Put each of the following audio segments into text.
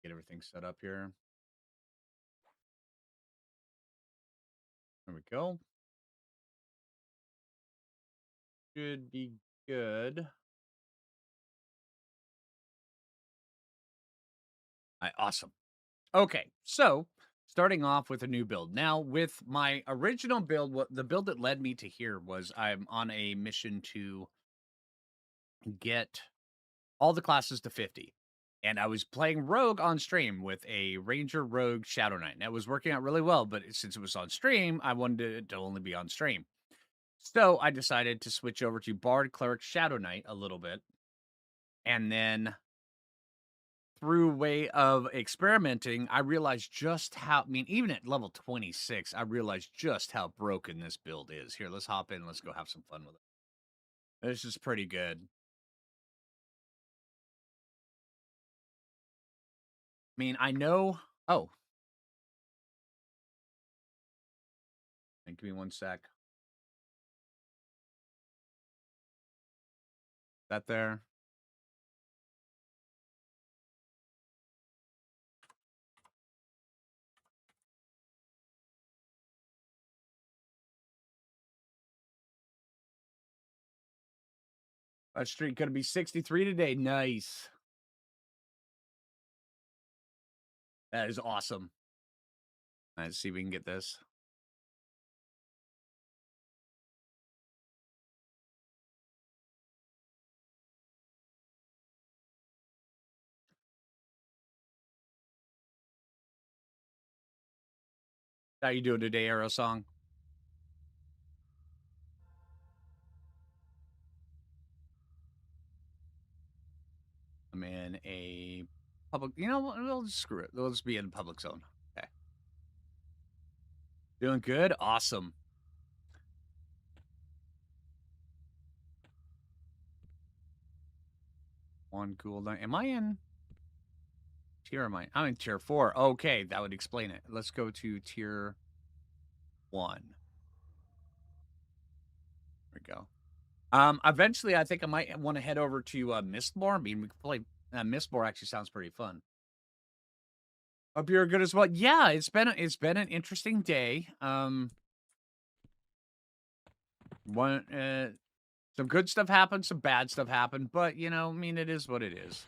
Get everything set up here. There we go. Should be good. All right, awesome. Okay, so starting off with a new build. Now, with my original build, what the build that led me to here was I'm on a mission to get all the classes to 50. And I was playing Rogue on stream with a Ranger Rogue Shadow Knight. And it was working out really well, but since it was on stream, I wanted it to only be on stream. So I decided to switch over to Bard Cleric Shadow Knight a little bit. And then through way of experimenting, I realized just how, I mean, even at level 26, I realized just how broken this build is. Here, let's hop in. Let's go have some fun with it. This is pretty good. I mean, I know. Oh, give me one sec. That there. Our streak gonna be 63 today. Nice. That is awesome. Let's see if we can get this. How you doing today, Arrow Song? I'm in a public. You know what? We'll just screw it. We'll just be in a public zone. Okay. Doing good. Awesome. One cooldown. Am I in tier? Am I? I'm in tier 4. Okay, that would explain it. Let's go to tier 1. There we go. Eventually, I think I might want to head over to Mistborn. I mean, we can play Mistborn. Actually, sounds pretty fun. Hope you're good as well. Yeah, it's been an interesting day. Some good stuff happened, some bad stuff happened, but you know, I mean, it is what it is.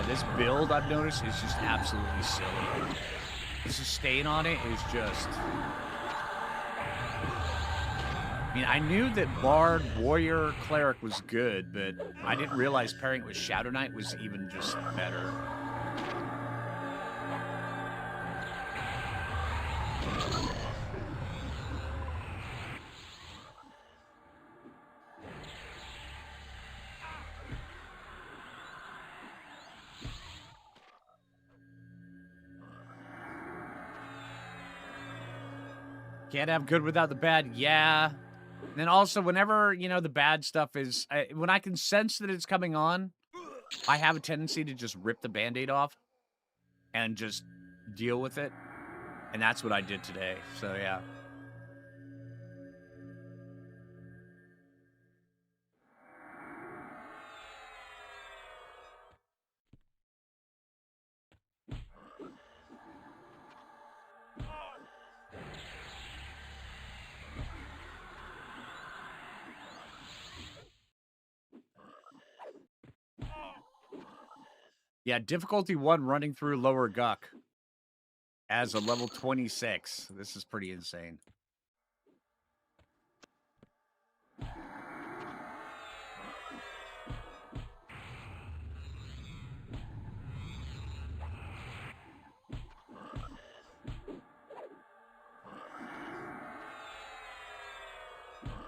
This build, I've noticed, is just absolutely silly. The sustain on it is just... I mean, I knew that Bard, Warrior, Cleric was good, but I didn't realize pairing it with Shadow Knight was even just better. Can't have good without the bad. Yeah. And then also, whenever, you know, the bad stuff is... when I can sense that it's coming on, I have a tendency to just rip the Band-Aid off and just deal with it. And that's what I did today. So, yeah. Yeah, difficulty 1 running through Lower Guck as a level 26. This is pretty insane.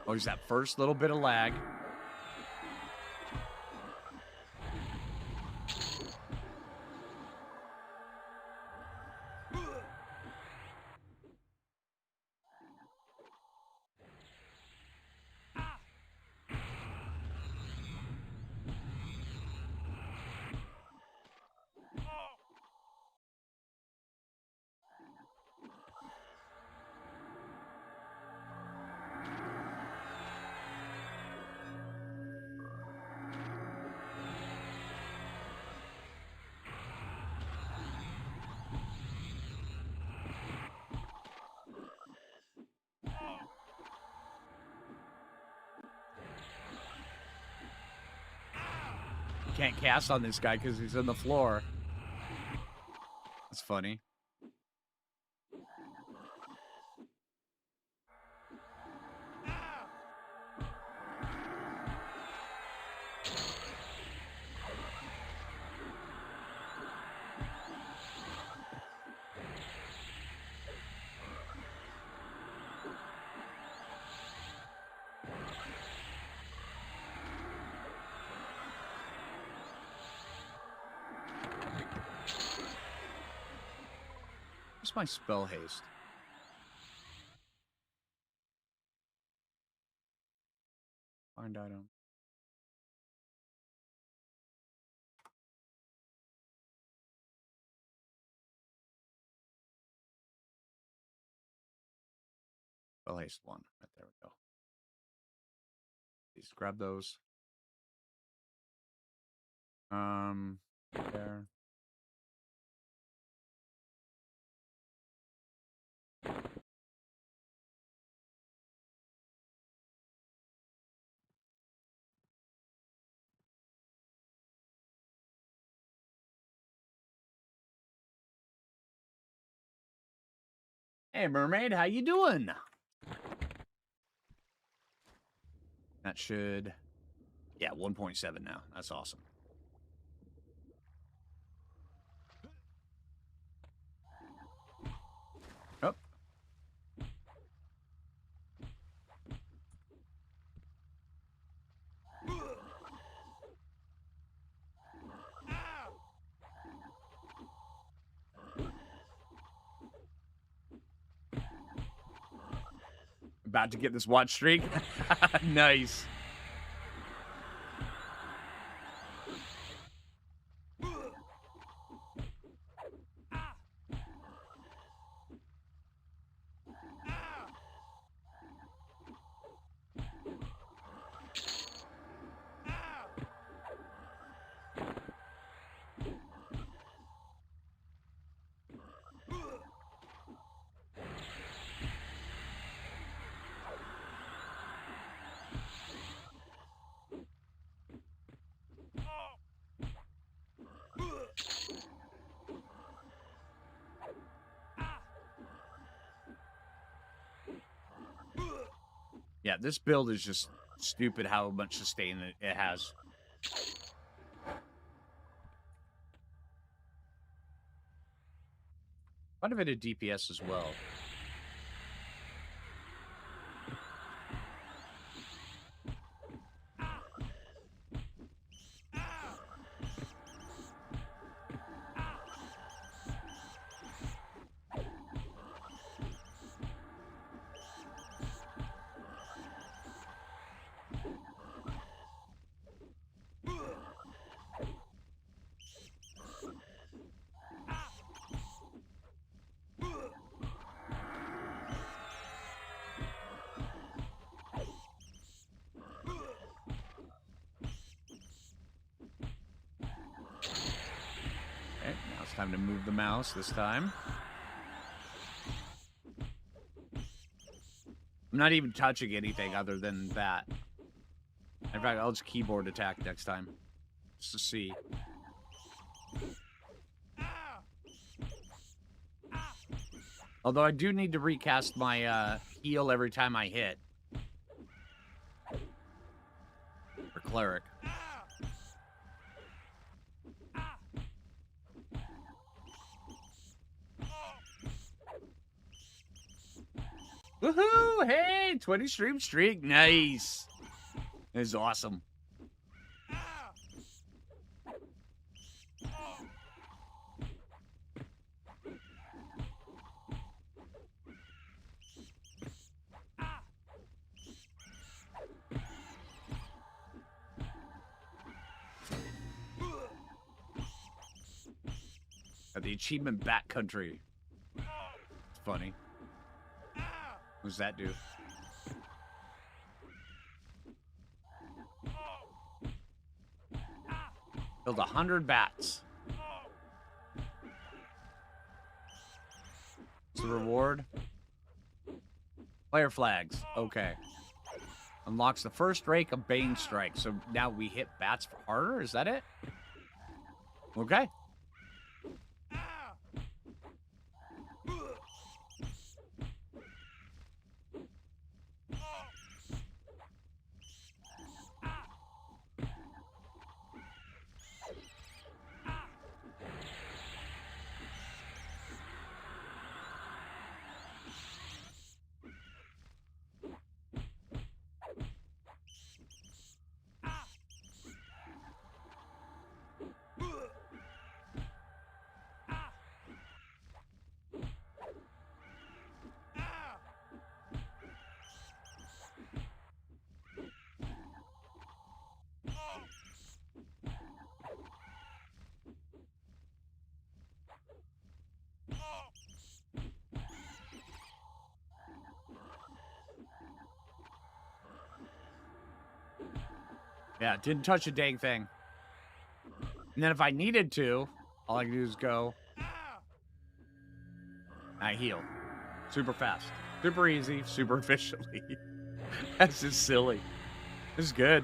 Oh, there's that first little bit of lag. can't cast on this guy because he's on the floor. That's funny. Where's my spell haste? Find item. Spell haste 1. Right there we go. Please grab those. There. Hey, mermaid, how you doing? That should... Yeah, 1.7 now. That's awesome. Oh. About to get this watch streak. Nice. Yeah, this build is just stupid how much sustain it has. Quite a bit of DPS as well. Time to move the mouse this time. I'm not even touching anything other than that. In fact, I'll just keyboard attack next time. Just to see. Although I do need to recast my heal every time I hit. For cleric. Woohoo! Hey, 20 stream streak. Nice. This is awesome. Got the achievement Backcountry. It's funny. What does that do? Killed 100 bats. What's the reward? Player flags. Okay. Unlocks the first rake of Bane Strike. So now we hit bats harder? Is that it? Okay. Yeah, didn't touch a dang thing. And then if I needed to, all I can do is go. I heal. Super fast. Super easy. Super efficiently. That's just silly. This is good.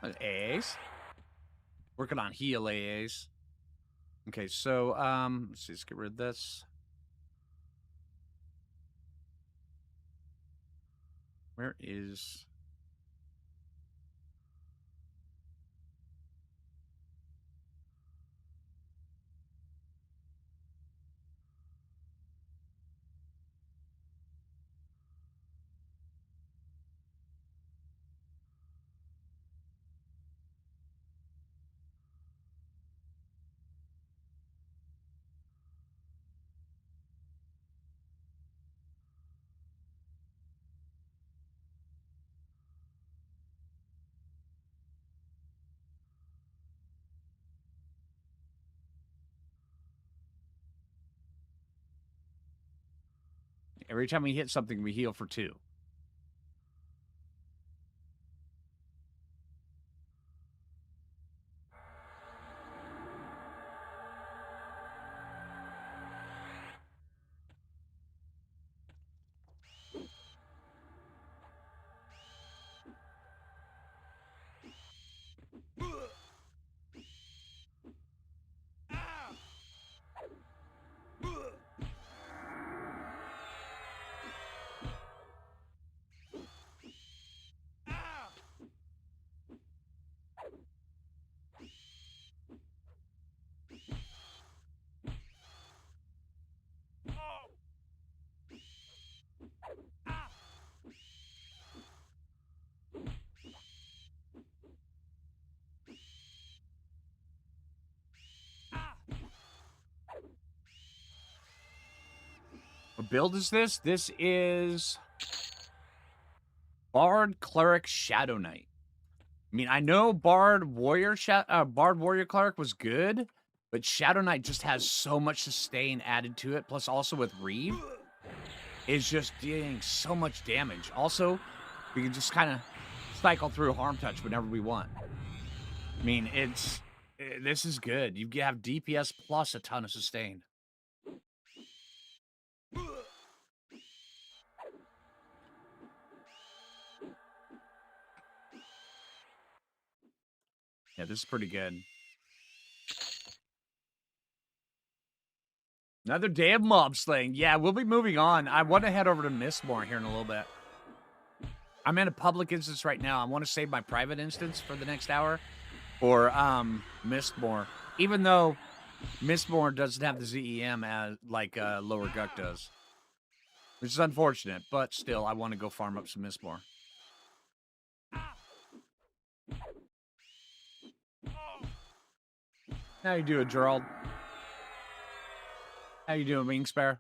AAs. Working on heal AAs. Okay, so, let's see, let's get rid of this. Where is... Every time we hit something, we heal for 2. What build is this? This is... Bard, Cleric, Shadow Knight. I mean, I know Bard Warrior Cleric was good, but Shadow Knight just has so much sustain added to it, plus also with Reeve, is just doing so much damage. Also, we can just kind of cycle through Harm Touch whenever we want. I mean, this is good. You have DPS plus a ton of sustain. Yeah, this is pretty good. Another day of mob slaying. Yeah, we'll be moving on. I want to head over to Mistmore here in a little bit. I'm in a public instance right now. I want to save my private instance for the next hour. Or Mistmore. Even though Mistmore doesn't have the ZEM as like Lower Guck does. Which is unfortunate, but still, I want to go farm up some Mistmore. How you doing, Gerald? How you doing, Wingspare?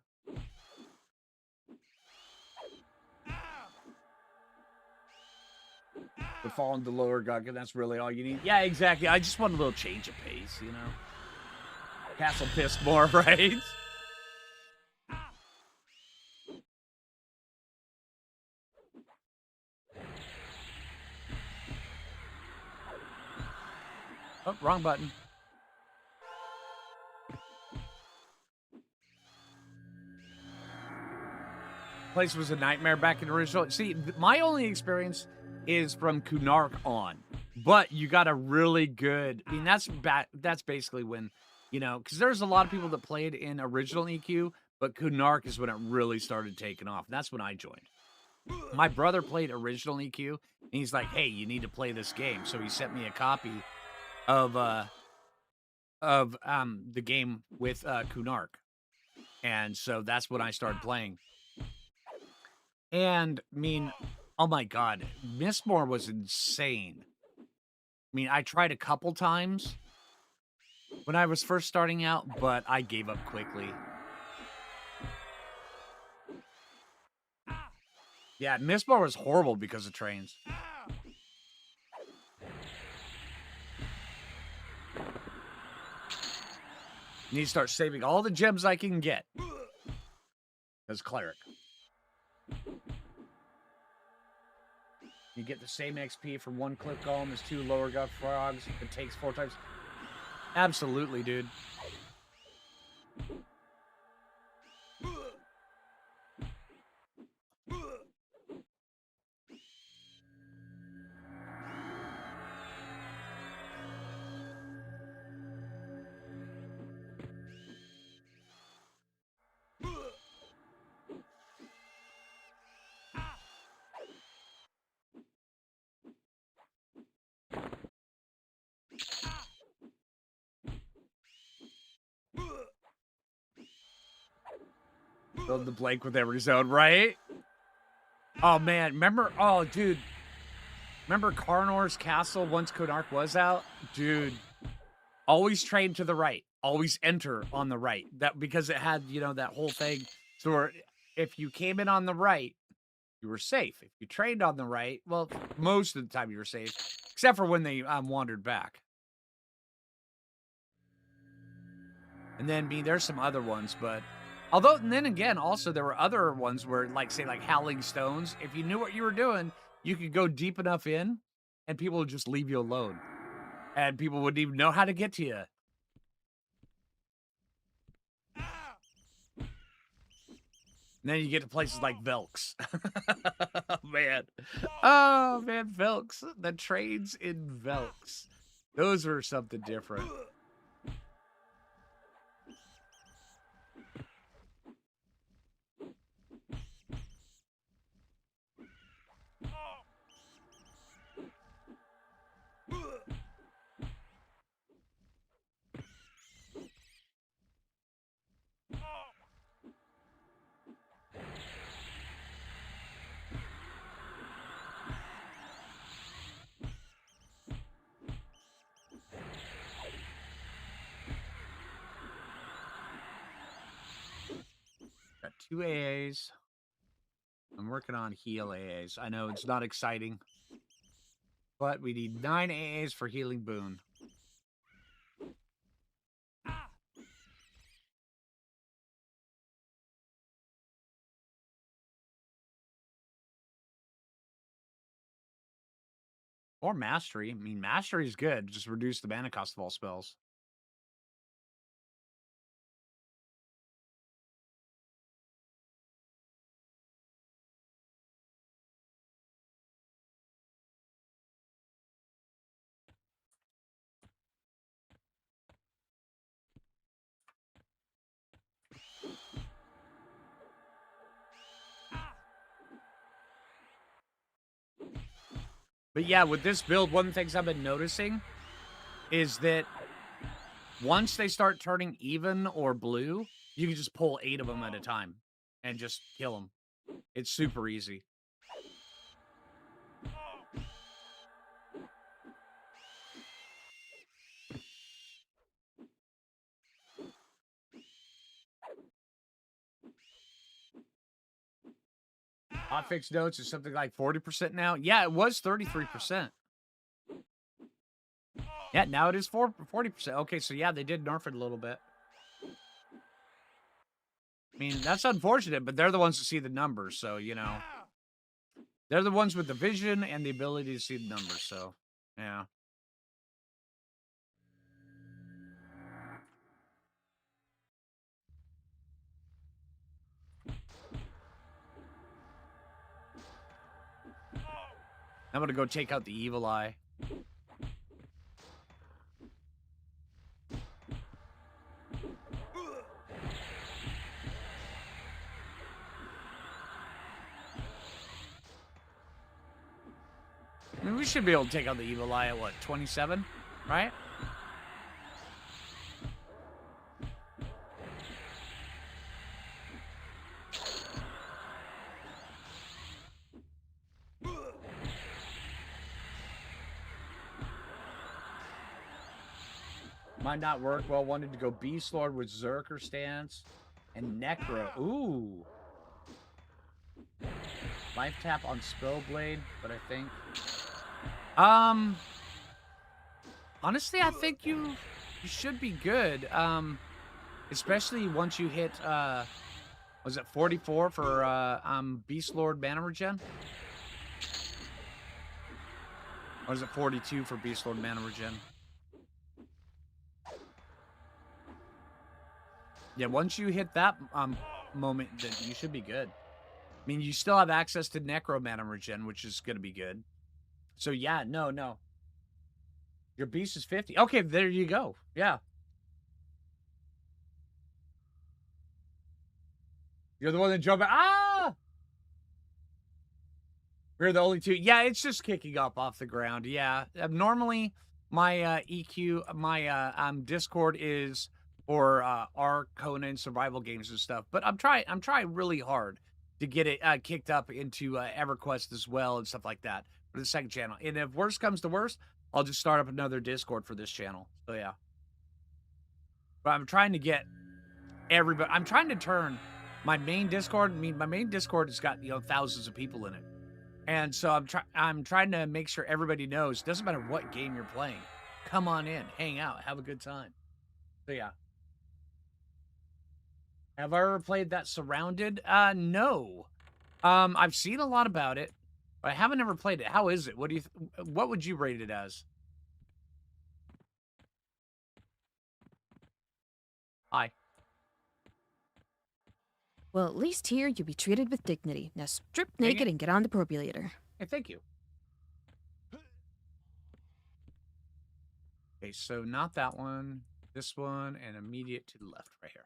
The falling to Lower Guck, and that's really all you need. Yeah, exactly. I just want a little change of pace, you know? Castle pissed more, right? Oh, wrong button. place was a nightmare back in the original. See, my only experience is from Kunark on, but you got a really good. I mean, that's basically when, because there's a lot of people that played in original EQ, but Kunark is when it really started taking off. That's when I joined. My brother played original EQ, and he's like, "Hey, you need to play this game." So he sent me a copy of the game with Kunark, and so that's when I started playing. And, I mean, oh my god, Mistmore was insane. I mean, I tried a couple times when I was first starting out, but I gave up quickly. Yeah, Mistmore was horrible because of trains. Need to start saving all the gems I can get as cleric. You get the same XP from one clip golem as 2 lower gut frogs. It takes 4 times. Absolutely, dude. Build the blank with every zone, right? Oh, man. Remember? Oh, dude. Remember Karnor's castle once Konark was out? Dude. Always train to the right. Always enter on the right. That because it had, that whole thing. So where if you came in on the right, you were safe. If you trained on the right, well, most of the time you were safe. Except for when they wandered back. And then, there's some other ones, but although, and then again, also there were other ones where, like, say, like Howling Stones, if you knew what you were doing, you could go deep enough in, and people would just leave you alone, and people wouldn't even know how to get to you. And then you get to places like Velks. Oh man, Velks. The trains in Velks. Those are something different. Got 2 AAs. I'm working on heal AAs. I know it's not exciting, but we need 9 AAs for Healing Boon. Or Mastery. I mean, Mastery is good. Just reduce the mana cost of all spells. But yeah, with this build, one of the things I've been noticing is that once they start turning even or blue, you can just pull 8 of them at a time and just kill them. It's super easy. Hotfix notes is something like 40% now. Yeah, it was 33%. Yeah, now it is 40%. Okay, so yeah, they did nerf it a little bit. I mean, that's unfortunate, but they're the ones who see the numbers, so, They're the ones with the vision and the ability to see the numbers, so, yeah. I'm gonna go take out the evil eye. I mean, we should be able to take out the evil eye at what, 27, right? Might not work well. Wanted to go Beast Lord with Zerker stance and Necro. Ooh. Life tap on Spellblade, but I think... Honestly, I think you should be good. Especially once you hit, was it 44 for, Beast Lord mana regen? Or is it 42 for Beast Lord mana regen? Yeah, once you hit that, moment, then you should be good. I mean, you still have access to Necro mana regen, which is going to be good. So, yeah, no. Your beast is 50. Okay, there you go. Yeah. You're the one that jumped. Ah! We're the only two. Yeah, it's just kicking up off the ground. Yeah. Normally, my EQ, my Discord is for Arc, Conan, survival games and stuff. But I'm trying really hard to get it kicked up into EverQuest as well and stuff like that for the second channel. And if worst comes to worst, I'll just start up another Discord for this channel. So yeah. But I'm trying to get everybody. I'm trying to turn my main Discord. I mean, my main Discord has got thousands of people in it. And so I'm trying to make sure everybody knows, doesn't matter what game you're playing, come on in, hang out, have a good time. So yeah. Have I ever played that Surrounded? No. I've seen a lot about it, but I haven't ever played it. How is it? What would you rate it as? Hi. Well, at least here you'll be treated with dignity. Now strip naked and get on the defibrillator. Hey, thank you. Okay, so not that one, this one, and immediate to the left right here.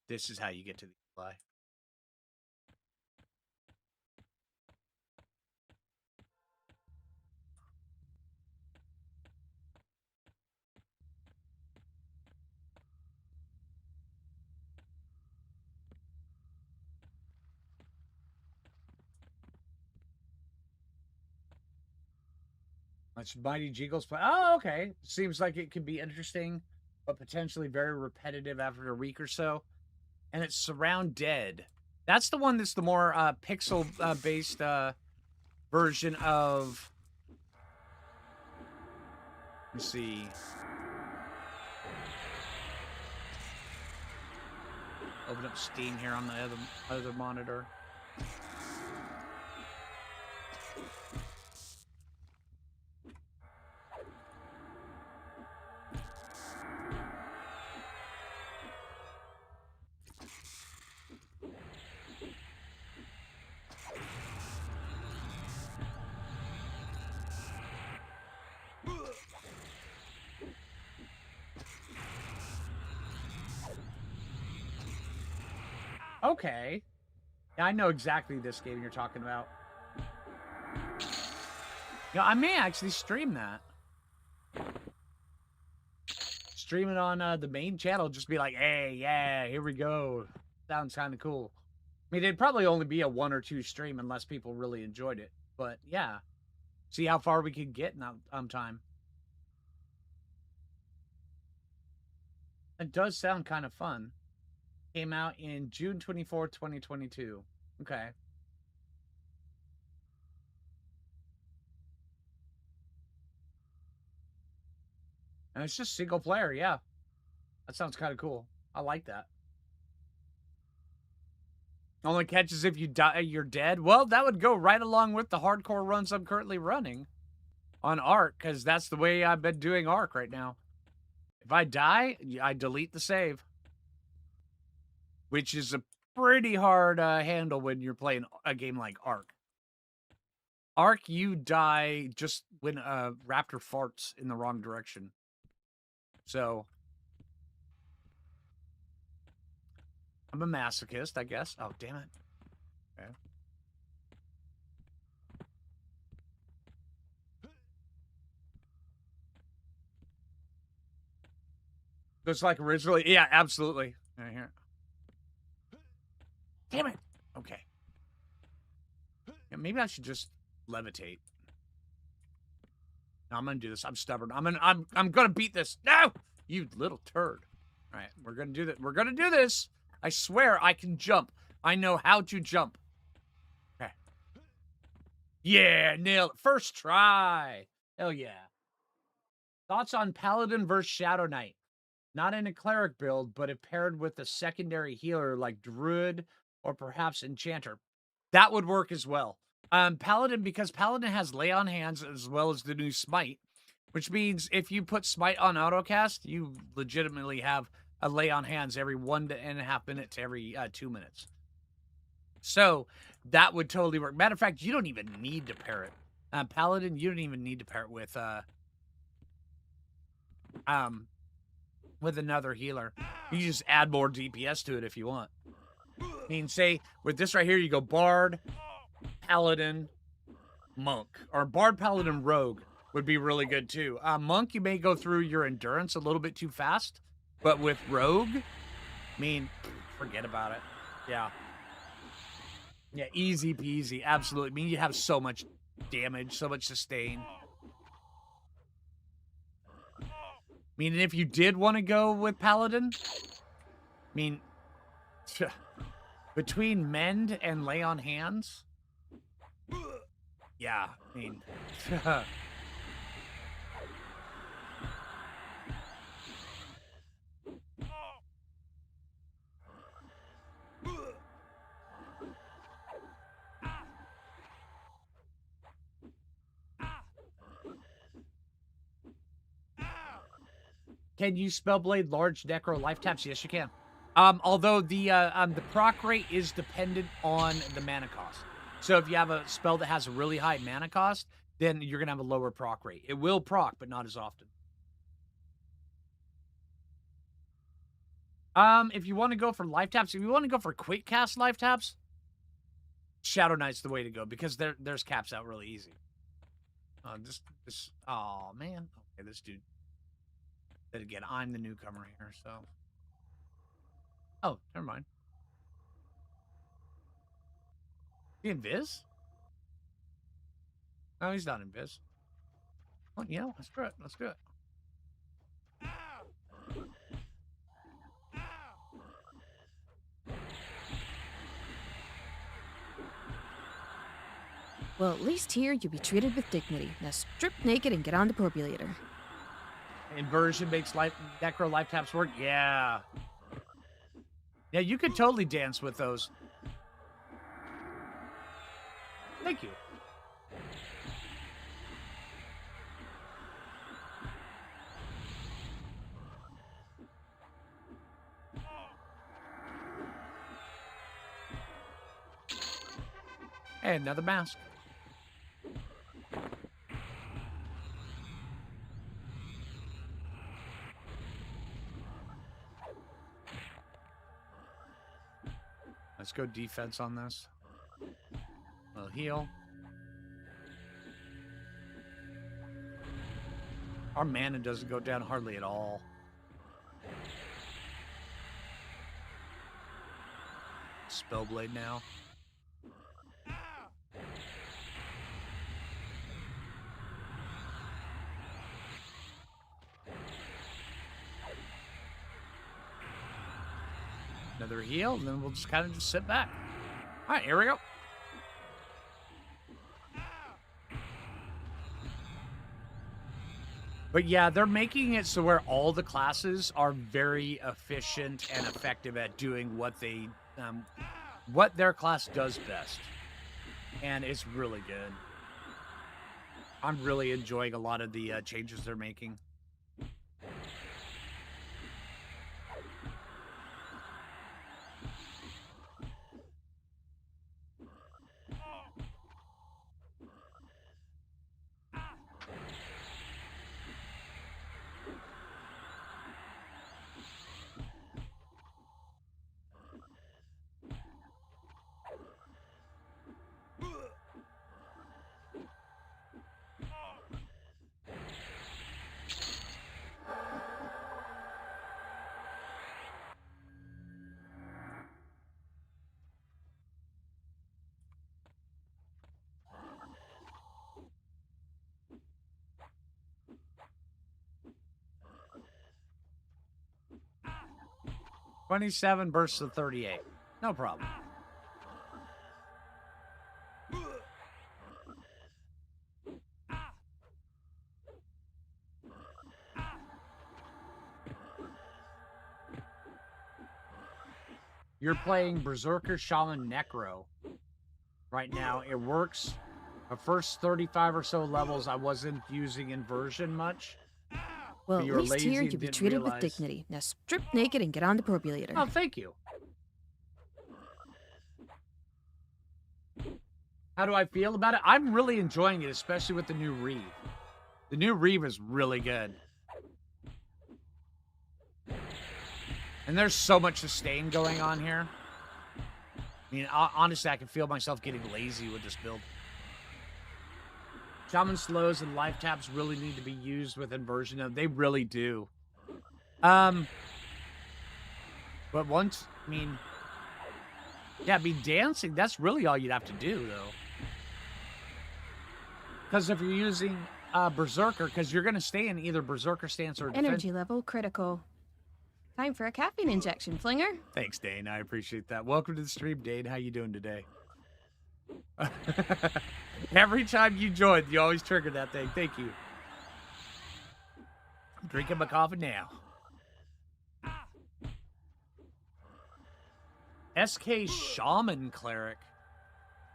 This is how you get to the fly. Much Mighty Jiggles play. Oh, okay. Seems like it could be interesting, but potentially very repetitive after a week or so. And it's Surround Dead. That's the one that's the more pixel based version of. Let's see. Open up Steam here on the other monitor. Okay. Yeah, I know exactly this game you're talking about. Yeah, I may actually stream that. Stream it on the main channel. Just be like, hey, yeah, here we go. Sounds kind of cool. I mean, it'd probably only be a 1 or 2 stream unless people really enjoyed it. But yeah, see how far we can get in time. It does sound kind of fun. Came out in June 24th, 2022. Okay. And it's just single player, yeah. That sounds kind of cool. I like that. Only catches if you die, you're dead. Well, that would go right along with the hardcore runs I'm currently running on Arc, because that's the way I've been doing Arc right now. If I die, I delete the save, which is a pretty hard handle when you're playing a game like Arc. Arc, you die just when a raptor farts in the wrong direction. So I'm a masochist, I guess. Oh, damn it. Okay. Just like originally. Yeah, absolutely. Right here. Damn it. Okay. Yeah, maybe I should just levitate. No, I'm gonna do this. I'm stubborn. I'm gonna beat this. No, you little turd. All right, we're gonna do that. We're gonna do this. I swear I can jump. I know how to jump. Okay. Yeah, nail it. First try. Hell yeah. Thoughts on Paladin versus Shadow Knight? Not in a cleric build, but if paired with a secondary healer like Druid or perhaps Enchanter. That would work as well. Paladin, because Paladin has Lay on Hands as well as the new Smite, which means if you put Smite on autocast, you legitimately have a Lay on Hands every 1.5 minutes to every 2 minutes. So that would totally work. Matter of fact, you don't even need to pair it. Paladin, you don't even need to pair it um with another healer. You just add more DPS to it if you want. I mean, say with this right here, you go Bard, Paladin, Monk, or Bard, Paladin, Rogue would be really good too. Monk, you may go through your endurance a little bit too fast, but with Rogue, I mean, forget about it. Yeah. Yeah, easy peasy. Absolutely. I mean, you have so much damage, so much sustain. I mean, if you did want to go with Paladin, I mean, between Mend and Lay on Hands, yeah, I mean, can you Spellblade large necro life taps? Yes, you can. Although the proc rate is dependent on the mana cost. So if you have a spell that has a really high mana cost, then you're gonna have a lower proc rate. It will proc, but not as often. If you want to go for life taps, if you want to go for quick cast life taps, Shadow Knight's the way to go because there's caps out really easy. This. Oh man. Okay, this dude. Then again, I'm the newcomer here, so. Oh, never mind. The invis? No, he's not invis. Well, you know, let's do it. Let's do it. Well, at least here you'll be treated with dignity. Now strip naked and get on the populator. Inversion makes necro life taps work. Yeah. Yeah, you could totally dance with those. Thank you. And another mask. Let's go defense on this. We'll heal. Our mana doesn't go down hardly at all. Spellblade now. Another heal, and then we'll just kind of just sit back. All right, here we go. But yeah, they're making it so where all the classes are very efficient and effective at doing what their class does best. And it's really good. I'm really enjoying a lot of the changes they're making. 27 versus the 38. No problem. You're playing Berserker Shaman Necro right now. It works. The first 35 or so levels, I wasn't using inversion much. Well, But at you were least lazy here and you'll be didn't treated with realize. dignity. Now strip naked and get on the defibrillator. Oh, thank you. How do I feel about it? I'm really enjoying it, especially with the new Reeve. The new Reeve is really good. And there's so much sustain going on here. I mean, honestly, I can feel myself getting lazy with this build. Shaman slows and life taps really need to be used with inversion. They really do. But once, I mean, yeah, dancing, that's really all you'd have to do, though. Because if you're using Berserker, because you're going to stay in either Berserker stance or defense. Energy level critical. Time for a caffeine injection, Flinger. Thanks, Dane. I appreciate that. Welcome to the stream, Dane. How you doing today? Every time you join, you always trigger that thing. Thank you. I'm drinking my coffee now. SK Shaman Cleric.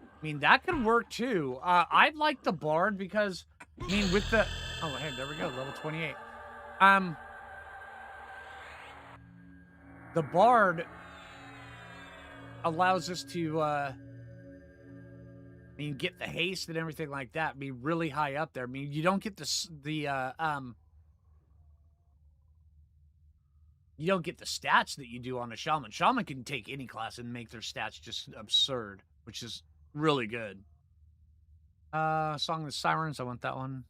I mean, that could work too. I like the Bard because, I mean, with the... Oh, hey, there we go. Level 28. The Bard allows us to, I mean, get the haste and everything like that. Be really high up there. I mean, you don't get you don't get the stats that you do on a Shaman. Shaman can take any class and make their stats just absurd, which is really good. Song of the Sirens. I want that one.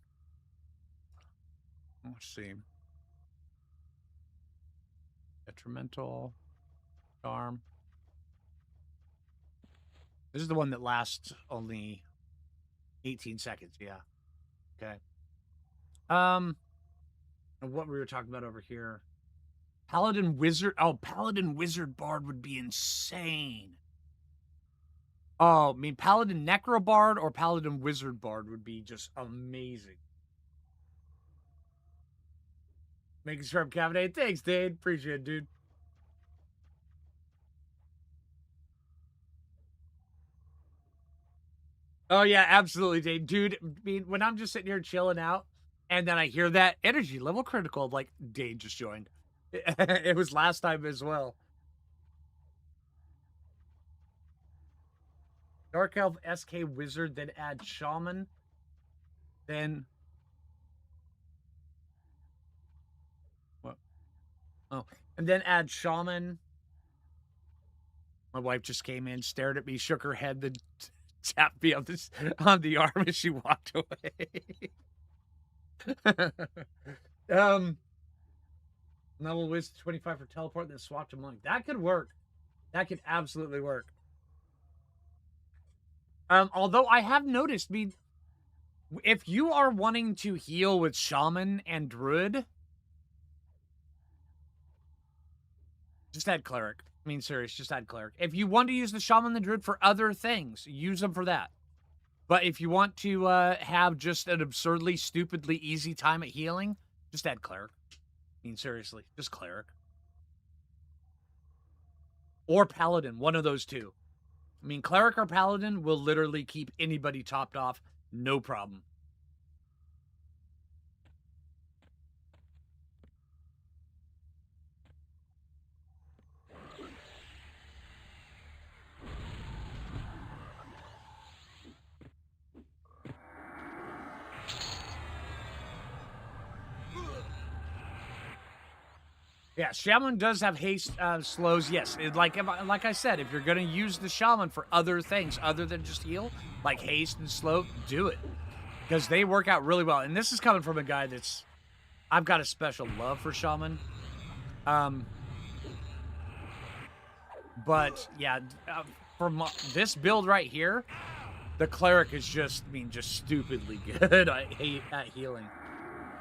Let's see. Detrimental. Charm. This is the one that lasts only 18 seconds. Yeah. Okay. What we were talking about over here. Paladin Wizard. Oh, Paladin Wizard Bard would be insane. Oh, I mean, Paladin Necro Bard or Paladin Wizard Bard would be just amazing. Making sure I'm caffeinated. Thanks, Dave. Appreciate it, dude. Oh, yeah, absolutely, Dave. Dude, I mean, when I'm just sitting here chilling out and then I hear that energy level critical, like, Dave just joined. It was last time as well. Dark Elf, SK Wizard, then add Shaman. Then... What? Oh, and then add Shaman. My wife just came in, stared at me, shook her head, then tapped me on the arm as she walked away. Level Wiz 25 for teleport, then swap to monk. That could work. That could absolutely work. Although I have noticed, I mean, if you are wanting to heal with Shaman and Druid, just add Cleric. I mean, serious, just add Cleric. If you want to use the Shaman and the Druid for other things, use them for that. But if you want to have just an absurdly, stupidly easy time at healing, just add Cleric. I mean, seriously, just Cleric. Or Paladin, one of those two. I mean, Cleric or Paladin will literally keep anybody topped off, no problem. Yeah, Shaman does have haste slows. Yes, like I said, if you're going to use the Shaman for other things other than just heal, like haste and slow, do it. Because they work out really well. And this is coming from a guy that's... I've got a special love for Shaman. But, yeah, from this build right here, the Cleric is just, I mean, just stupidly good at healing.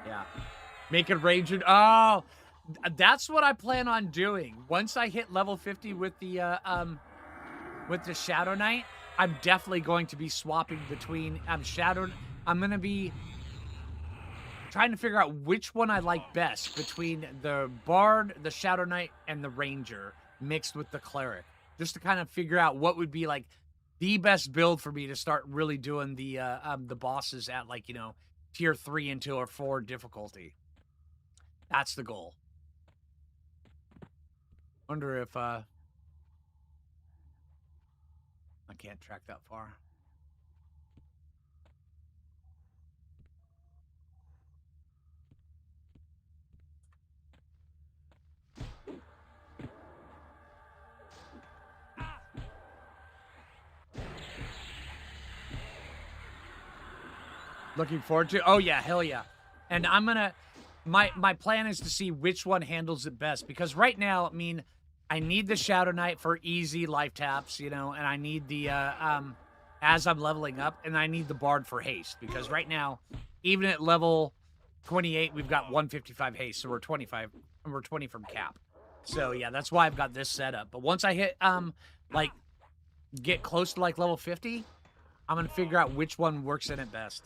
Yeah. Make it rage. Oh... That's what I plan on doing. Once I hit level 50 with the Shadow Knight, I'm definitely going to be swapping between I'm gonna be trying to figure out which one I like best between the Bard, the Shadow Knight, and the Ranger mixed with the Cleric. Just to kind of figure out what would be like the best build for me to start really doing the bosses at like, tier 3 and tier 4 difficulty. That's the goal. Wonder if I can't track that far. Looking forward to. Oh yeah, hell yeah. And I'm gonna my plan is to see which one handles it best because right now, I mean, I need the Shadow Knight for easy life taps, and I need the as I'm leveling up, and I need the Bard for haste because right now, even at level 28, we've got 155 haste, so we're 25, and we're 20 from cap. So yeah, that's why I've got this set up. But once I hit like get close to like level 50, I'm gonna figure out which one works in it best.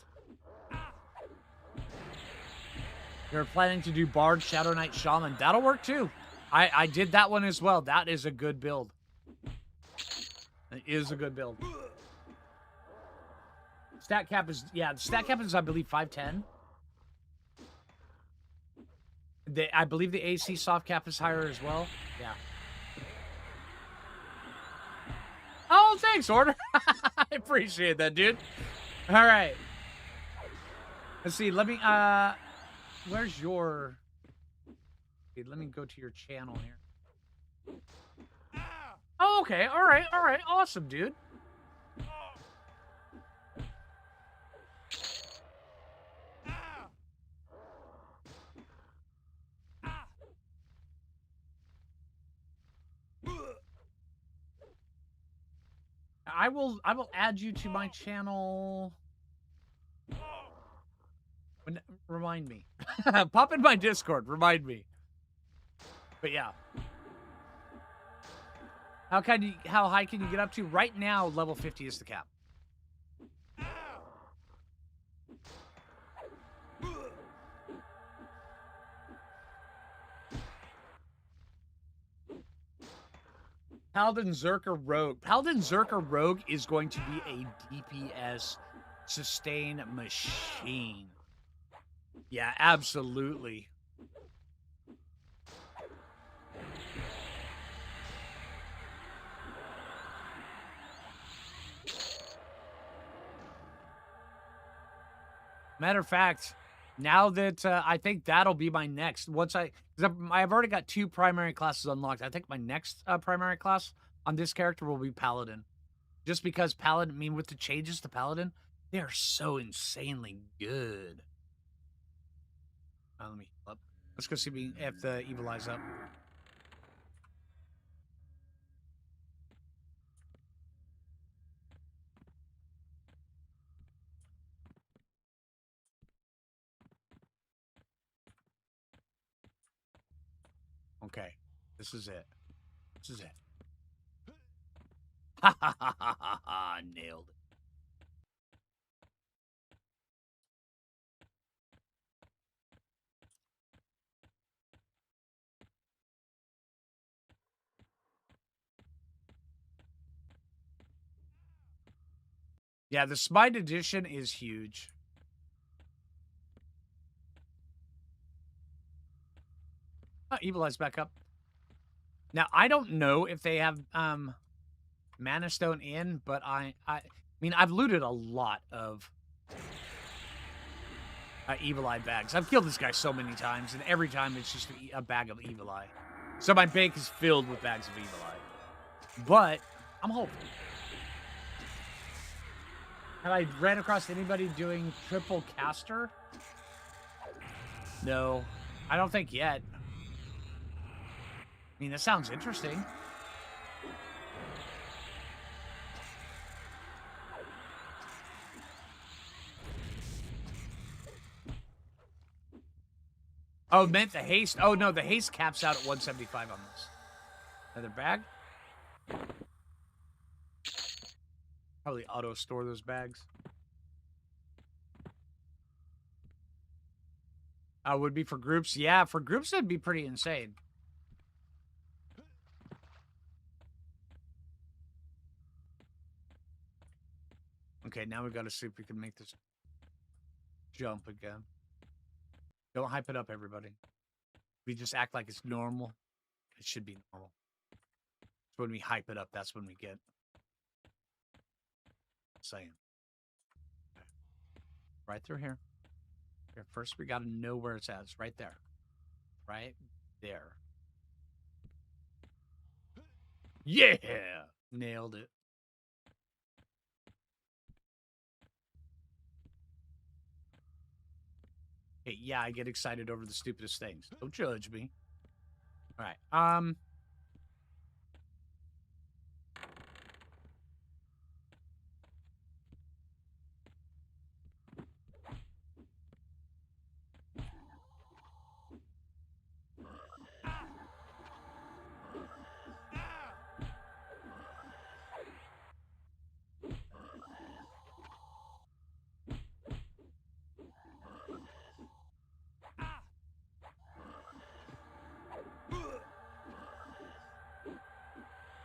You're planning to do Bard, Shadow Knight, Shaman. That'll work too. I did that one as well. That is a good build. It is a good build. Stat cap is, yeah, the stat cap is, I believe, 510. I believe the AC soft cap is higher as well. Yeah. Oh, thanks, Order. I appreciate that, dude. All right. Let's see. Let me, where's your... Okay, let me go to your channel here. Oh, okay. All right. All right. Awesome, dude. I will add you to my channel. Remind me. Pop in my Discord. Remind me. But yeah. How high can you get up to? Right now, level 50 is the cap. Paladin Zerker Rogue. Paladin Zerker Rogue is going to be a DPS sustain machine. Yeah, absolutely. Matter of fact, now that I think that'll be my next. Because I've already got 2 primary classes unlocked. I think my next primary class on this character will be Paladin. Just because Paladin, I mean, with the changes to Paladin, they are so insanely good. Let me up. Let's go see if the evil eye's up. Okay, this is it. This is it. Ha ha ha ha ha ha! Nailed it. Yeah, the Smite edition is huge. Evil Eye's back up. Now I don't know if they have Mana Stone in, but I mean I've looted a lot of Evil Eye bags. I've killed this guy so many times, and every time it's just a bag of Evil Eye. So my bank is filled with bags of Evil Eye. But I'm hopeful. Have I ran across anybody doing triple caster? No, I don't think yet. I mean, that sounds interesting. Oh, meant the haste. Oh, no, the haste caps out at 175 on this. Another bag? Probably auto-store those bags. Would be for groups. Yeah, for groups, that'd be pretty insane. Okay, now we got to see if we can make this jump again. Don't hype it up, everybody. We just act like it's normal. It should be normal. So when we hype it up, that's when we get. Saying. Okay. Right through here. Here, first, we got to know where it's at. It's right there. Right there. Yeah! Nailed it. Hey, yeah, I get excited over the stupidest things. Don't judge me. All right.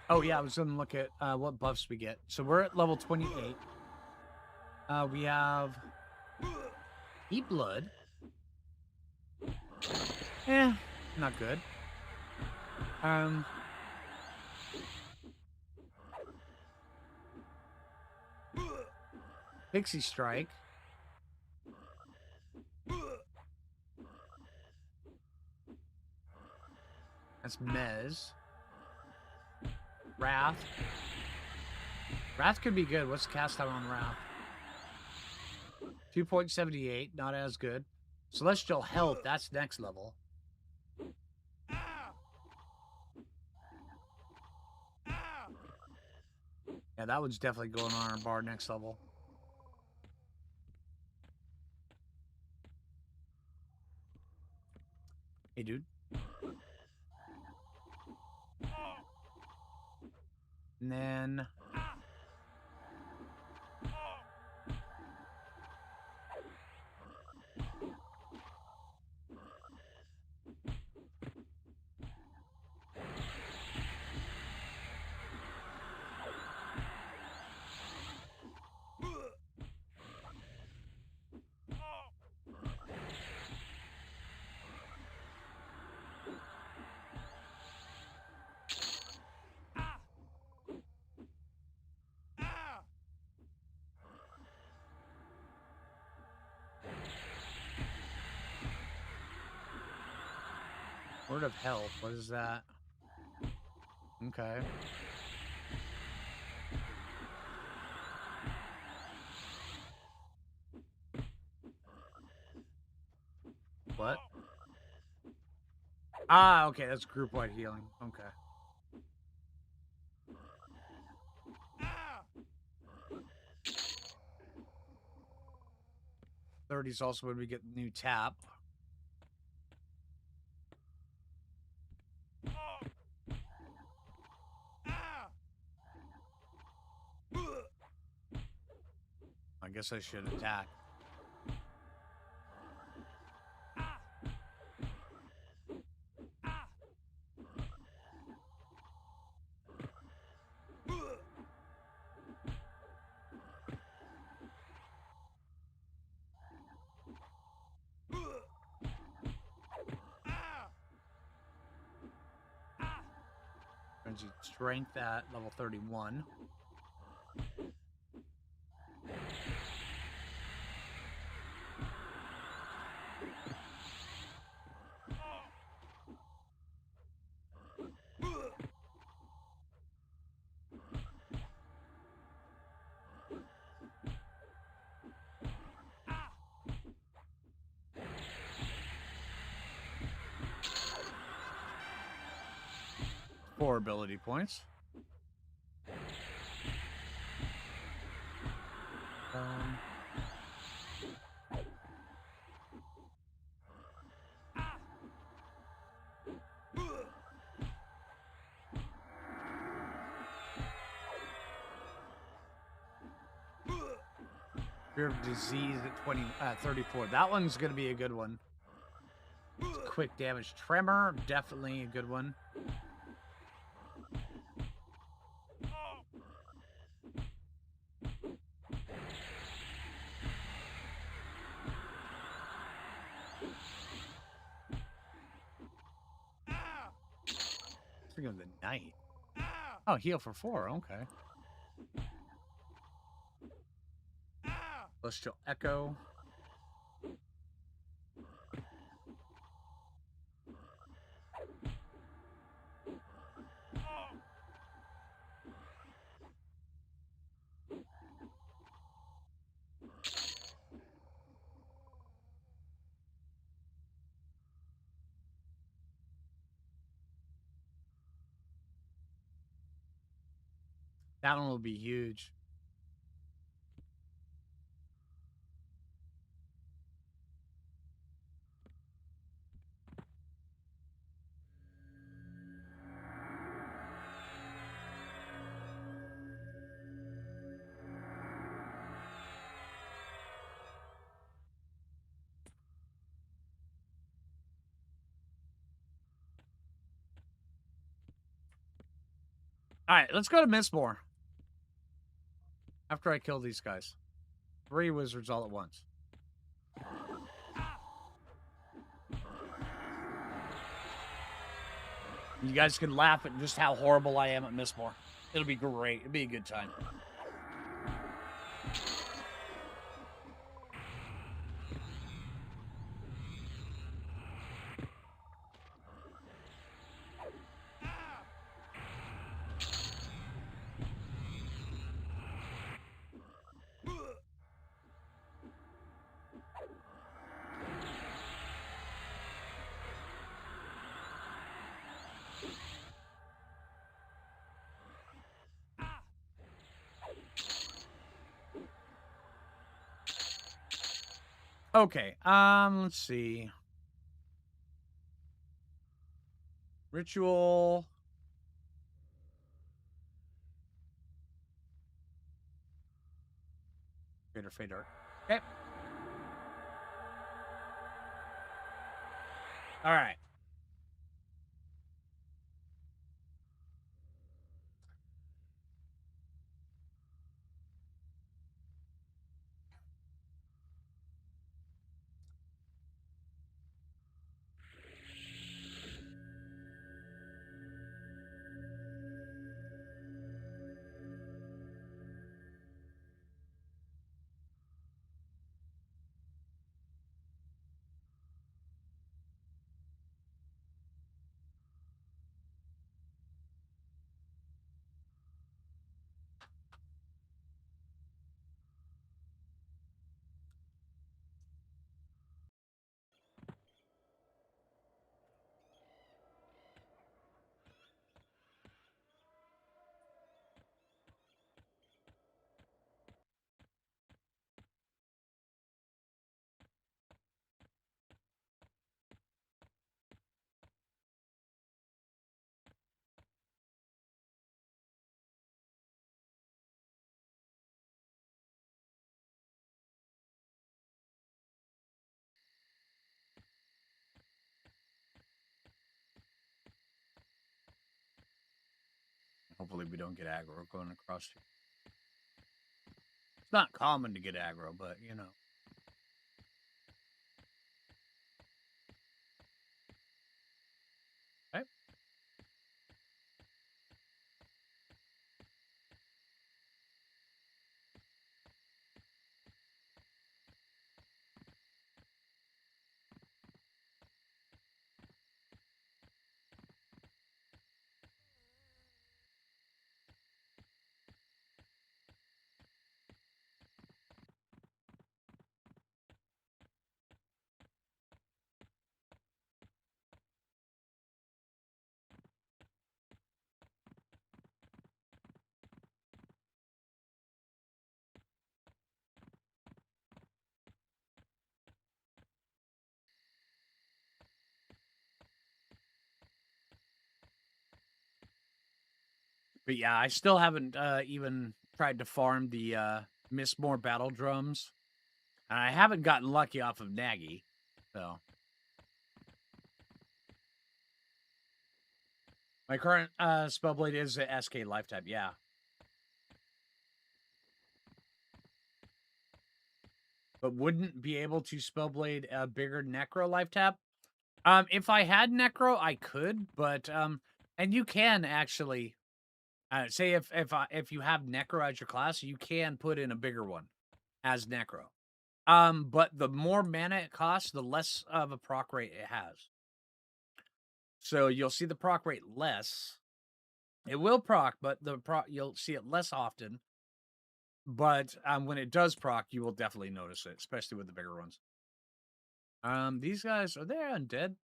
Oh, yeah, I was going to look at what buffs we get. So we're at level 28. We have Eat Blood. Not good. Pixie Strike. That's Mez. Wrath. Wrath could be good. What's the cast time on Wrath? 2.78. Not as good. Celestial Health. That's next level. Yeah, that one's definitely going on our bar next level. Hey, dude. And then... Word of Health. What is that? Okay. What? Ah, okay. That's group-wide healing. Okay. 30 is also when we get new tap. I guess I should attack. Frenzy Strength at level 31. Four ability points. Fear of disease at 34. That one's gonna be a good one. Quick damage tremor, definitely a good one. Speaking of the night. Oh, heal for 4. Okay. Celestial Echo. That one will be huge. All right, let's go to Mistmore. After I kill these guys. 3 wizards all at once. You guys can laugh at just how horrible I am at Mistmore. It'll be great. It'll be a good time. Okay, let's see. Ritual. Fader, fader. Okay. All right. Hopefully we don't get aggro going across here. It's not common to get aggro, but you know. Okay. But yeah, I still haven't even tried to farm the Mistmore battle drums. And I haven't gotten lucky off of Nagy, so. My current Spellblade is a SK life type, yeah. But wouldn't be able to Spellblade a bigger Necro life tap. If I had Necro, I could, but and you can actually say if you have Necro as your class, you can put in a bigger one as Necro. But the more mana it costs, the less of a proc rate it has. So you'll see the proc rate less. It will proc, but you'll see it less often. But when it does proc, you will definitely notice it, especially with the bigger ones. These guys, are they undead?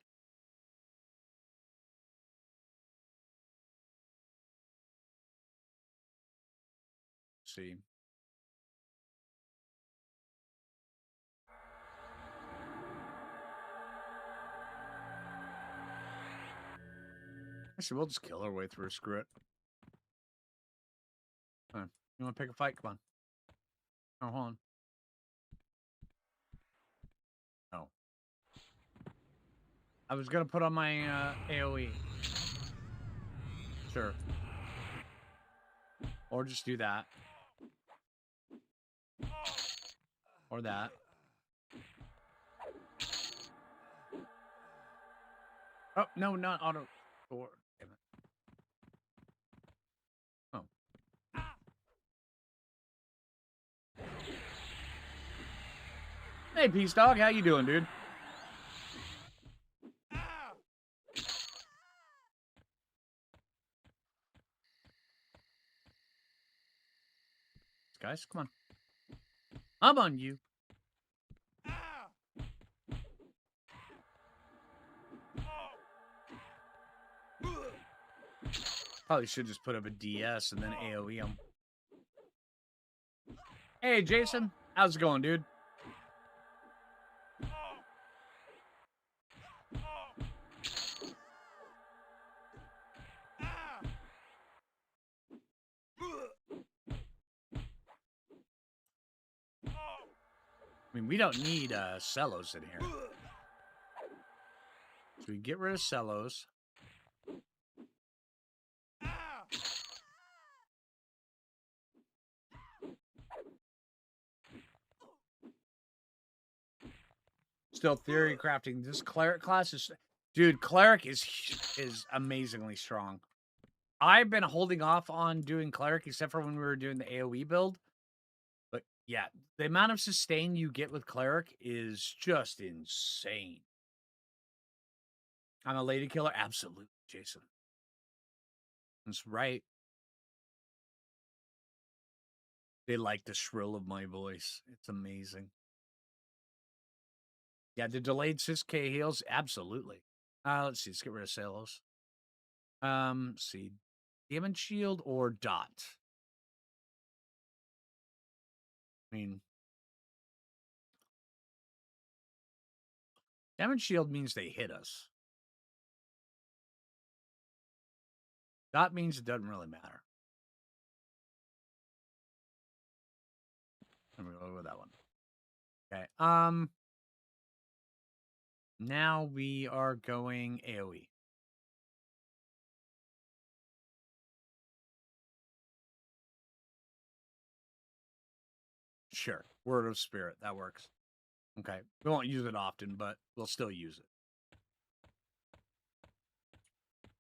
Let's see. Actually, we'll just kill our way through. Screw it. You want to pick a fight? Come on. Oh, hold on. No. I was going to put on my AoE. Sure. Or just do that. Or that. Oh, no, not auto. Or, damn it. Oh. Hey, Peace Dog. How you doing, dude? Guys, come on. I'm on you. Probably should just put up a DS and then AoE him. Hey, Jason. How's it going, dude? I mean, we don't need Cellos in here. So we get rid of Cellos. Still theory crafting. This cleric class is, dude. Cleric is amazingly strong. I've been holding off on doing cleric except for when we were doing the AoE build. But yeah, the amount of sustain you get with cleric is just insane. I'm a lady killer, absolutely, Jason. That's right. They like the shrill of my voice. It's amazing. Yeah, the delayed 6K heals, absolutely. Let's see. Let's get rid of Salos. Let's see. Damage shield or dot? I mean, damage shield means they hit us. Dot means it doesn't really matter. I'm gonna go with that one. Okay. Now we are going AoE. Sure. Word of Spirit. That works. Okay. We won't use it often, but we'll still use it.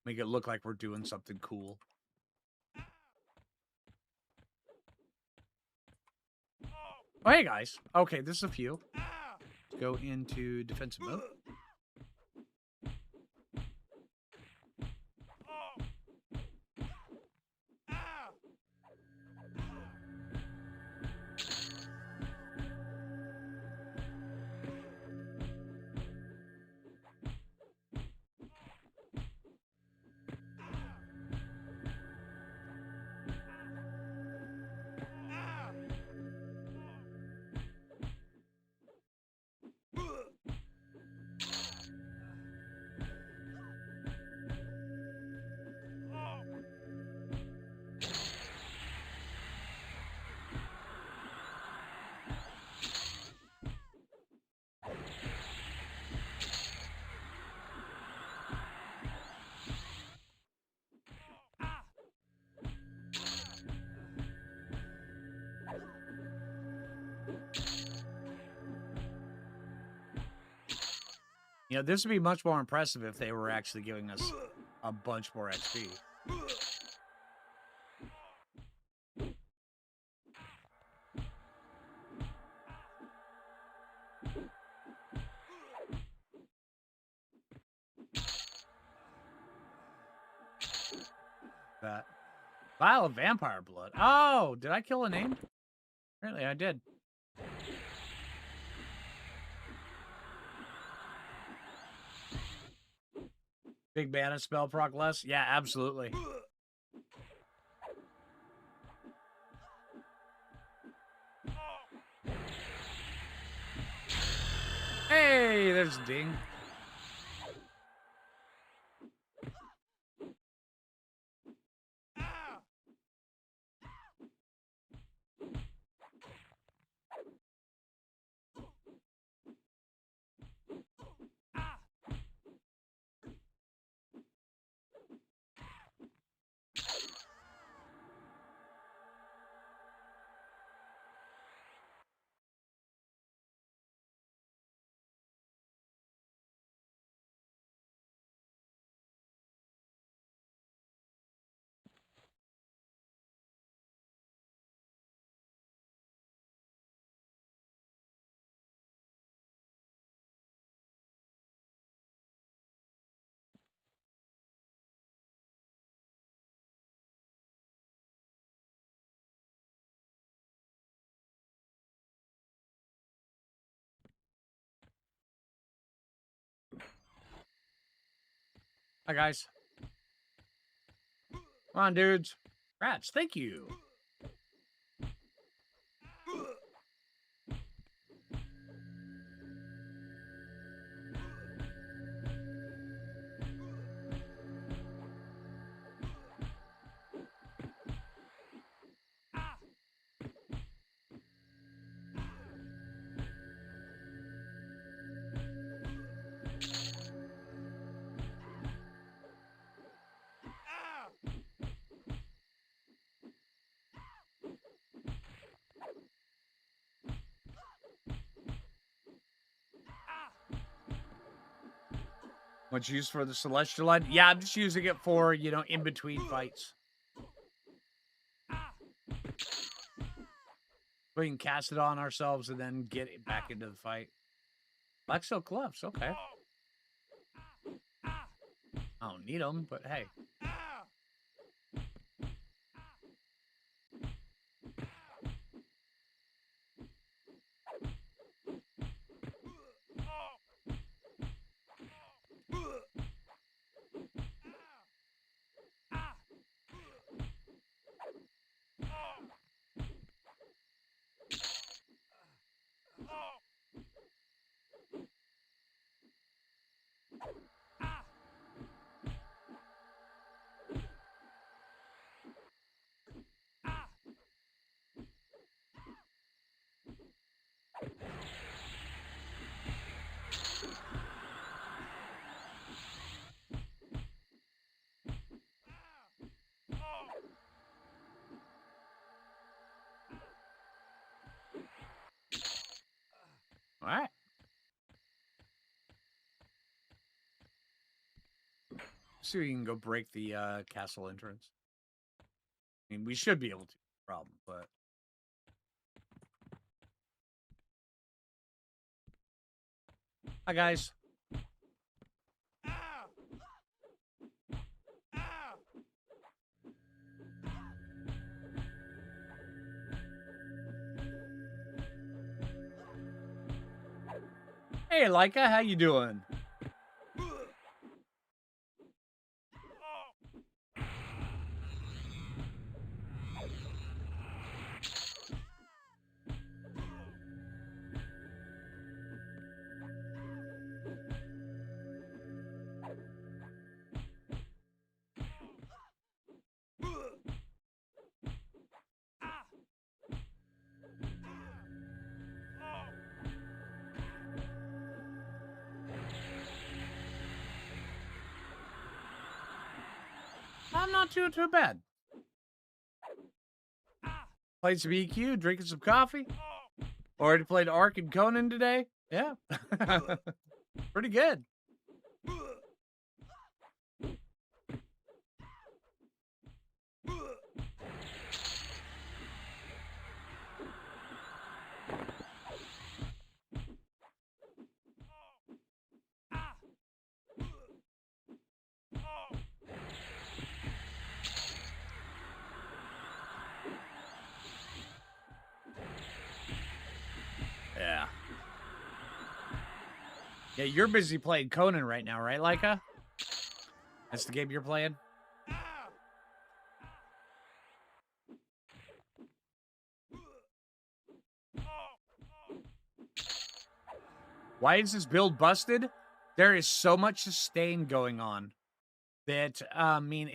Make it look like we're doing something cool. Oh, hey, guys. Okay, this is a few. Let's go into defensive mode. This would be much more impressive if they were actually giving us a bunch more XP. That vial of vampire blood. Oh, did I kill a name? Apparently I did. Big mana spell proc less? Yeah, absolutely. Hey, there's a ding. Hi, guys. Come on, dudes. Rats, thank you. What's used for the Celestial Light? Yeah, I'm just using it for, in between fights. We can cast it on ourselves and then get it back into the fight. Black Silk Gloves, okay. I don't need them, but hey. All right. See if we can go break the castle entrance. I mean, we should be able to. Problem, but hi, guys. Hey, Leica, how you doing? I'm not too bad. Played some EQ, drinking some coffee. Already played Ark and Conan today. Yeah. Pretty good. Yeah, you're busy playing Conan right now, right, Leica? That's the game you're playing? Why is this build busted? There is so much sustain going on that, I mean,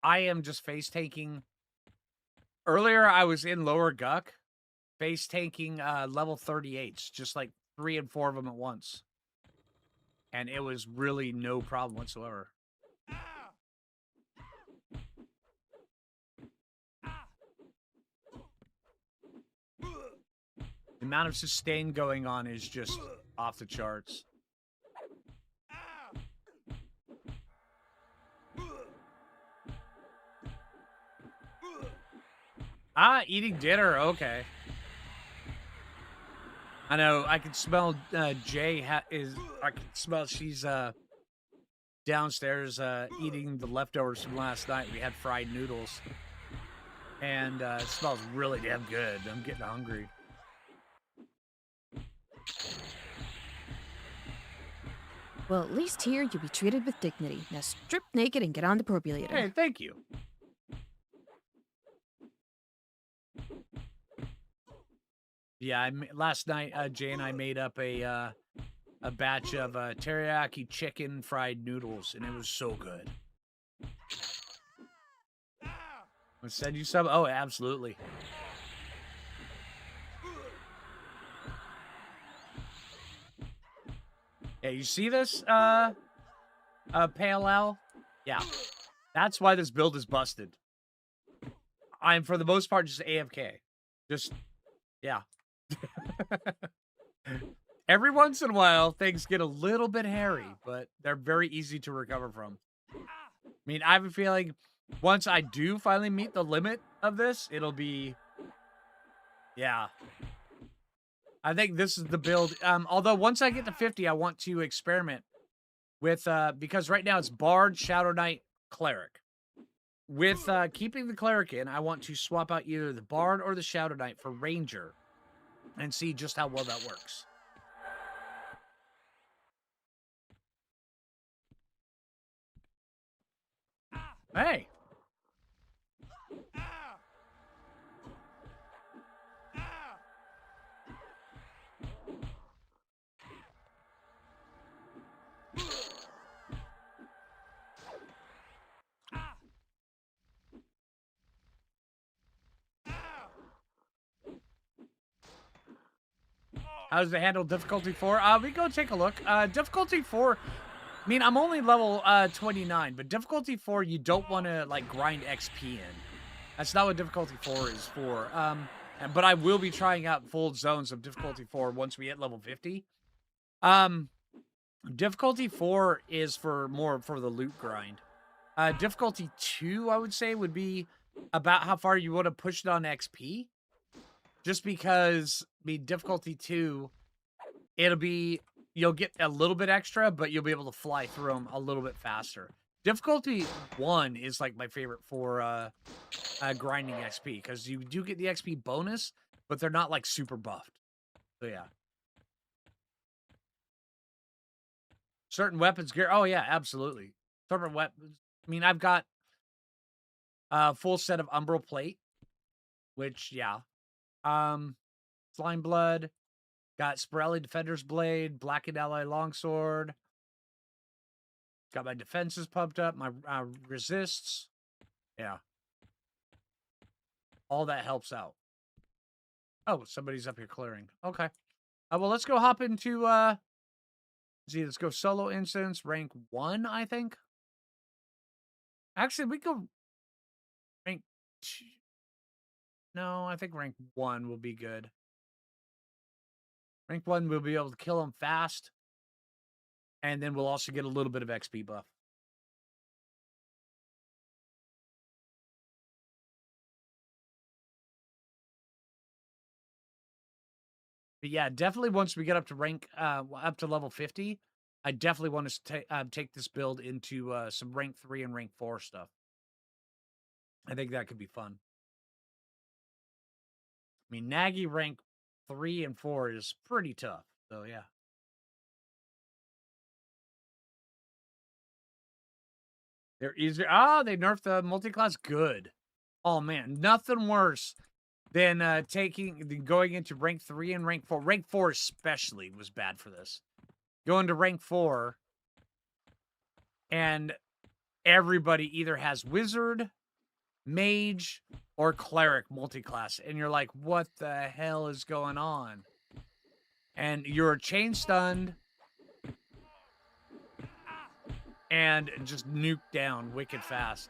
I am just face tanking. Earlier, I was in lower Guck, face tanking level 38s, just like 3 and 4 of them at once. And it was really no problem whatsoever. The amount of sustain going on is just off the charts. Ah, eating dinner. Okay. I know. I can smell Jay I can smell she's downstairs eating the leftovers from last night. We had fried noodles. And it smells really damn good. I'm getting hungry. Well, at least here you'll be treated with dignity. Now strip naked and get on the Hey, defibrillator. thank you. Yeah, last night Jay and I made up a batch of teriyaki chicken fried noodles, and it was so good. I send you some. Oh, absolutely. Yeah, you see this, Pale Al? Yeah, that's why this build is busted. I'm, for the most part, just AFK. Just, yeah. Every once in a while, things get a little bit hairy, but they're very easy to recover from. I mean, I have a feeling once I do finally meet the limit of this, it'll be, yeah. I think this is the build. Although once I get to 50, I want to experiment with, because right now it's Bard, Shadow Knight, Cleric. With keeping the Cleric in, I want to swap out either the Bard or the Shadow Knight for Ranger and see just how well that works. Hey. How does it handle difficulty 4? We go take a look. Difficulty 4, I mean, I'm only level 29, but difficulty 4, you don't want to like grind XP in. That's not what difficulty 4 is for. But I will be trying out full zones of difficulty 4 once we hit level 50. Um, difficulty 4 is for more for the loot grind. Difficulty 2, I would say, would be about how far you want to push it on XP. Just because, I mean, difficulty 2, it'll be, you'll get a little bit extra, but you'll be able to fly through them a little bit faster. Difficulty 1 is like my favorite for grinding XP because you do get the XP bonus, but they're not like super buffed. So yeah. Certain weapons gear. Oh yeah, absolutely. Certain weapons. I mean, I've got a full set of Umbral Plate, which yeah. Slime Blood, got Spirelli Defender's Blade, Blackened Ally Longsword. Got my defenses pumped up, my resists. Yeah. All that helps out. Oh, somebody's up here clearing. Okay. Well, let's go hop into, let's go solo instance, rank 1, I think. Actually, we go rank 2. No, I think rank 1 will be good. Rank 1, we'll be able to kill them fast. And then we'll also get a little bit of XP buff. But yeah, definitely once we get up to rank, up to level 50, I definitely want to take this build into some rank 3 and rank 4 stuff. I think that could be fun. I mean, Nagy rank 3 and 4 is pretty tough. So yeah. They're easier. Oh, they nerfed the multi-class. Good. Oh man, nothing worse than going into rank 3 and rank 4. Rank 4 especially was bad for this. Going to rank 4 and everybody either has wizard, mage, or cleric multi-class, and you're like, what the hell is going on? And you're chain stunned and just nuked down wicked fast.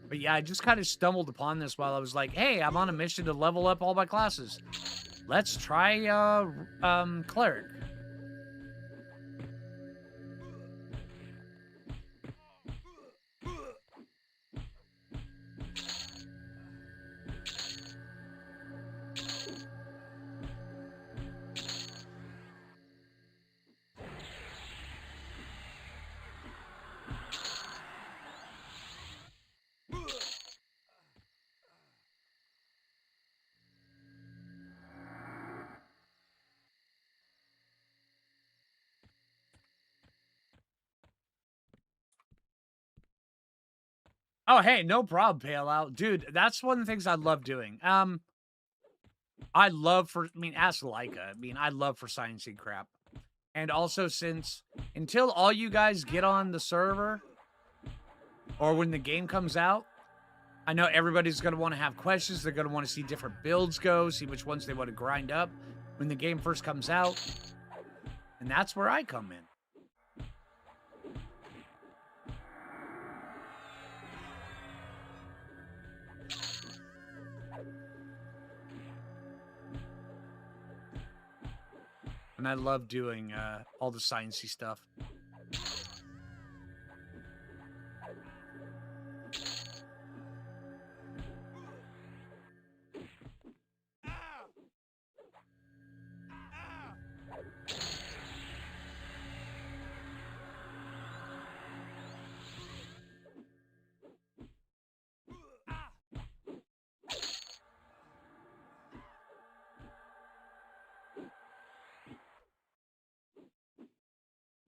But yeah, I just kind of stumbled upon this while I was like, hey, I'm on a mission to level up all my classes. Let's try cleric. Oh, hey, no problem, Pale Out. Dude, that's one of the things I love doing. I mean, ask Leica. I mean, I love for sciencey crap. And also since until all you guys get on the server or when the game comes out, I know everybody's going to want to have questions. They're going to want to see different builds go, see which ones they want to grind up when the game first comes out. And that's where I come in. And I love doing all the sciencey stuff.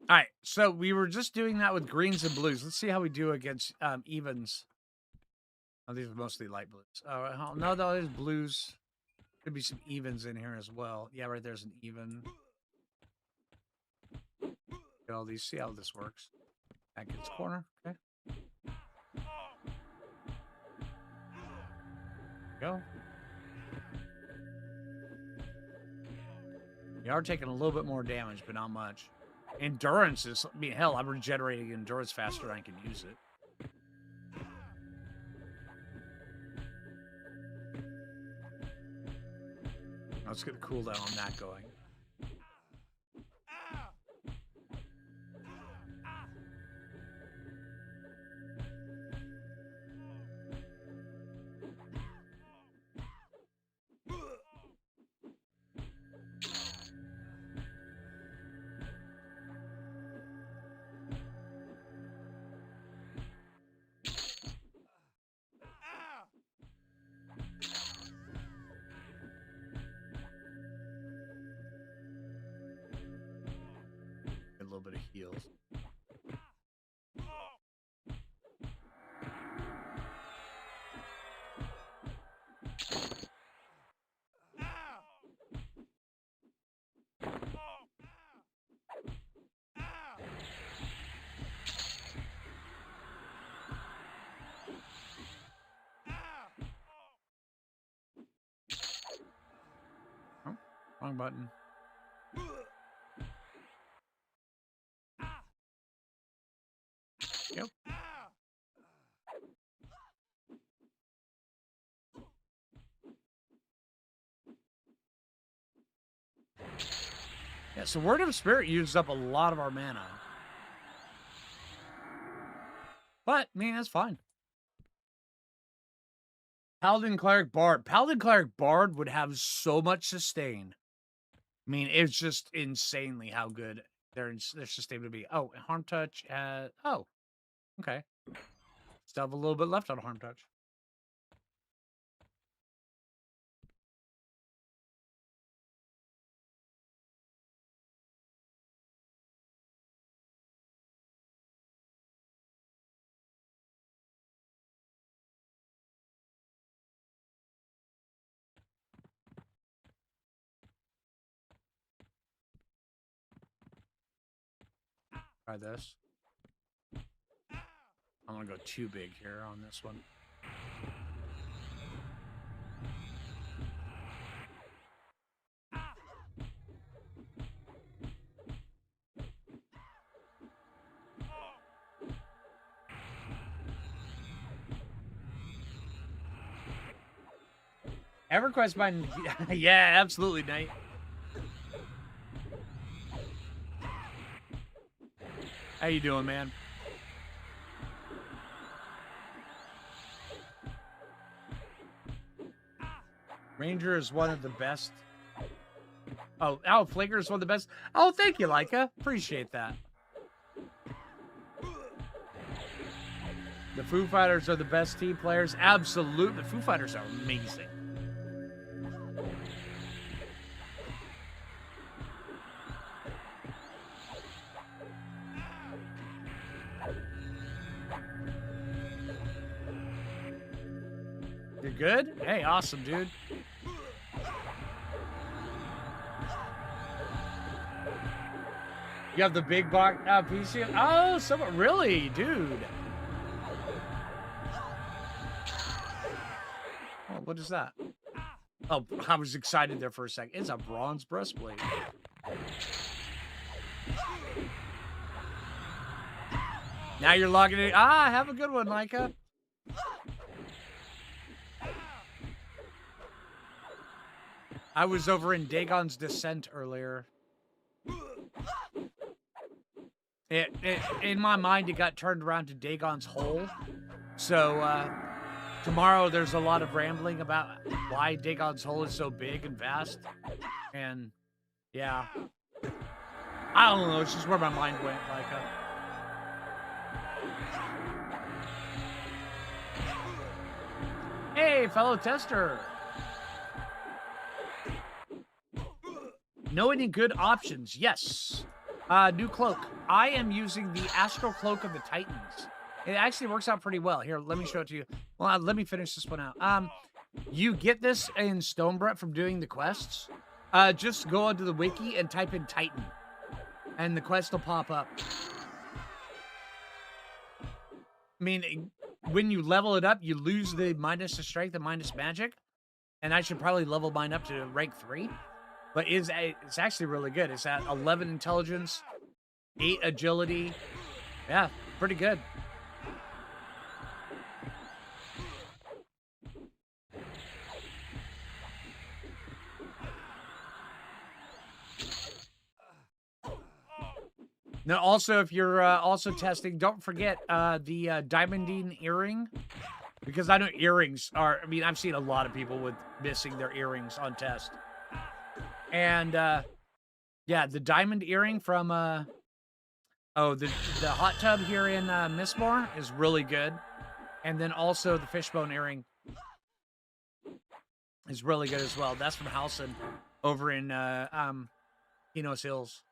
All right, so we were just doing that with greens and blues. Let's see how we do against evens. Oh, these are mostly light blues. Oh, no, there's blues. Could be some evens in here as well. Yeah, right there's an even. Get all these. See how this works. Back in its corner. Okay. Go. You are taking a little bit more damage, but not much. Endurance is, I mean, hell, I'm regenerating endurance faster than I can use it. Let's get the cooldown on that going. A little bit of heals. Oh, wrong button. Yep. Yeah, so Word of Spirit uses up a lot of our mana. But, I mean, that's fine. Paladin, Cleric, Bard. Paladin, Cleric, Bard would have so much sustain. I mean, it's just insanely how good their sustain would be. Oh, Harm Touch. Oh, okay. Still have a little bit left on Harm Touch. Try this. I'm gonna go too big here on this one. EverQuest by yeah, absolutely, Knight. How you doing, man? Ranger is one of the best. Oh, Flaker is one of the best. Oh, thank you, Leica. Appreciate that. The Foo Fighters are the best team players. Absolutely. The Foo Fighters are amazing. You're good? Hey, awesome, dude. You have the big box PC? Oh, someone really, dude. Oh, what is that? Oh, I was excited there for a second. It's a bronze breastplate. Now you're logging in. Ah, have a good one, Leica. I was over in Dagon's Descent earlier. In my mind, it got turned around to Dagon's Hole. So, tomorrow there's a lot of rambling about why Dagon's Hole is so big and vast. And, yeah. I don't know, it's just where my mind went, like, Hey, fellow tester! Know any good options? Yes. New cloak. I am using the Astral Cloak of the Titans. It actually works out pretty well. Here, let me show it to you. Well, let me finish this one out. You get this in Stonebrett from doing the quests. Just go onto the wiki and type in Titan. And the quest will pop up. I mean, when you level it up, you lose the minus to strength and minus magic. And I should probably level mine up to rank 3. But it's actually really good. It's at 11 intelligence, 8 agility. Yeah, pretty good. Now, also, if you're also testing, don't forget the diamondine earring. Because I know earrings are, I mean, I've seen a lot of people with missing their earrings on test. And, yeah, the diamond earring from, the hot tub here in Mistmore is really good. And then also the fishbone earring is really good as well. That's from Halson over in Enos Hills.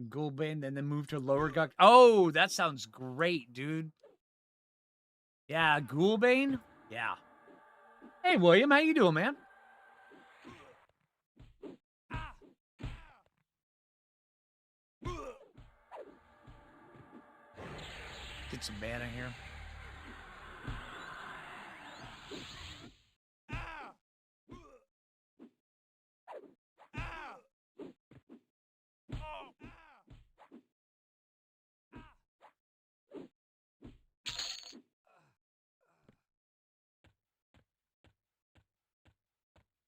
Ghoulbane, and then move to Lower Guk. Oh, that sounds great, dude. Yeah, Ghoulbane? Yeah. Hey, William, how you doing, man? Get some mana here.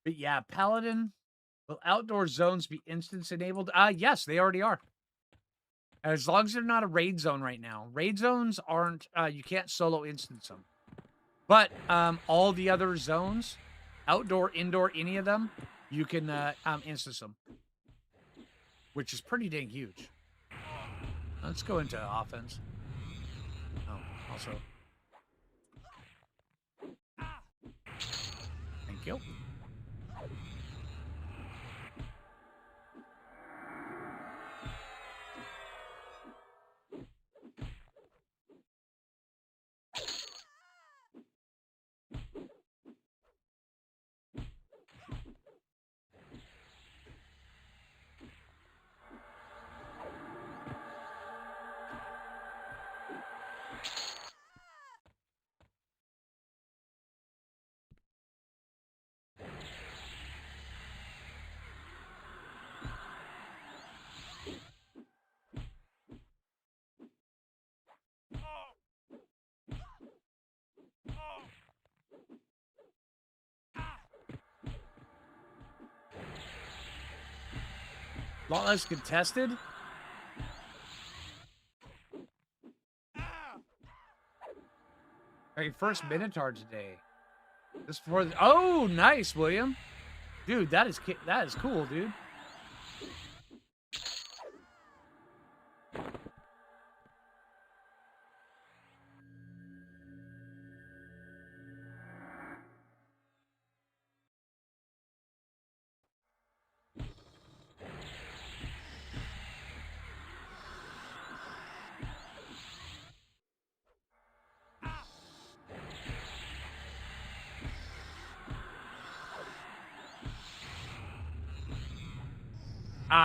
But yeah, Paladin, will outdoor zones be instance enabled? Yes, they already are. As long as they're not a raid zone right now. Raid zones aren't, you can't solo instance them. But all the other zones, outdoor, indoor, any of them, you can instance them, which is pretty dang huge. Let's go into offense. Oh, also. Thank you. Lot less contested. Our first Minotaur today. This for the, oh, nice, William. Dude, that is cool, dude.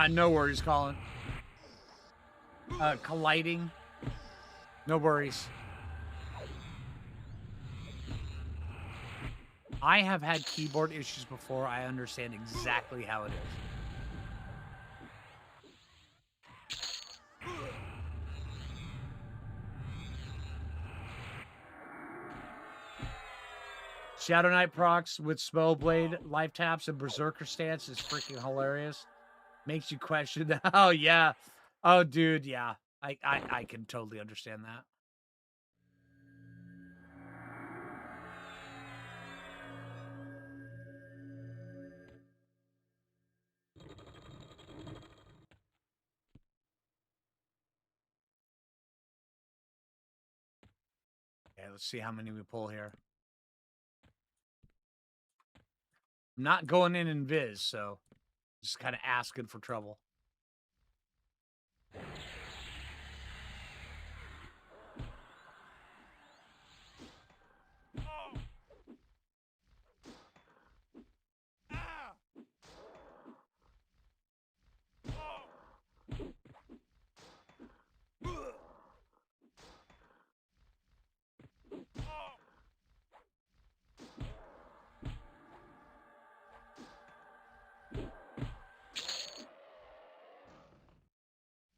No worries, Colin. Colliding. No worries. I have had keyboard issues before. I understand exactly how it is. Shadow Knight procs with Spellblade, life taps, and Berserker stance is freaking hilarious. Makes you question. Oh, yeah. Oh, dude, yeah. I can totally understand that. Okay, let's see how many we pull here. I'm not going in Viz, so just kind of asking for trouble.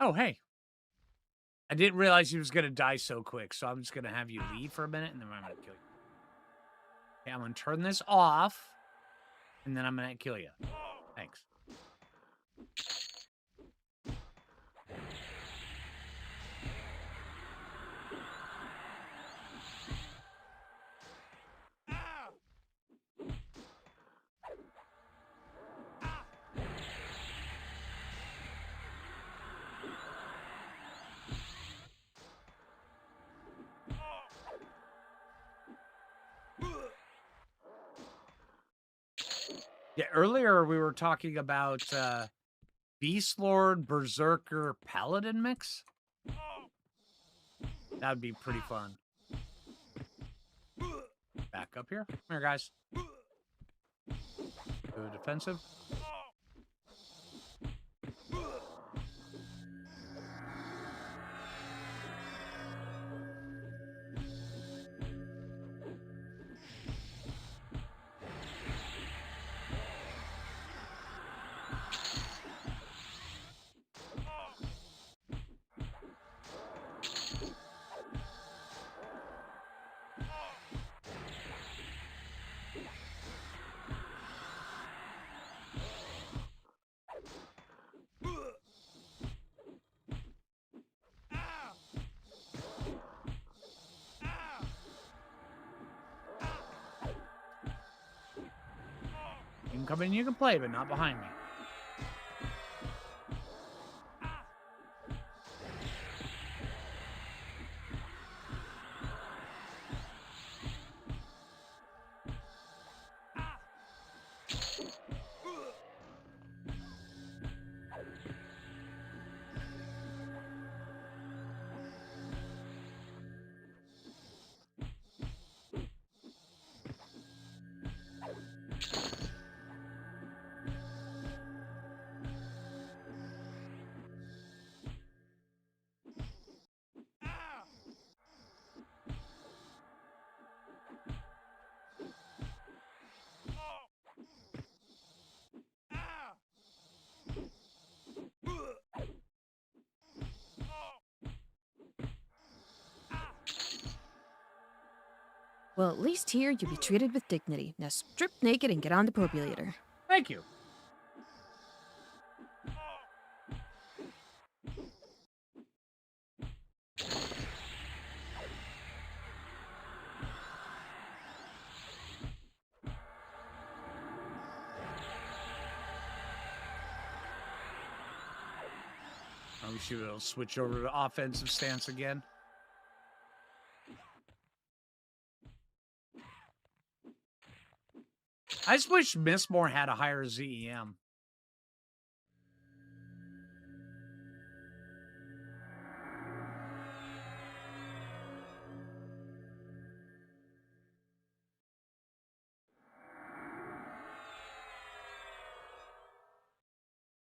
Oh, hey. I didn't realize he was going to die so quick, so I'm just going to have you leave for a minute, and then I'm going to kill you. Okay, I'm going to turn this off, and then I'm going to kill you. Thanks. Yeah, earlier we were talking about Beast Lord, Berserker, Paladin mix. That would be pretty fun. Back up here. Come here, guys. Go defensive. You can come in, you can play, but not behind me. Well, at least here you'll be treated with dignity. Now strip naked and get on the populator. Thank you. Oh, we should switch over to offensive stance again. I just wish Mistmore had a higher ZEM.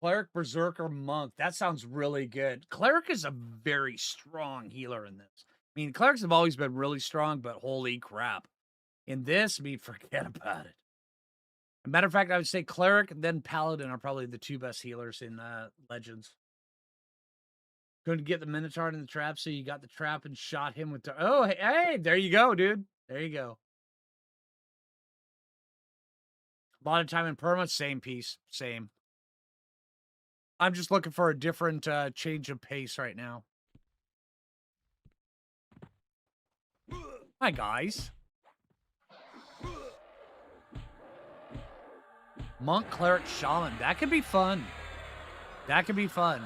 Cleric, Berserker, Monk. That sounds really good. Cleric is a very strong healer in this. I mean, clerics have always been really strong, but holy crap. In this, I mean, forget about it. As a matter of fact, I would say Cleric, then Paladin are probably the two best healers in Legends. Couldn't get the Minotaur in the trap, so you got the trap and shot him with the... Oh, hey, there you go, dude. There you go. A lot of time in perma, same piece, same. I'm just looking for a different change of pace right now. Hi, guys. Monk, Cleric, Shaman. That could be fun. That could be fun.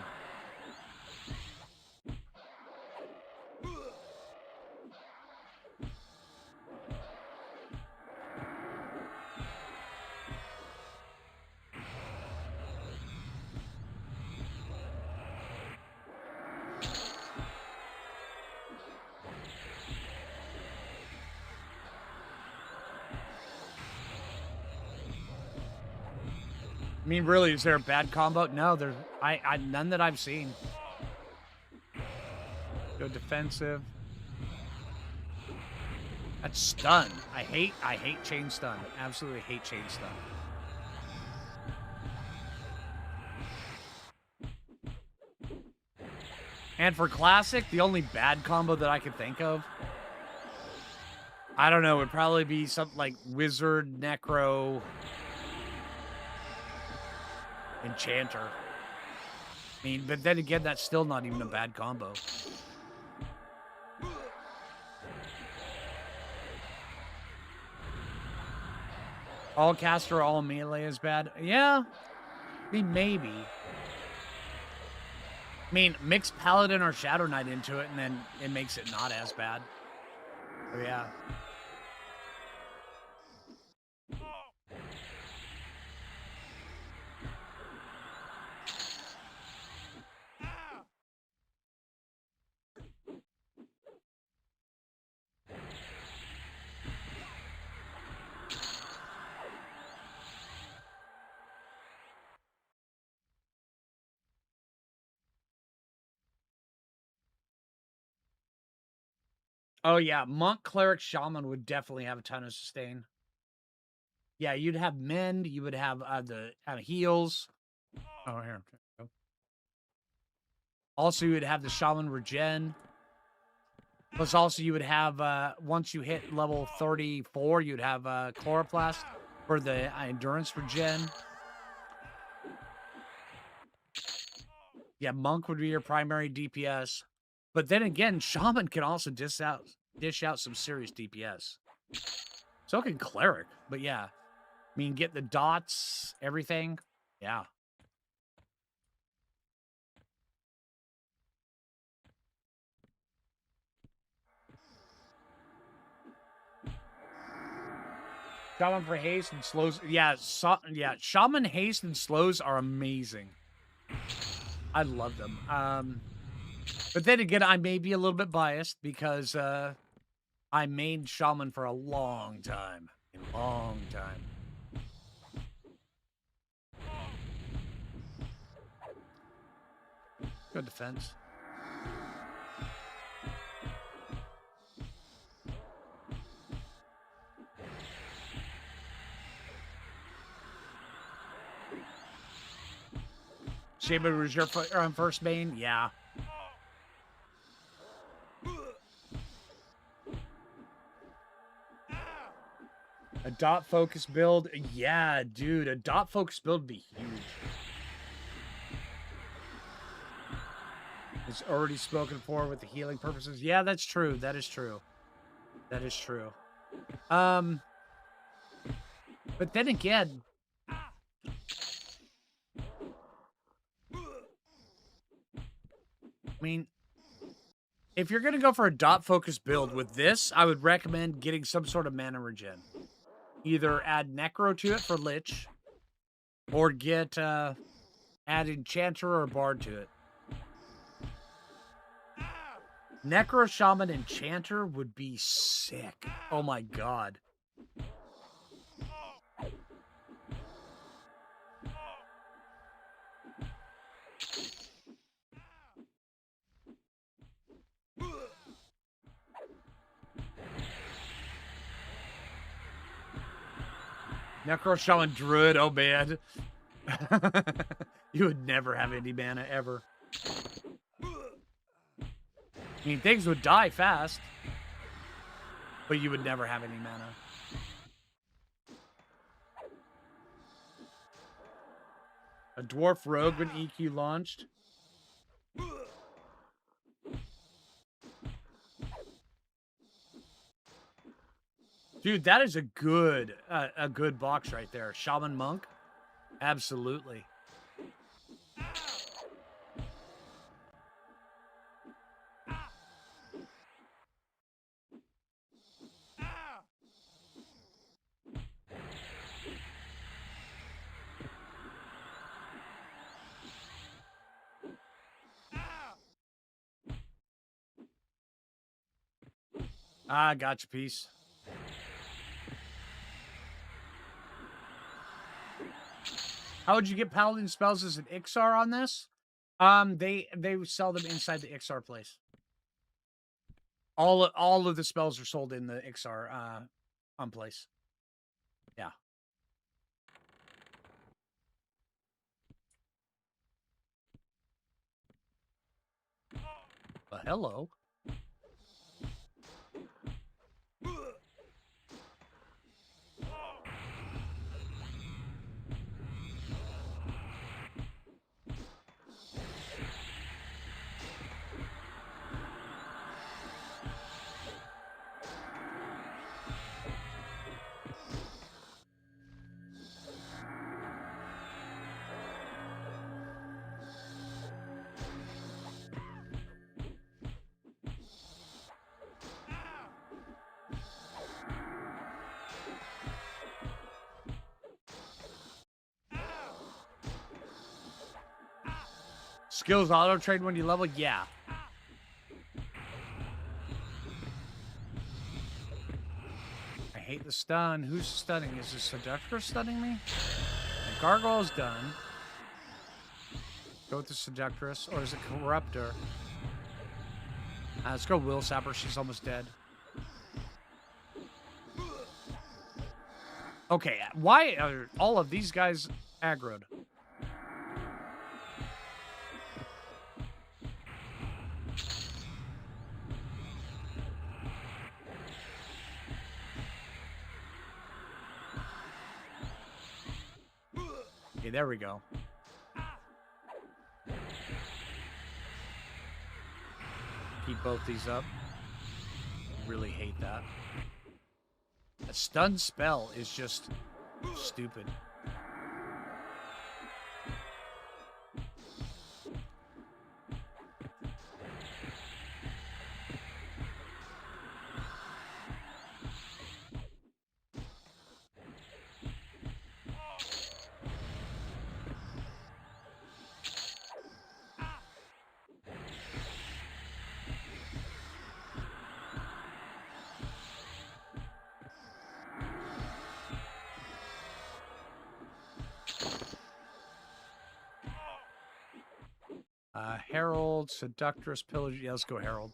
I mean, really, is there a bad combo? No, there's none that I've seen. Go defensive. That's stun. I hate chain stun. Absolutely hate chain stun. And for classic, the only bad combo that I could think of, I don't know, would probably be something like Wizard, Necro, Enchanter. I mean, but then again, that's still not even a bad combo. All caster, all melee is bad. Yeah, I mean, maybe. I mean, mix Paladin or Shadow Knight into it, and then it makes it not as bad. So, yeah. Oh, yeah. Monk, Cleric, Shaman would definitely have a ton of sustain. Yeah, you'd have Mend. You would have the heals. Oh, here. Also, you would have the Shaman Regen. Plus, also, you would have, once you hit level 34, you'd have Chloroplast for the Endurance Regen. Yeah, Monk would be your primary DPS. But then again, Shaman can also dish out some serious DPS. So can Cleric. But yeah, I mean, get the dots, everything. Yeah. Shaman for haste and slows. Yeah, Shaman haste and slows are amazing. I love them. But then again, I may be a little bit biased because I mained Shaman for a long time. A long time. Good defense. Shaman reserve on first main? Yeah. A dot focus build? Yeah, dude. A dot focus build would be huge. It's already spoken for with the healing purposes. Yeah, that's true. That is true. That is true. But then again, I mean, if you're going to go for a dot focus build with this, I would recommend getting some sort of mana regen. Either add Necro to it for Lich, or get add Enchanter or Bard to it. Necro Shaman Enchanter would be sick. Oh my god. Necro Shaman Druid, oh man. You would never have any mana, ever. I mean, things would die fast, but you would never have any mana. A Dwarf Rogue when EQ launched. Dude, that is a good box right there. Shaman Monk? Absolutely. Ah, gotcha, piece. How would you get Paladin spells as an Ixar on this? They sell them inside the Ixar place. All of the spells are sold in the Ixar on place. Yeah. Hello. Skills auto trade when you level? Yeah. I hate the stun. Who's stunning? Is the Seductress stunning me? The Gargoyle's done. Go with the Seductress. Or is it Corruptor? Let's go Will Sapper. She's almost dead. Okay, why are all of these guys aggroed? Okay, there we go. Keep both these up. Really hate that. A stun spell is just Stupid. Herald, Seductress, Pillage. Yeah, let's go Herald.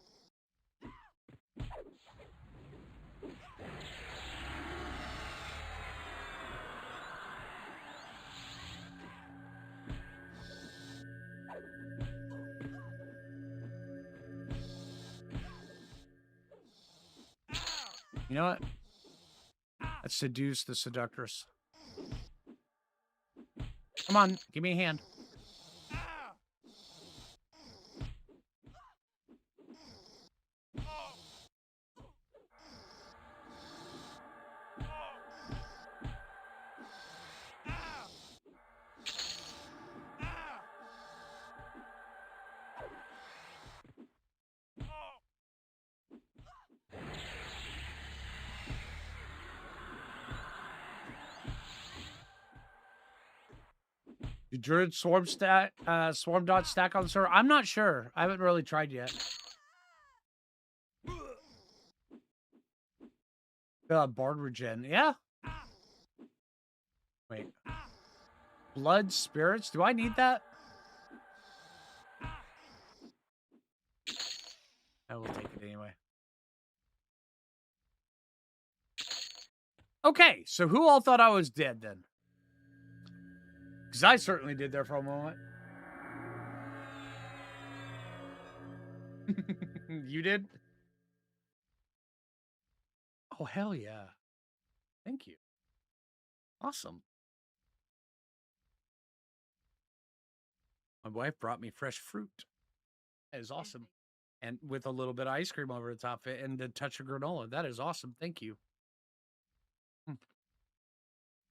You know what? Let's seduce the Seductress. Come on, give me a hand. Do Druid Swarm Dot stack on the server? I'm not sure. I haven't really tried yet. Bard regen. Yeah. Wait. Blood spirits? Do I need that? I will take it anyway. Okay, so who all thought I was dead then? Because I certainly did there for a moment. You did? Oh, hell yeah. Thank you. Awesome. My wife brought me fresh fruit. That is awesome. And with a little bit of ice cream over the top of it and a touch of granola. That is awesome. Thank you.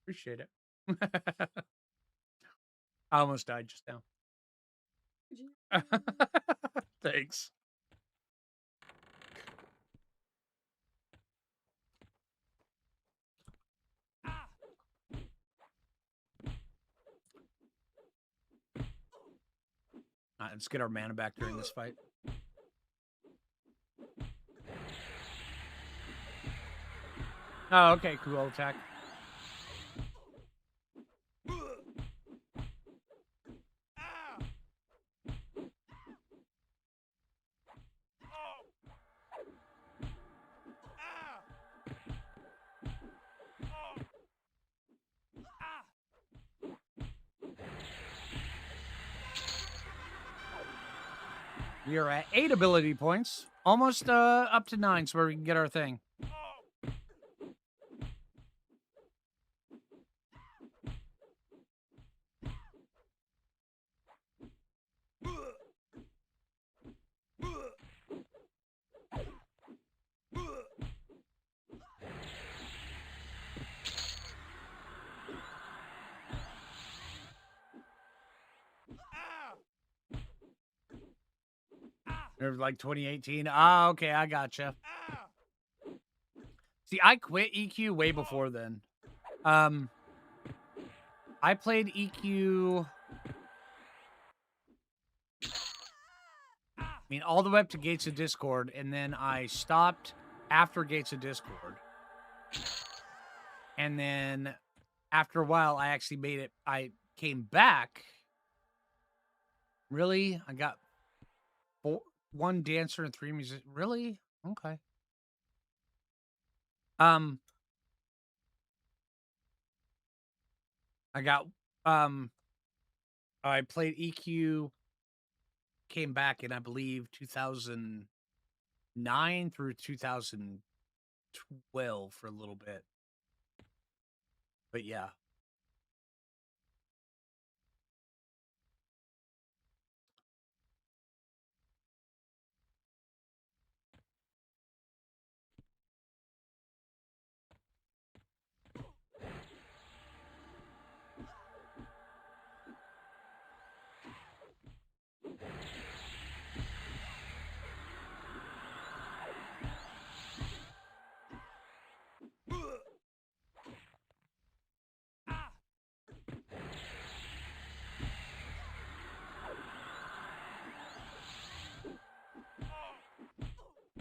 Appreciate it. I almost died just now. Thanks. All right, let's get our mana back during this fight. Oh, okay, cool attack. We are at 8 ability points, almost up to 9, so we can get our thing. Like 2018. Ah, okay, I gotcha. See, I quit EQ way before then. I played EQ. I mean, all the way up to Gates of Discord, and then I stopped after Gates of Discord. And then after a while, I actually made it. I came back. Really? I got 1 dancer and 3 music. Really? Okay. I got I played EQ, came back in I believe 2009 through 2012 for a little bit. But yeah.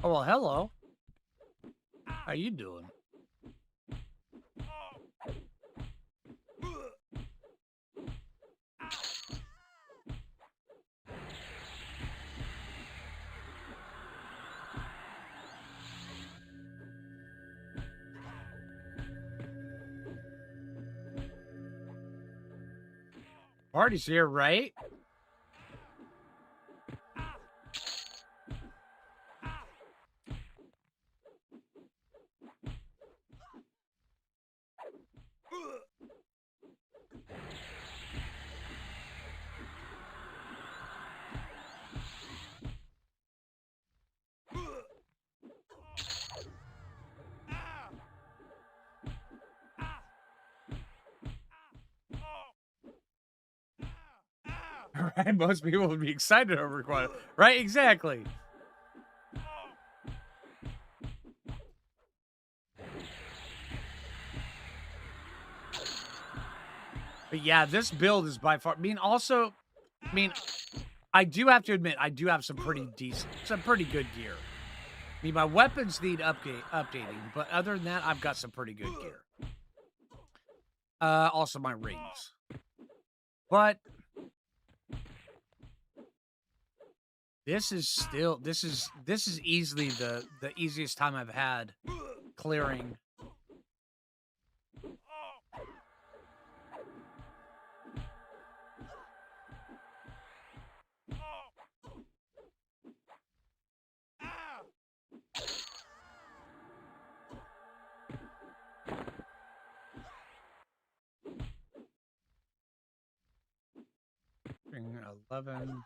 Oh, well, hello. How you doing? Party's here, right? Right? Most people would be excited over quite, right? Exactly. But yeah, this build is by far. I mean, also, I mean, I do have to admit, I do have some pretty good gear. I mean, my weapons need updating, but other than that, I've got some pretty good gear. Also my rings. But this is easily the easiest time I've had clearing. Bring 11.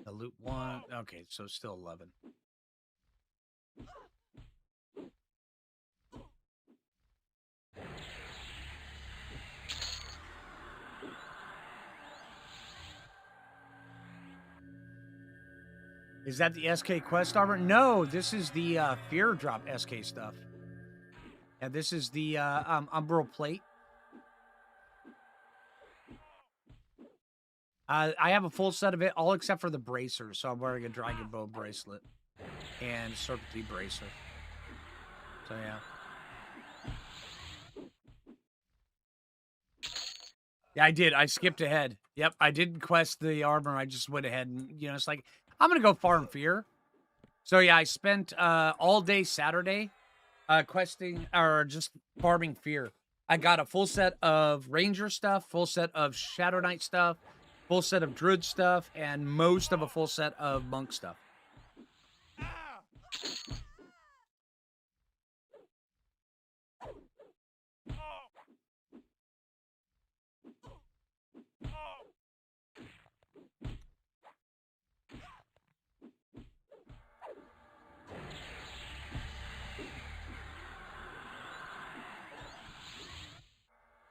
The loot 1. Okay, so still 11. Is that the SK quest armor? No, this is the fear drop SK stuff. Yeah, this is the umbral plate. I have a full set of it, all except for the bracers. So I'm wearing a dragon bow bracelet and serpentine bracer. So yeah. Yeah, I did. I skipped ahead. Yep, I didn't quest the armor. I just went ahead and, it's like, I'm going to go farm fear. So yeah, I spent all day Saturday questing or just farming fear. I got a full set of ranger stuff, full set of shadow knight stuff, full set of druid stuff, and most of a full set of monk stuff.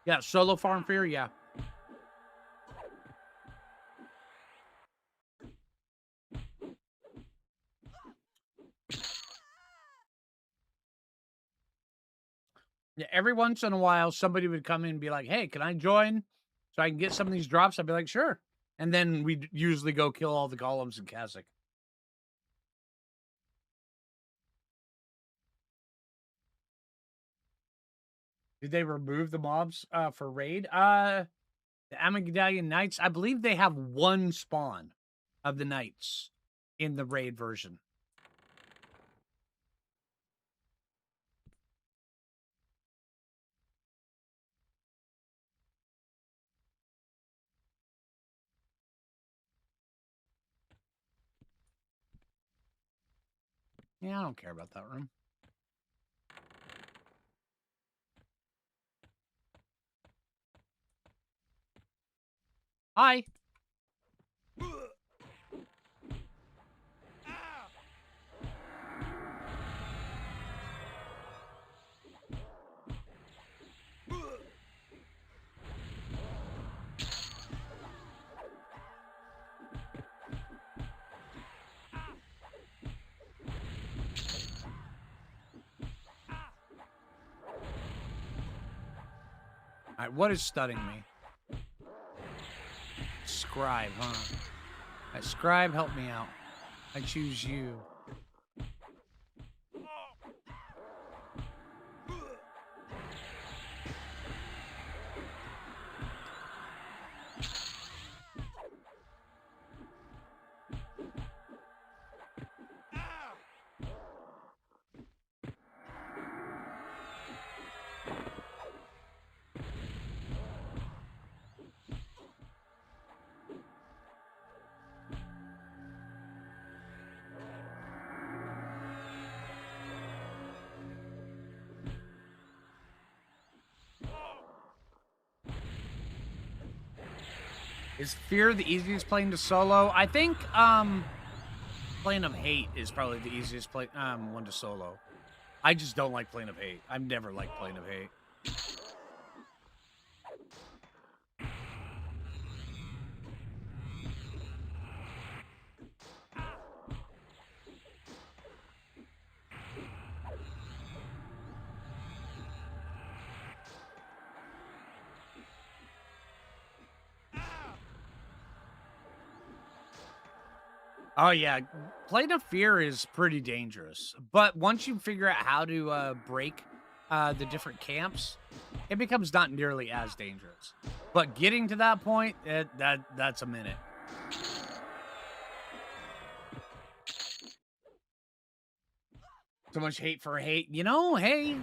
Yeah, solo farm fear, yeah. Yeah, every once in a while, somebody would come in and be like, "Hey, can I join so I can get some of these drops?" I'd be like, "Sure." And then we'd usually go kill all the golems in Kasich. Did they remove the mobs for raid? The Amygdalian Knights, I believe they have one spawn of the Knights in the raid version. Yeah, I don't care about that room. Hi. All right, what is stunning me? Scribe, huh? All right, Scribe, help me out. I choose you. Is fear the easiest plane to solo? I think, Plane of Hate is probably the easiest one to solo. I just don't like Plane of Hate. I've never liked Plane of Hate. Oh, yeah. Plane of Fear is pretty dangerous, but once you figure out how to, break, the different camps, it becomes not nearly as dangerous. But getting to that point, that's a minute. So much hate for hate. You know, hey,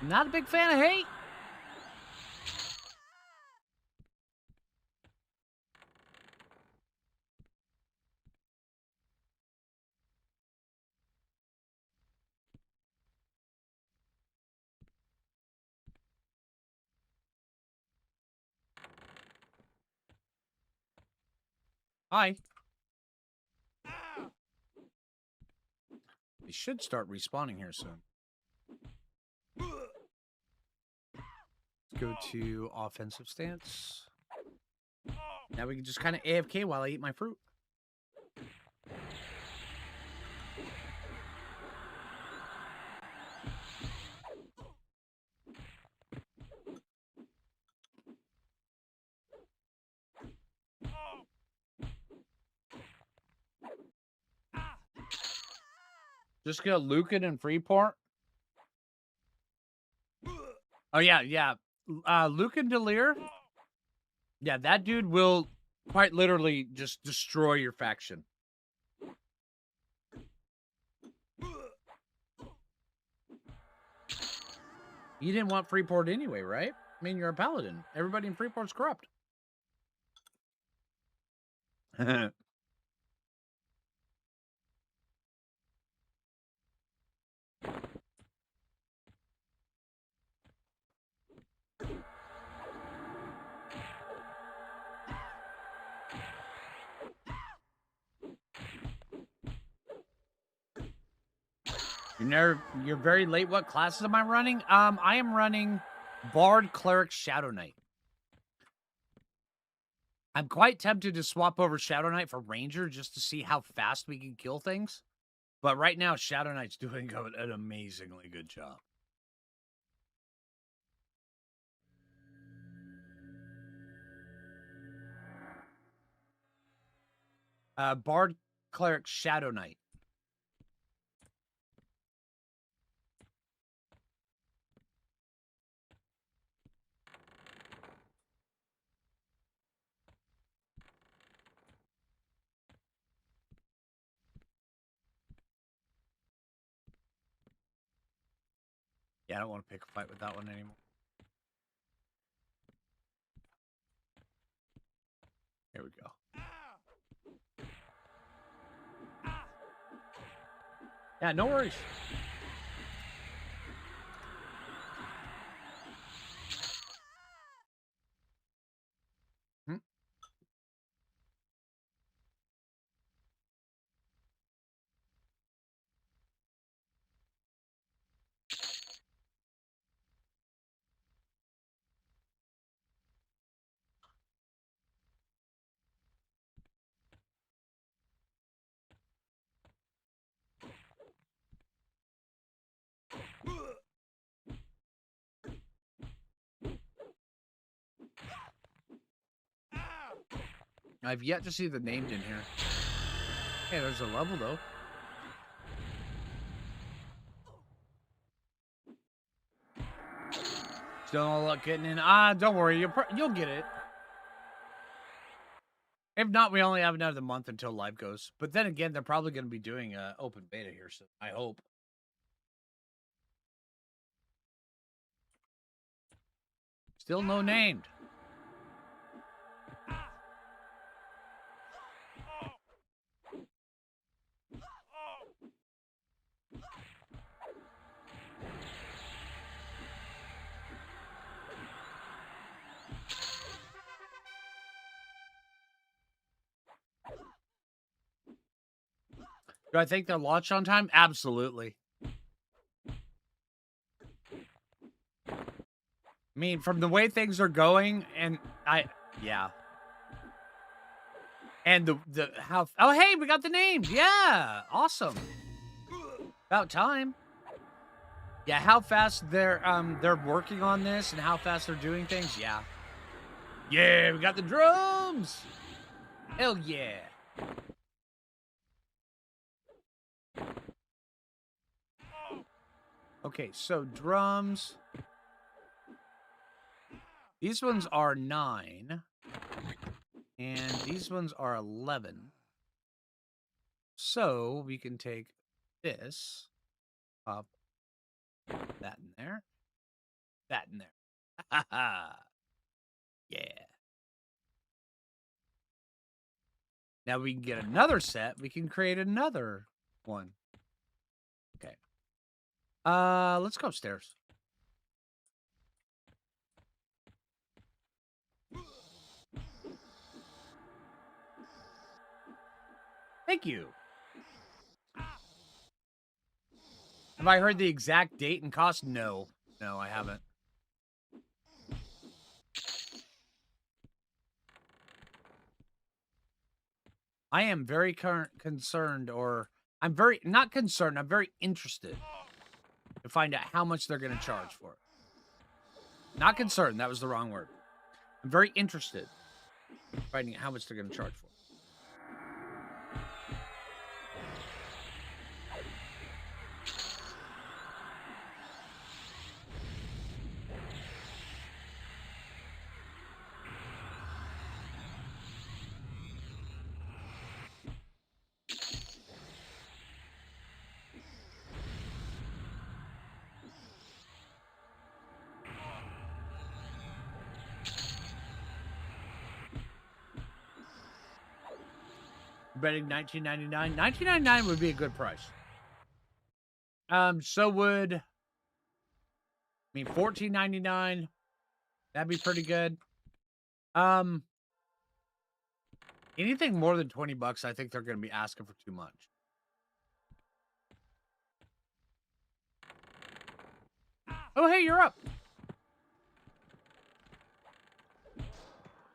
not a big fan of hate. Hi. They should start respawning here soon. Let's go to offensive stance. Now we can just kind of AFK while I eat my fruit. Just go Lucan and Freeport. Oh, yeah, yeah. Lucan Delir. Yeah, that dude will quite literally just destroy your faction. You didn't want Freeport anyway, right? I mean, you're a paladin. Everybody in Freeport's corrupt. You're very late. What classes am I running? I am running Bard, Cleric, Shadow Knight. I'm quite tempted to swap over Shadow Knight for Ranger just to see how fast we can kill things. But right now, Shadow Knight's doing an amazingly good job. Bard, Cleric, Shadow Knight. Yeah, I don't want to pick a fight with that one anymore. Here we go. Yeah, no worries. Hmm? I've yet to see the named in here. Hey, there's a level, though. Still no luck getting in. Don't worry. You'll get it. If not, we only have another month until live goes. But then again, they're probably going to be doing open beta here soon. I hope. Still no named. Do I think they'll launch on time? Absolutely. I mean, from the way things are going, and yeah. And the how oh, hey, we got the names. Yeah, awesome. About time. Yeah, how fast they're working on this and how fast they're doing things. Yeah. Yeah, we got the drums. Hell yeah. Okay, so drums. These ones are 9 and these ones are 11. So, we can take this, pop that in there, that in there. Ha ha. Yeah. Now we can get another set. We can create another one. Okay. Let's go upstairs. Thank you. Have I heard the exact date and cost? No. No, I haven't. I am very concerned, or I'm very not concerned. I'm very interested to find out how much they're going to charge for it. Not concerned. That was the wrong word. I'm very interested in finding out how much they're going to charge for it. Betting $19.99. $19.99 would be a good price. So would $14.99. That'd be pretty good. Anything more than $20, I think they're going to be asking for too much. Oh, hey, you're up.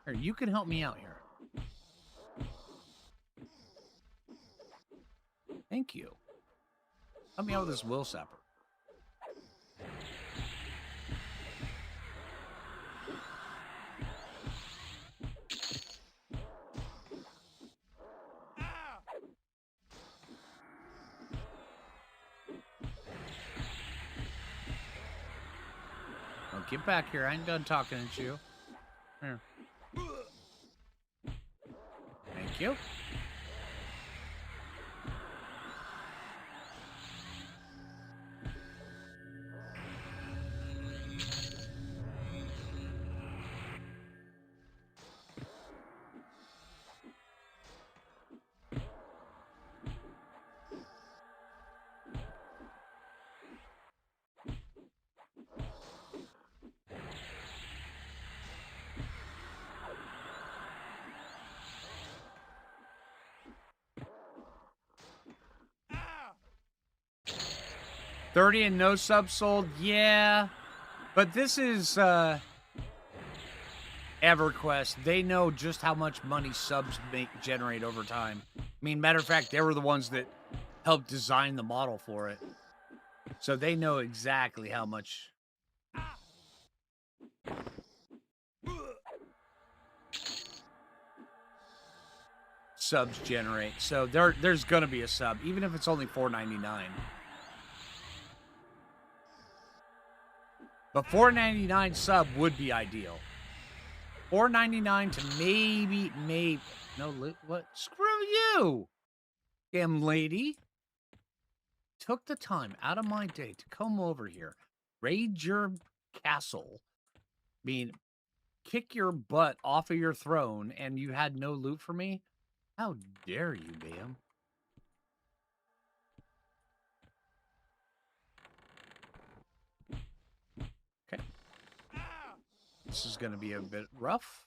Here, you can help me out here. Thank you. Help me out with this will sapper. Oh, get back here. I ain't done talking at you. Here. Thank you. $30 and no subs sold? Yeah. But this is EverQuest. They know just how much money subs generate over time. I mean, matter of fact, they were the ones that helped design the model for it. So they know exactly how much subs generate. So there's going to be a sub, even if it's only $4.99. But $4.99 sub would be ideal. $4.99 to maybe no, what? Screw you, damn lady. Took the time out of my day to come over here, raid your castle. I mean, kick your butt off of your throne, and you had no loot for me? How dare you, ma'am? Okay. This is going to be a bit rough.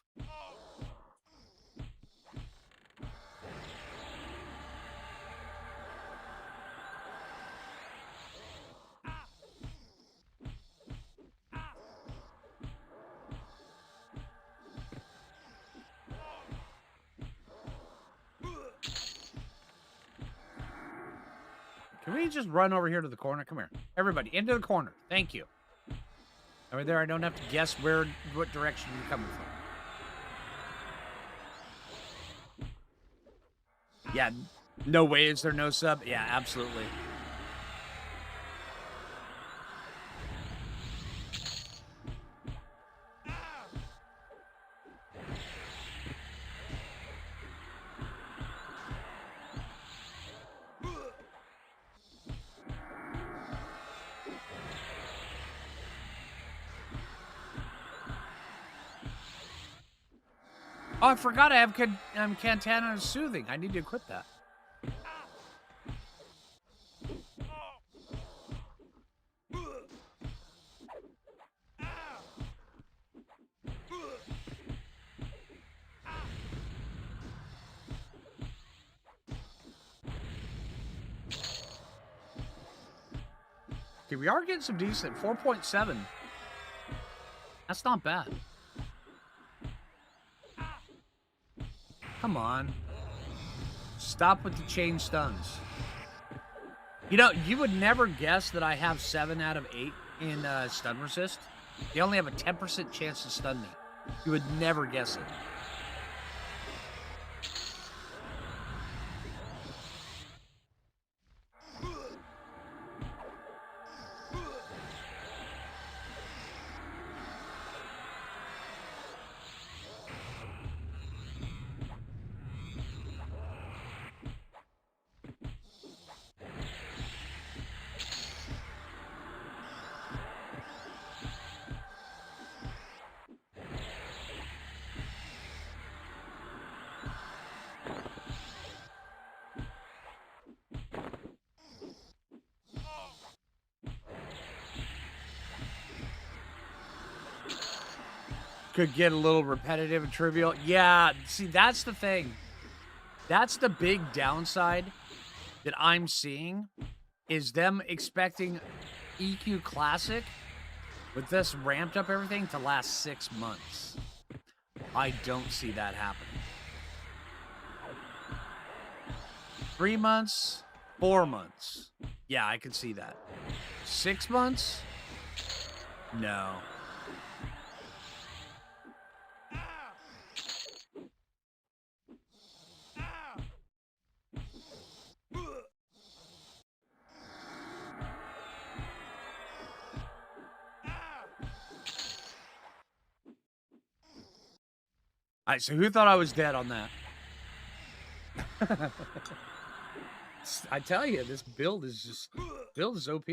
we just run over here to the corner? Come here. Everybody, into the corner. Thank you. Over there, I don't have to guess what direction you're coming from. Yeah, no way is there no sub? Yeah, absolutely. Oh, I forgot I have Cantana Soothing. I need to equip that. Okay, we are getting some decent. 4.7. That's not bad. Come on. Stop with the chain stuns. You know, you would never guess that I have 7 out of 8 in stun resist. They only have a 10% chance to stun me. You would never guess it. Could get a little repetitive and trivial. Yeah, see, that's the thing. That's the big downside that I'm seeing is them expecting EQ Classic with this ramped up everything to last 6 months. I don't see that happening. 3 months, 4 months. Yeah, I can see that. 6 months? No. All right, so who thought I was dead on that? I tell you, this build is OP.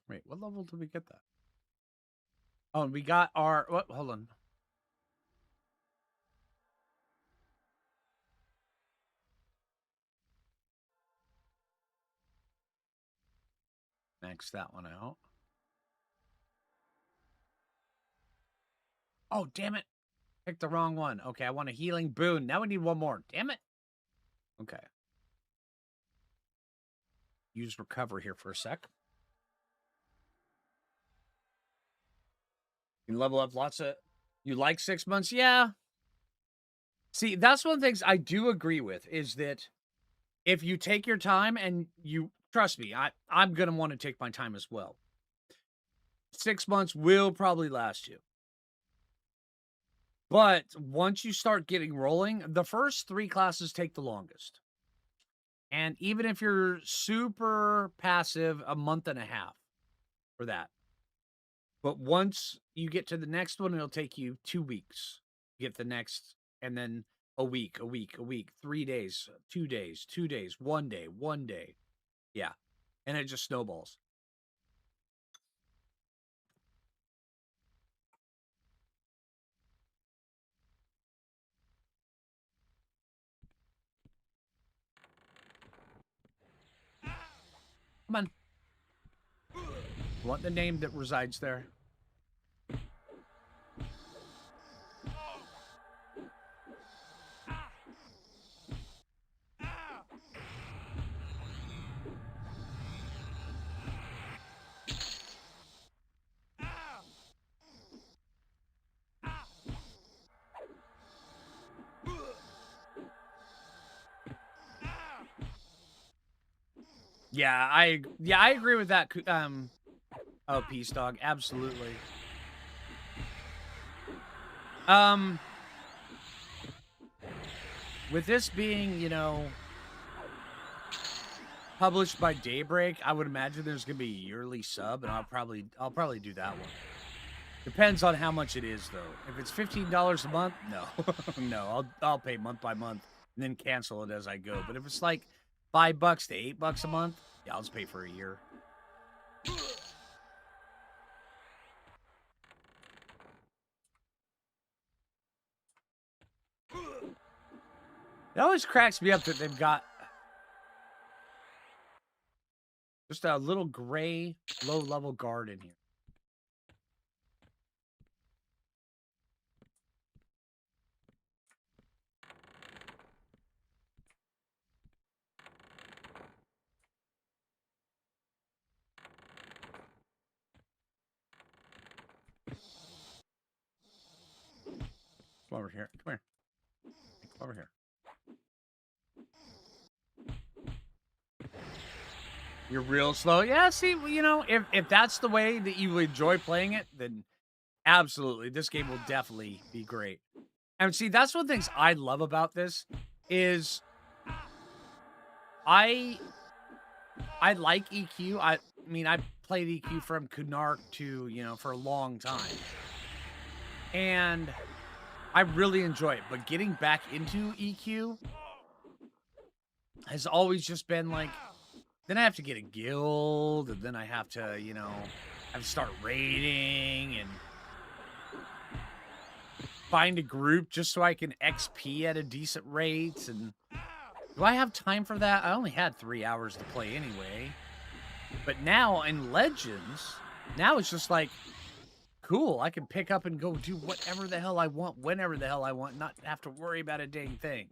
Wait, what level did we get that? Oh, and we got our what? Hold on. Max that one out. Oh, damn it. Picked the wrong one. Okay, I want a healing boon. Now we need one more. Damn it. Okay. Use recover here for a sec. You can level up lots of... You like 6 months? Yeah. See, that's one of the things I do agree with, is that if you take your time and you... Trust me, I'm going to want to take my time as well. 6 months will probably last you. But once you start getting rolling, the first 3 classes take the longest. And even if you're super passive, a month and a half for that. But once you get to the next one, it'll take you 2 weeks. Get the next, and then a week, 3 days, 2 days, 2 days, 1 day, 1 day. Yeah. And it just snowballs. Want the name that resides there? Yeah, I agree with that. Oh, Peace Dog, absolutely. Um, with this being, published by Daybreak, I would imagine there's gonna be a yearly sub, and I'll probably do that one. Depends on how much it is, though. If it's $15 a month, no, no, I'll pay month by month and then cancel it as I go. But if it's like $5 to $8 a month, yeah, I'll just pay for a year. It always cracks me up that they've got just a little gray, low-level guard in here. Come over here. Come here. Come over here. You're real slow. Yeah, see, if that's the way that you enjoy playing it, then absolutely, this game will definitely be great. And see, that's one of the things I love about this is I I like EQ. I mean, I played EQ from Kunark to, for a long time. And I really enjoy it. But getting back into EQ has always just been like, then I have to get a guild, and then I have to, have to start raiding and find a group just so I can XP at a decent rate. And do I have time for that? I only had 3 hours to play anyway. But now in Legends, now it's just like, cool, I can pick up and go do whatever the hell I want, whenever the hell I want, not have to worry about a dang thing.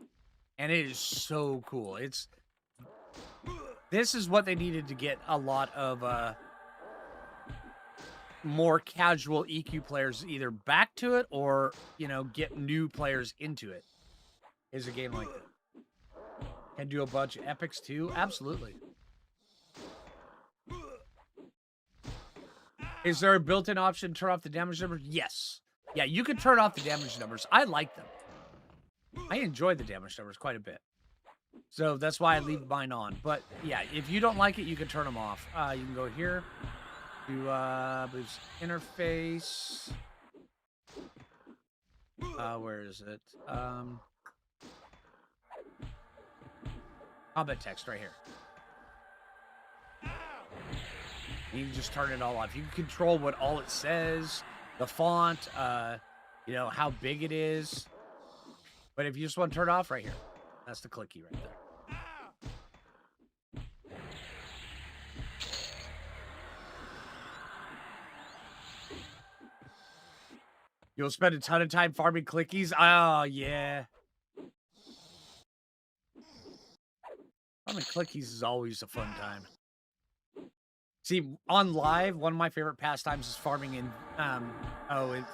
And it is so cool. This is what they needed to get a lot of more casual EQ players either back to it or, get new players into it. Is a game like that. Can do a bunch of epics too? Absolutely. Is there a built-in option to turn off the damage numbers? Yes. Yeah, you can turn off the damage numbers. I like them. I enjoy the damage numbers quite a bit. So that's why I leave mine on. But yeah, if you don't like it, you can turn them off. You can go here to boost interface. Where is it? Combat text right here. You can just turn it all off. You can control what all it says, the font, how big it is. But if you just want to turn it off right here, that's the clicky right there. You'll spend a ton of time farming clickies? Oh, yeah. Farming clickies is always a fun time. See, on live, one of my favorite pastimes is farming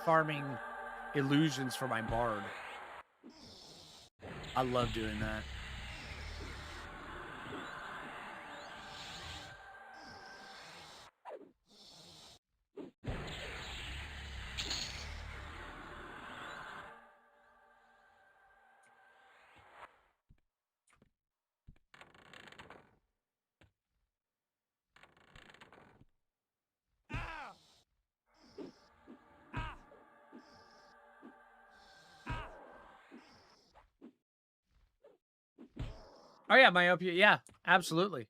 farming illusions for my bard. I love doing that. Oh, yeah, myopia. Yeah, absolutely.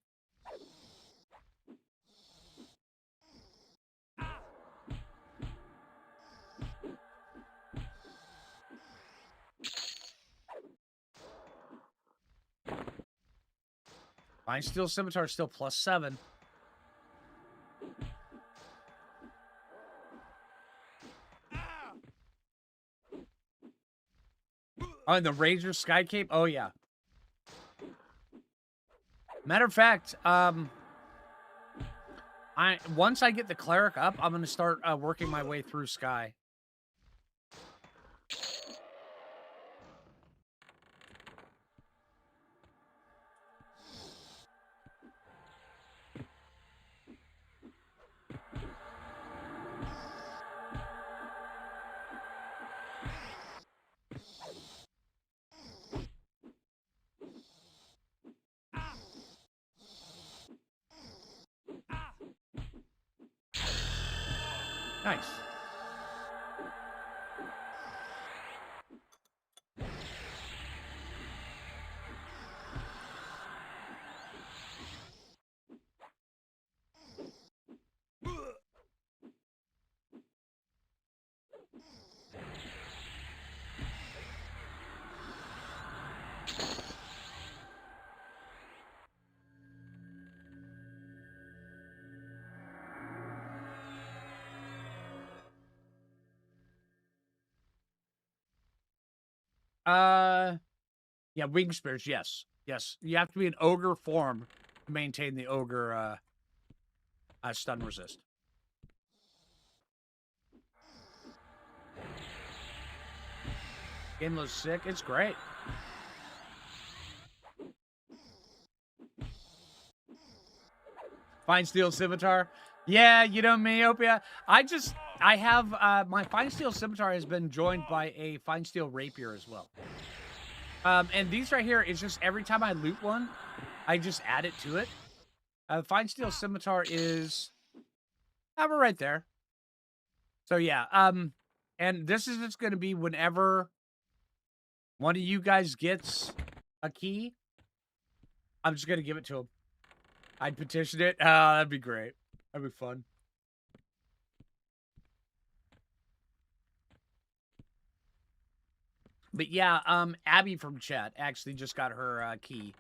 Fine Steel Scimitar is still +7. Oh, and the Ranger Sky Cape? Oh, yeah. Matter of fact, once I get the Cleric up, I'm gonna start, working my way through Sky. Nice. Uh, yeah, Wing Spears, yes. Yes, you have to be an Ogre form to maintain the Ogre, stun resist. Game looks sick. It's great. Fine Steel Scimitar. Yeah, you know, Myopia. I have, my Fine Steel Scimitar has been joined by a Fine Steel Rapier as well. And these right here is just every time I loot one, I just add it to it. Fine Steel Scimitar is, we're right there. So yeah, and this is just going to be whenever one of you guys gets a key, I'm just going to give it to him. I'd petition it. That'd be great. That'd be fun. But yeah, Abby from chat actually just got her key.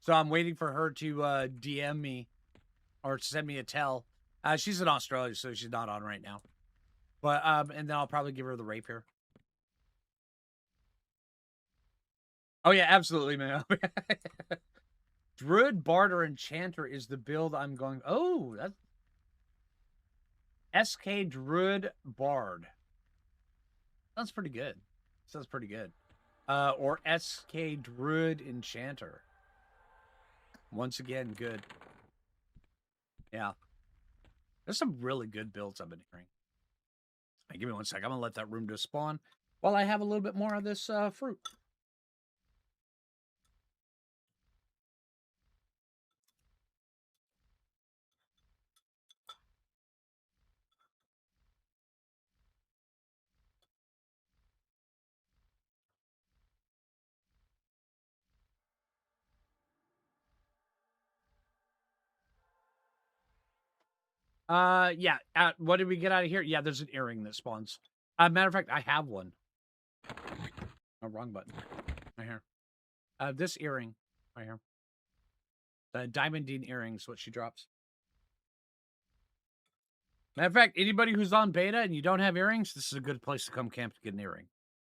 So I'm waiting for her to DM me or send me a tell. She's in Australia, so she's not on right now. But and then I'll probably give her the rapier. Oh yeah, absolutely, man. Druid, Bard, or Enchanter is the build I'm going. Oh, that's SK Druid Bard. Sounds pretty good. Sounds pretty good. Or SK Druid Enchanter. Once again, good. Yeah. There's some really good builds I've been hearing. Hey, give me 1 sec. I'm going to let that room just spawn while I have a little bit more of this fruit. Yeah. What did we get out of here? Yeah, there's an earring that spawns. Matter of fact, I have one. Oh, wrong button. Right here. This earring right here. The Diamondine earring is what she drops. Matter of fact, anybody who's on beta and you don't have earrings, this is a good place to come camp to get an earring.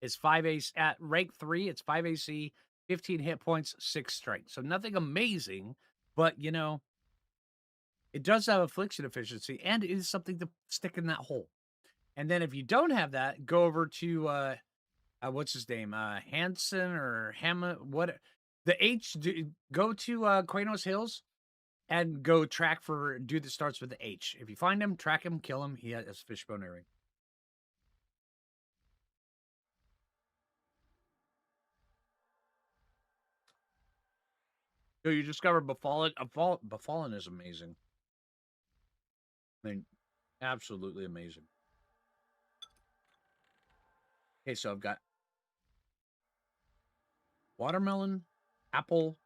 It's 5 AC at rank 3. It's 5 AC, 15 hit points, 6 strength. So nothing amazing, but you know, it does have affliction efficiency and it is something to stick in that hole. And then if you don't have that, go over to what's his name? Hanson or Hamma, what the go to Quanos Hills and go track for a dude that starts with the H. If you find him, track him, kill him. He has fishbone earring. So you discover Befallen. Befallen is amazing. I mean, absolutely amazing. Okay, so I've got watermelon, apple,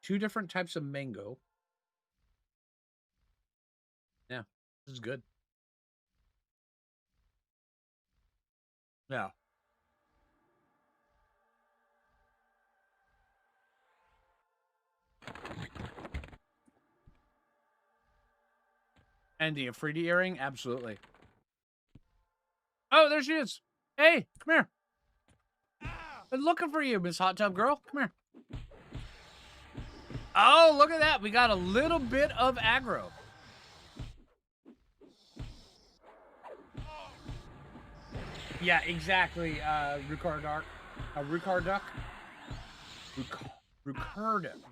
2 different types of mango. Yeah, this is good. Yeah. And the Afridi earring, absolutely. Oh, there she is. Hey, come here. Been looking for you, Miss Hot Tub Girl. Come here. Oh, look at that. We got a little bit of aggro. Yeah, exactly. Rucarduck. Rucarduck.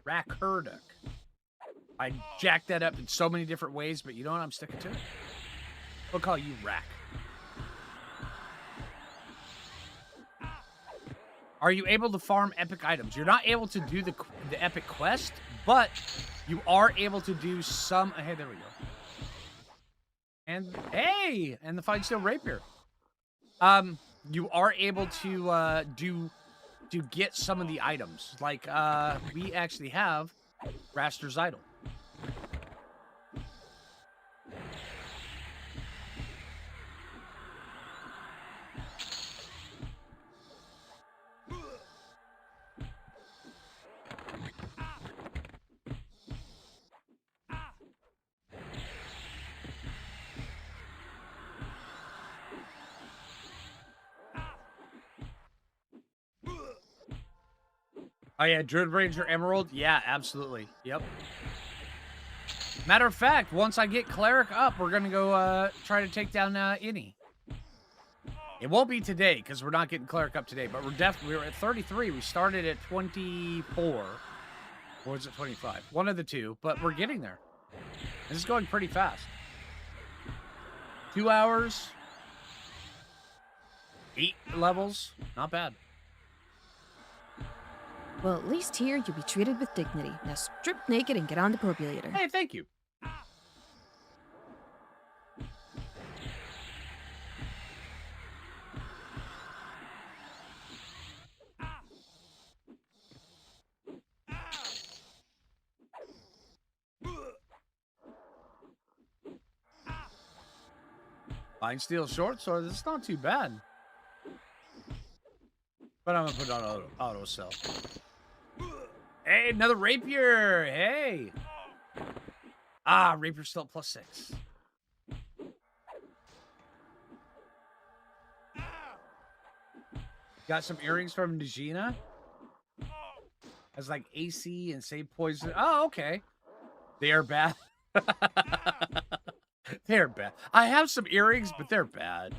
Racurduck. I jacked that up in so many different ways, but you know what? I'm sticking to it. We'll call you Rack. Are you able to farm epic items? You're not able to do the epic quest, but you are able to do some. Hey, there we go. And hey, and the Fine Steel Rapier. You are able to get some of the items. Like we actually have Raster's Idol. Oh yeah, Druid Ranger Emerald. Yeah, absolutely. Yep. Matter of fact, once I get Cleric up, we're gonna go try to take down Innie. It won't be today because we're not getting Cleric up today, but we're at 33. We started at 24. Or was it 25? One of the two, but we're getting there. This is going pretty fast. 2 hours, 8 levels, not bad. Well, at least here you'll be treated with dignity. Now strip naked and get on the probulator. Hey, thank you. Fine Steel Short Sword, it's not too bad. But I'm gonna put it on auto sell. Hey, another Rapier! Hey! Ah, Rapier's still at +6. Got some earrings from Nagina. Has like AC and save poison. Oh, okay. They are bad. They're bad. I have some earrings, but they're bad.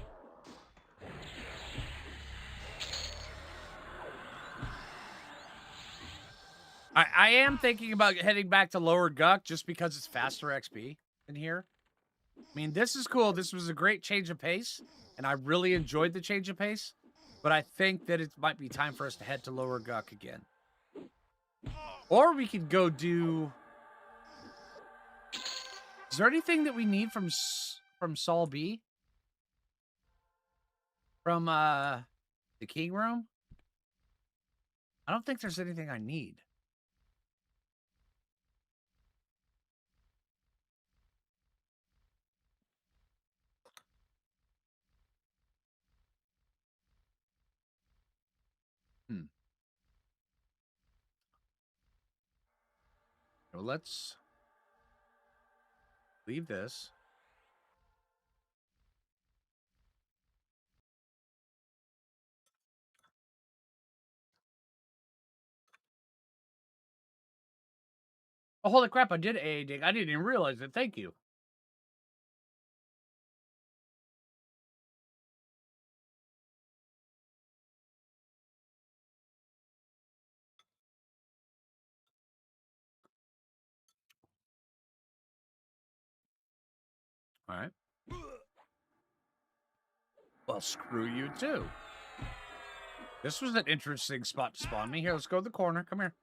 I am thinking about heading back to Lower Guck just because it's faster XP in here. I mean, this is cool. This was a great change of pace, and I really enjoyed the change of pace. But I think that it might be time for us to head to Lower Guck again. Or we could go do... Is there anything that we need from Sol B? From the King Room? I don't think there's anything I need. Well, let's leave this. Oh, holy crap, I did AA dig. I didn't even realize it. Thank you. All right. Well, screw you too. This was an interesting spot to spawn me. Here, let's go to the corner. Come here.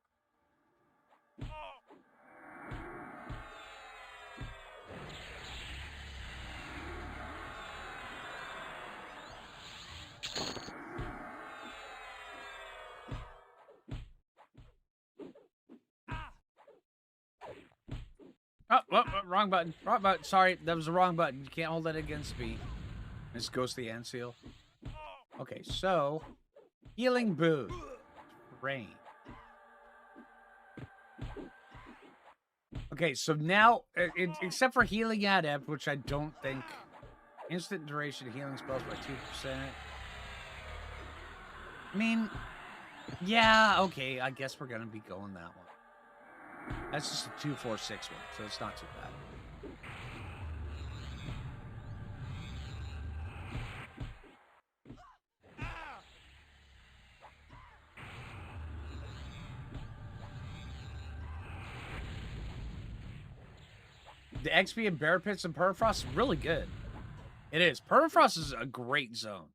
Oh, wrong button. Wrong button. Sorry, that was the wrong button. You can't hold that against me. This goes to the end seal. Okay, so healing boost. Rain. Okay, so now, except for healing adept, which I don't think... Instant duration healing spells by 2%. I mean, Yeah, okay, I guess we're gonna be going that one. That's just a 2-4-6 one, so it's not too bad. The XP in Bear Pits and Permafrost is really good. It is. Permafrost is a great zone.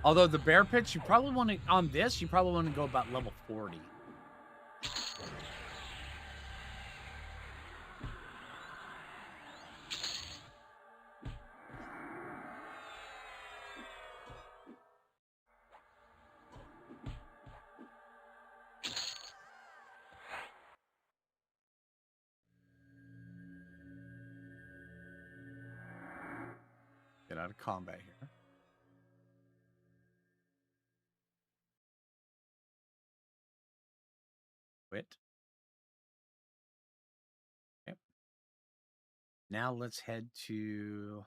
Although the Bear Pits, you probably want to, on this, you probably want to go about level 40. Get out of combat here. Quit. Yep. Now let's head to...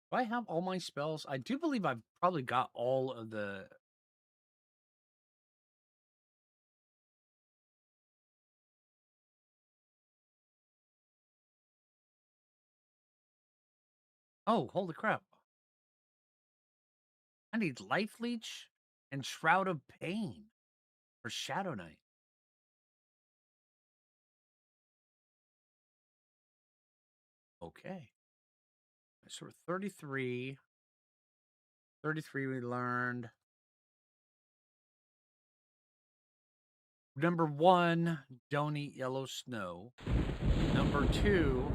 Do I have all my spells? I do believe I've probably got all of the... Oh, holy crap. I need Life Leech and Shroud of Pain for Shadow Knight. Okay. So we're 33. 33 we learned. Number 1, don't eat yellow snow. Number 2,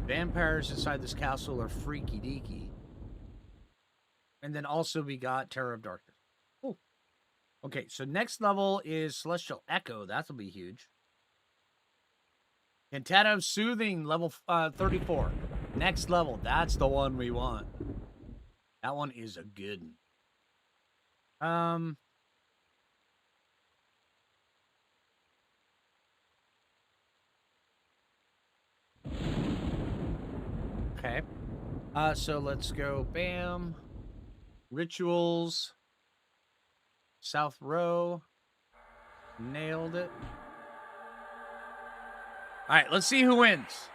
vampires inside this castle are freaky deaky. And then also we got Terror of Darkness. Oh. Okay, so next level is Celestial Echo. That'll be huge. Cantata of Soothing, level 34. Next level. That's the one we want. That one is a good one. Okay. So let's go. Bam. Rituals. South row. Nailed it. All right, let's see who wins.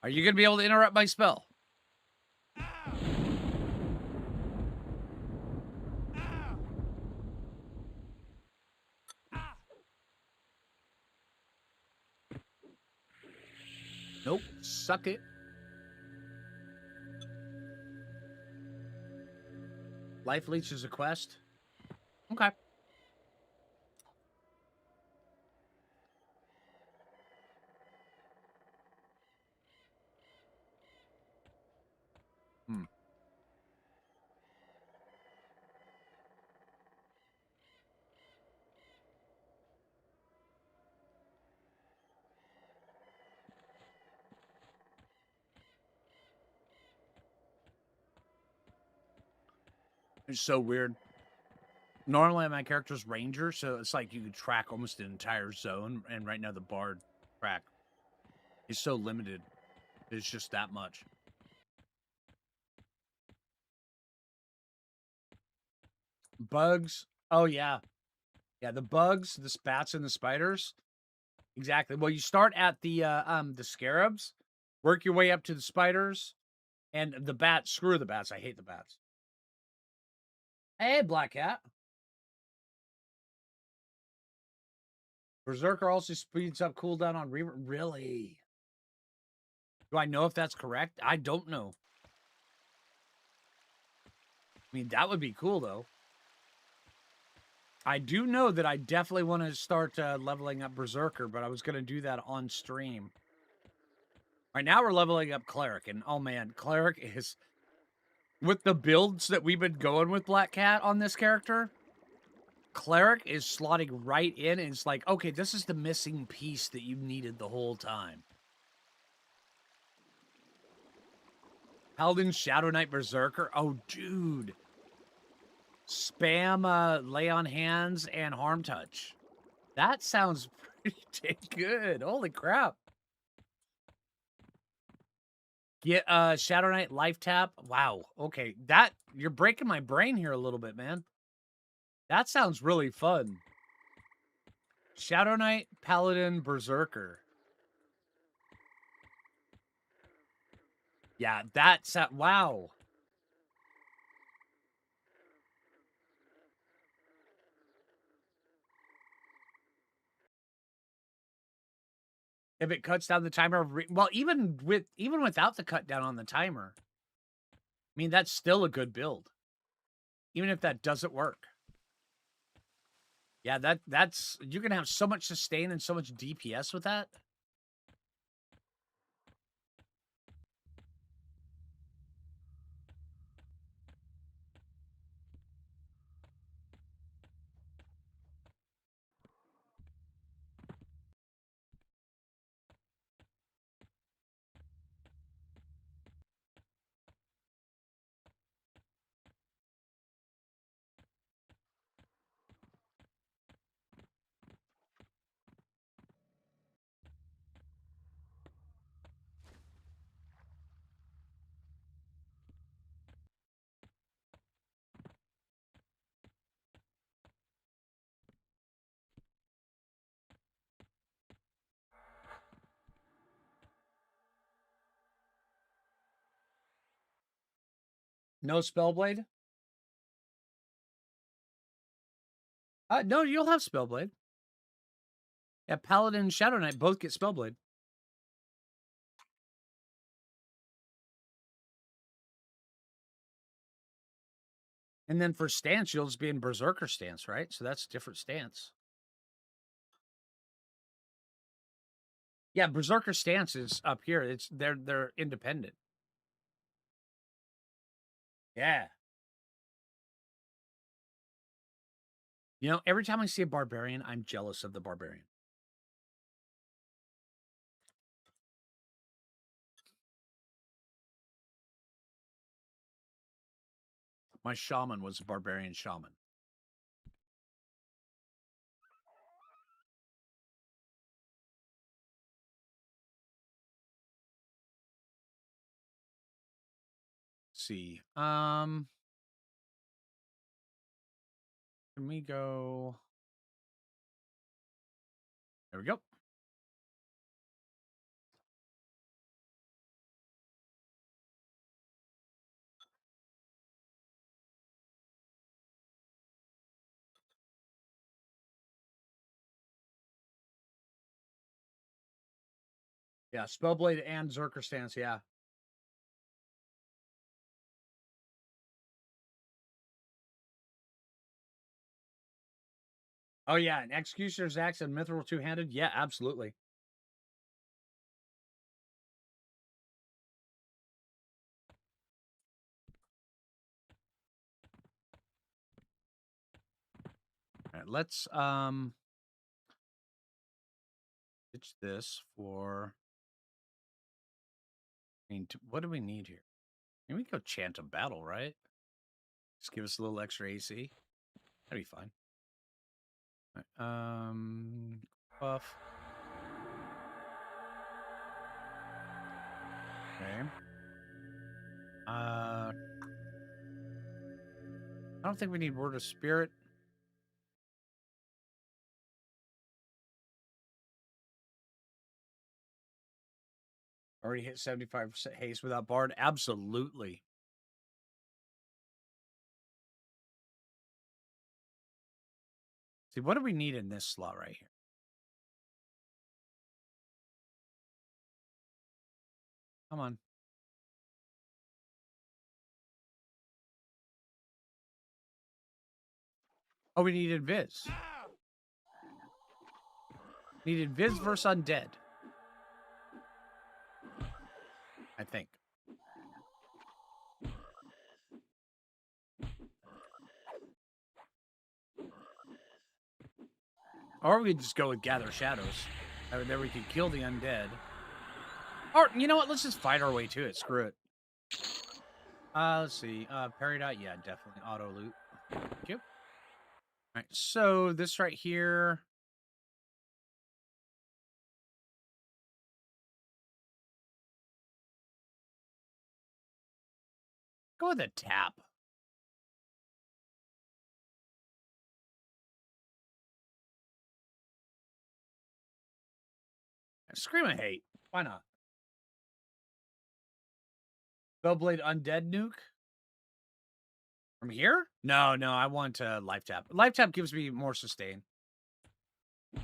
Are you going to be able to interrupt my spell? Nope. Suck it. Life Leech is a quest. Okay. Hmm. It's so weird. Normally, my character's ranger, so it's like you could track almost an entire zone. And right now, the bard track is so limited. It's just that much. Bugs. Oh, yeah. Yeah, the bugs, the spats, and the spiders. Exactly. Well, you start at the scarabs, work your way up to the spiders, and the bats. Screw the bats. I hate the bats. Hey, Black Cat. Berserker also speeds up cooldown on Reaver. Really? Do I know if that's correct? I don't know. I mean, that would be cool, though. I do know that I definitely want to start leveling up Berserker, but I was going to do that on stream. Right now, we're leveling up Cleric, and oh man, Cleric is... With the builds that we've been going with Black Cat on this character, Cleric is slotting right in, and it's like, okay, this is the missing piece that you needed the whole time. Paladin, Shadow Knight, Berserker. Oh, dude. Spam, lay on hands and harm touch. That sounds pretty dang good. Holy crap. Get Shadow Knight life tap. Wow. Okay. That you're breaking my brain here a little bit, man. That sounds really fun. Shadow Knight, Paladin, Berserker. Yeah, that's wow. If it cuts down the timer, well, even without the cut down on the timer, I mean that's still a good build, even if that doesn't work. Yeah, that's you can have so much sustain and so much DPS with that. No Spellblade? No, you'll have Spellblade. Yeah, Paladin and Shadow Knight both get Spellblade. And then for stance, you'll just be in Berserker stance, right? So that's a different stance. Yeah, Berserker stance is up here. It's they're independent. Yeah. You know, every time I see a barbarian, I'm jealous of the barbarian. My shaman was a barbarian shaman. Let's see. Can we go? There we go. Yeah, Spellblade and Zerker stance, yeah. Oh yeah, and Executioner's Axe and Mithril two-handed, yeah, absolutely. All right, let's ditch this for. I mean, what do we need here? Maybe we go chant a battle, right? Just give us a little extra AC. That'd be fine. All right, buff. Okay. I don't think we need Word of Spirit. Already hit 75% haste without Bard. Absolutely. See, what do we need in this slot right here? Come on. Oh, we needed Viz. Needed Viz versus Undead. I think. Or we just go with Gather Shadows. And then we could kill the undead. Or, you know what? Let's just fight our way to it. Screw it. Let's see. Parry dot. Yeah, definitely. Auto loot. All right, so this right here. Go with a tap. Scream of hate. Why not? Bellblade Undead Nuke. From here? No, no, I want life tap. Life tap gives me more sustain. I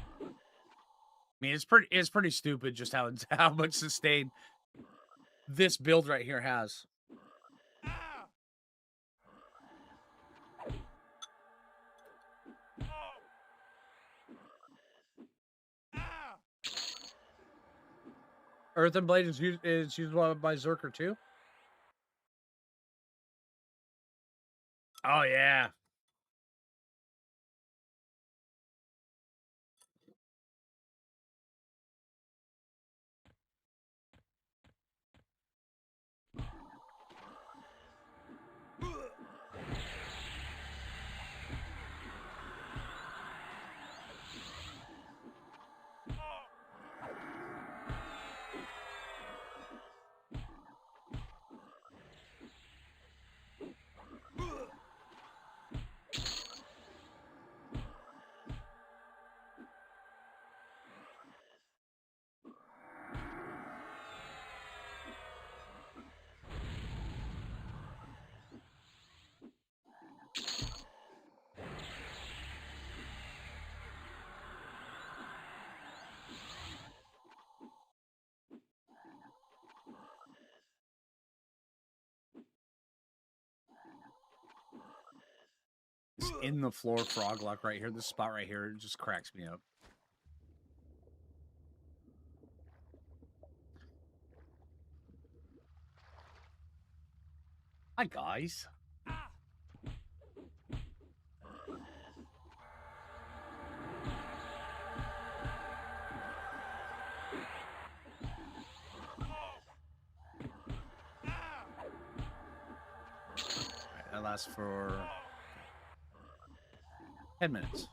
mean, it's pretty stupid just how how much sustain this build right here has. Earthen Blade is used by Zerker too. Oh yeah. This in the floor frog lock right here. This spot right here just cracks me up. Hi guys. Right, that lasts for 10 minutes.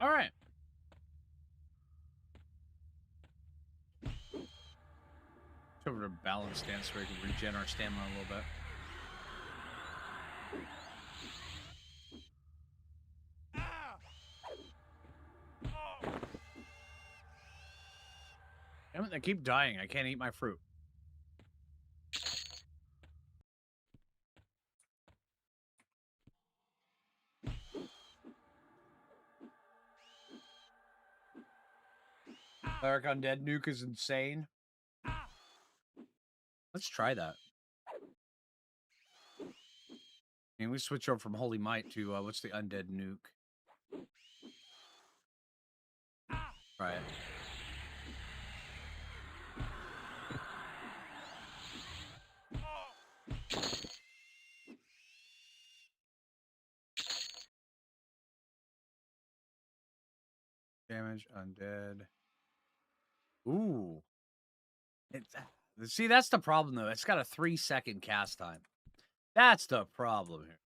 All right. Over to balance stance so we can regen our stamina a little bit. Damn it, they keep dying. I can't eat my fruit. Cleric Undead Nuke is insane. Let's try that. And we switch over from Holy Might to what's the Undead Nuke? Try it. Damage Undead. Ooh. See, that's the problem though. It's got a 3-second cast time. That's the problem here.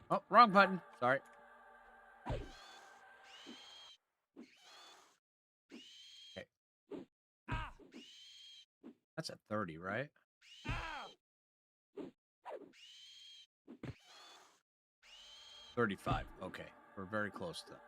Oh, wrong button. Sorry. Okay. That's a 30, right? 35. Okay. We're very close to that.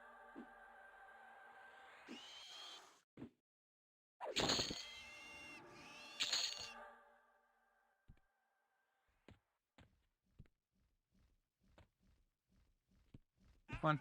Come on.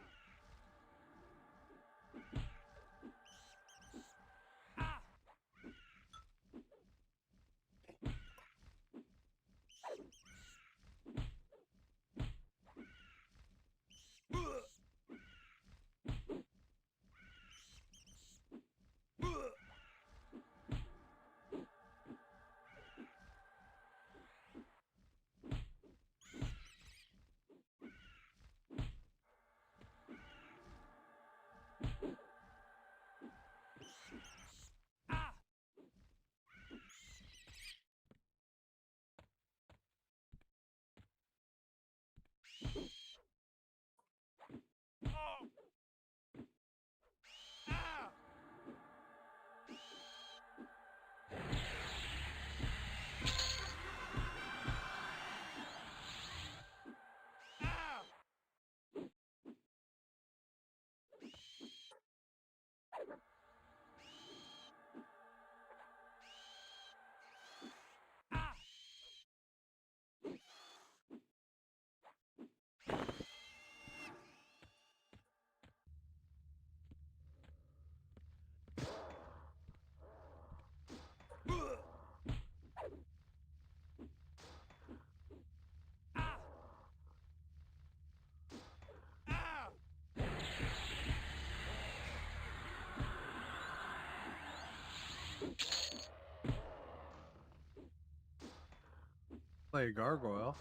Play a gargoyle.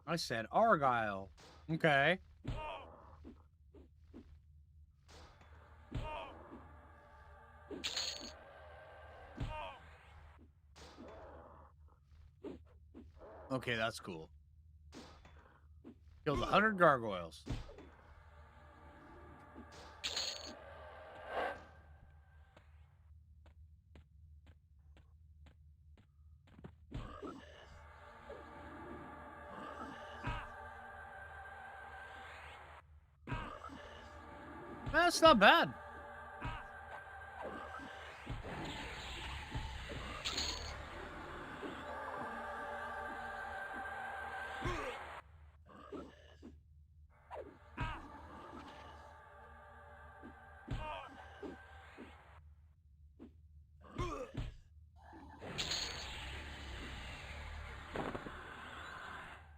I said Argyle. Okay. Okay, that's cool. Killed 100 gargoyles. That's not bad.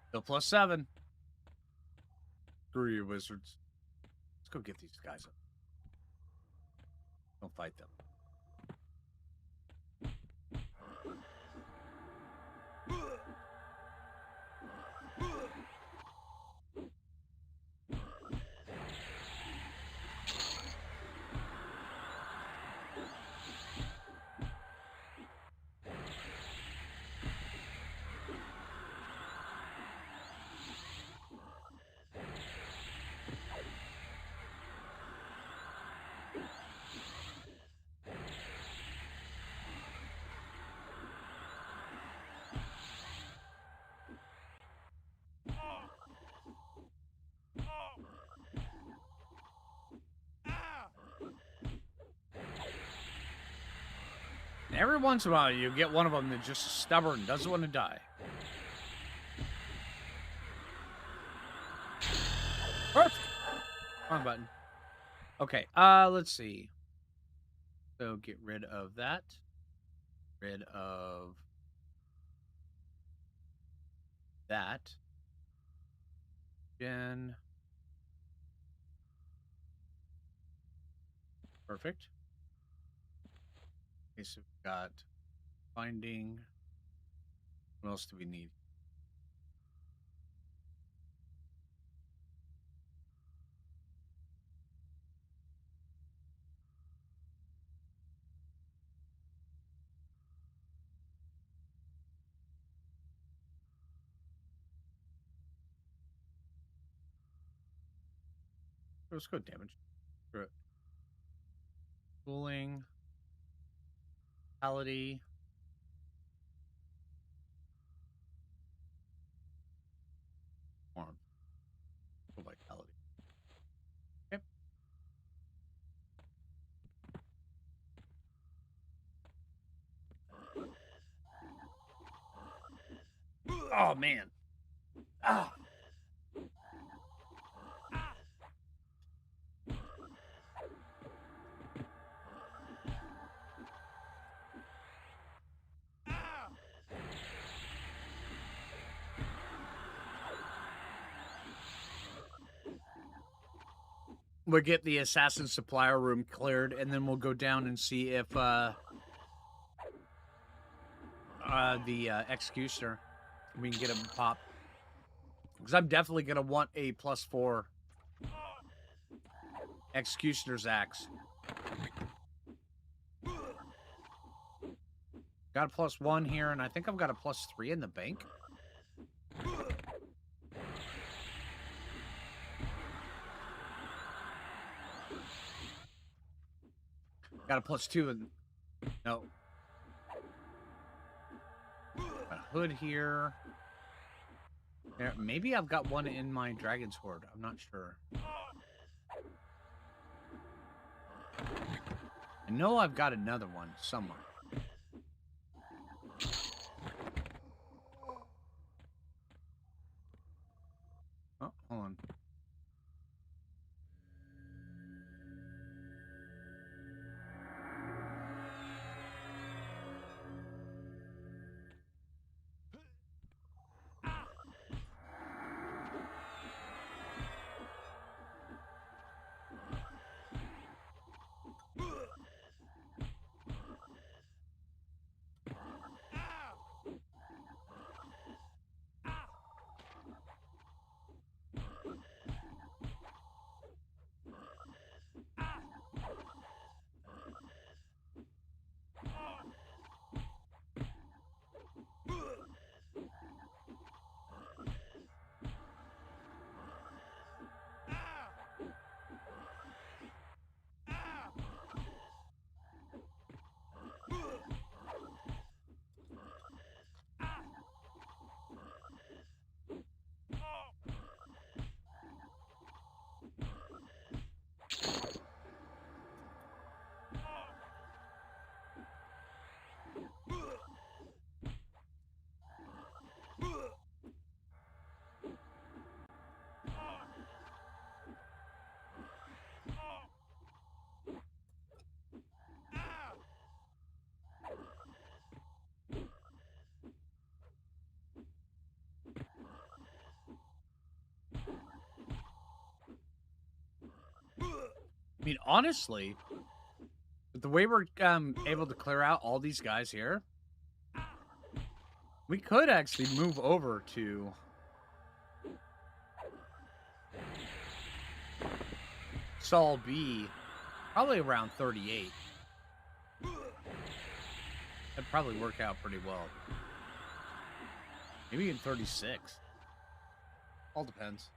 Still plus 7. Screw you, wizards. Let's go get these guys up. Don't fight them. And every once in a while, you get one of them that's just stubborn, doesn't want to die. Perfect. Wrong button. Okay, let's see. So get rid of that. Rid of that. Gen. Perfect. Okay, so we've got finding. What else do we need? Let's go damage. Screw it. Cooling. Vitality. Warm. Vitality. Yep. Oh, man. Ah. We'll get the assassin supplier room cleared, and then we'll go down and see if the executioner, we can get him pop. Because I'm definitely gonna want a +4 executioner's axe. Got a +1 here, and I think I've got a +3 in the bank. Got a +2 in... No. A hood here. There, maybe I've got one in my dragon's hoard. I'm not sure. I know I've got another one somewhere. Oh, hold on. I mean, honestly, with the way we're able to clear out all these guys here, we could actually move over to Sol B, probably around 38. That'd probably work out pretty well. Maybe even 36. All depends.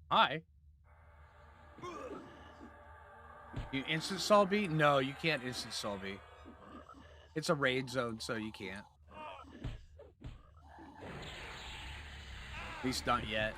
Hi. You instant Sol B? No, you can't instant Sol B. It's a raid zone, so you can't. At least not yet.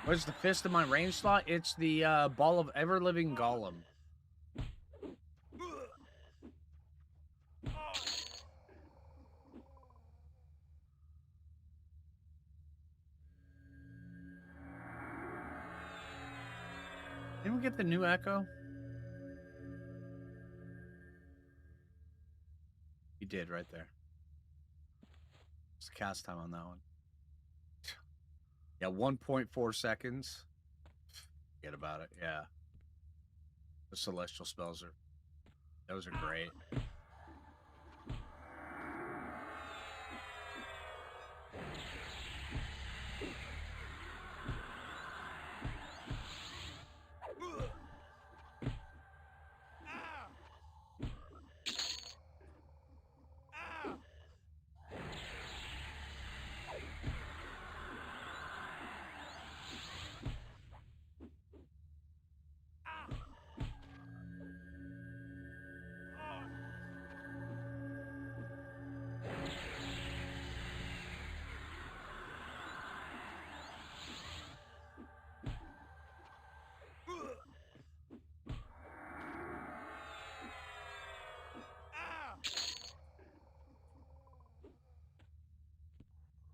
What's the fist in my range slot? It's the ball of ever-living golem. we get the new echo? You did right there. It's the cast time on that one. Yeah, 1.4 seconds. Forget about it. Yeah. The celestial spells are those are great.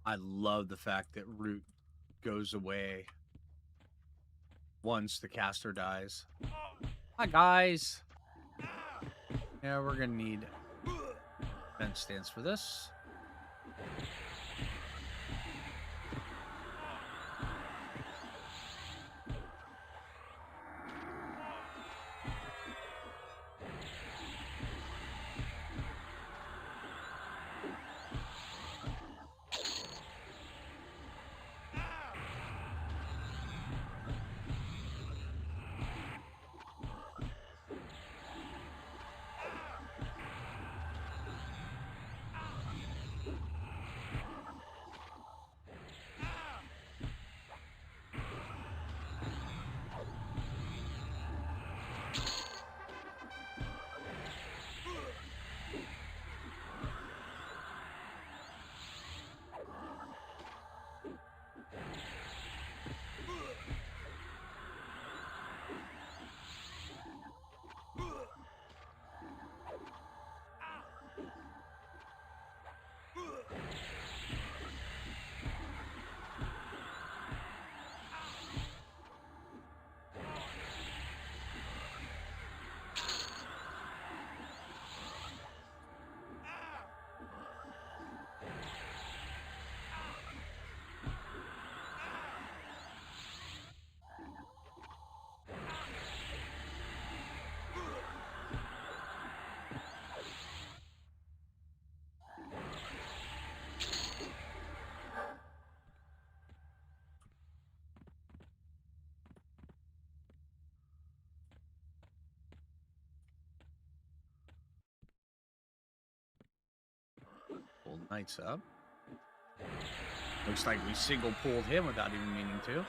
I love the fact that root goes away once the caster dies. Hi, guys. Yeah, we're going to need bench stance for this. Pull knights up. Looks like we single pulled him without even meaning to.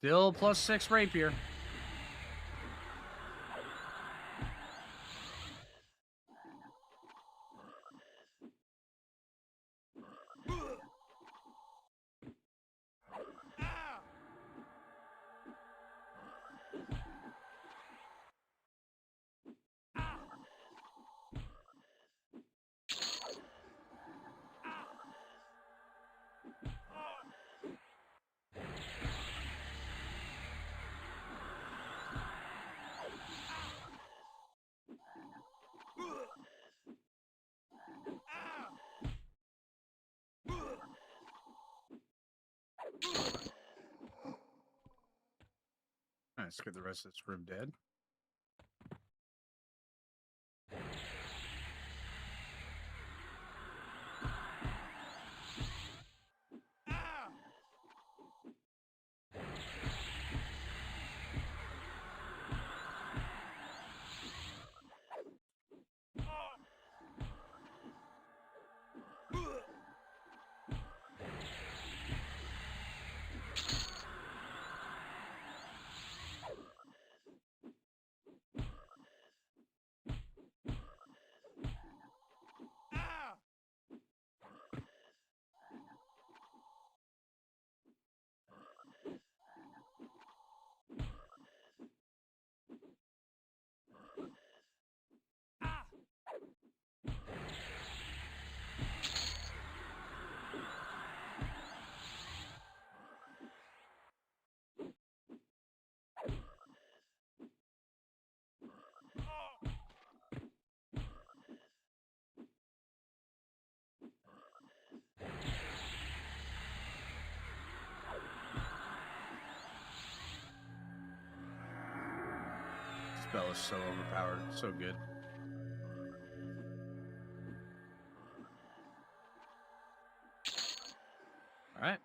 Still +6 rapier. Let's get the rest of this room dead. Spell is so overpowered. So good. All right.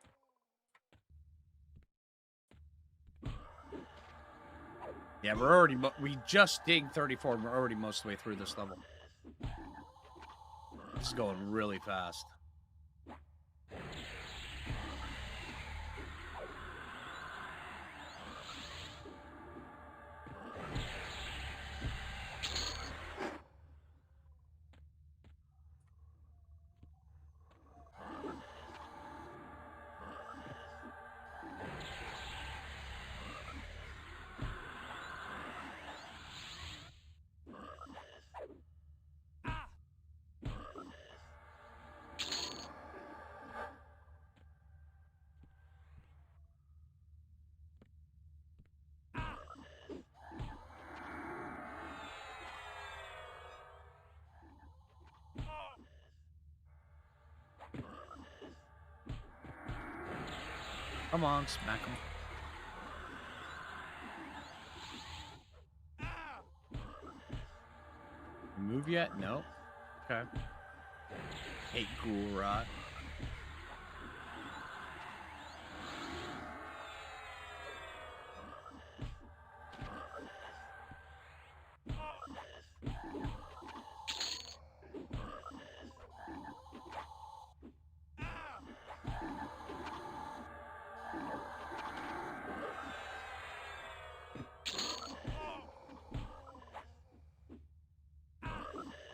Yeah, we're already... we just did 34, and we're already most of the way through this level. This is going really fast. Come on, smack him. Move yet? No. Okay. Hate ghoul rot.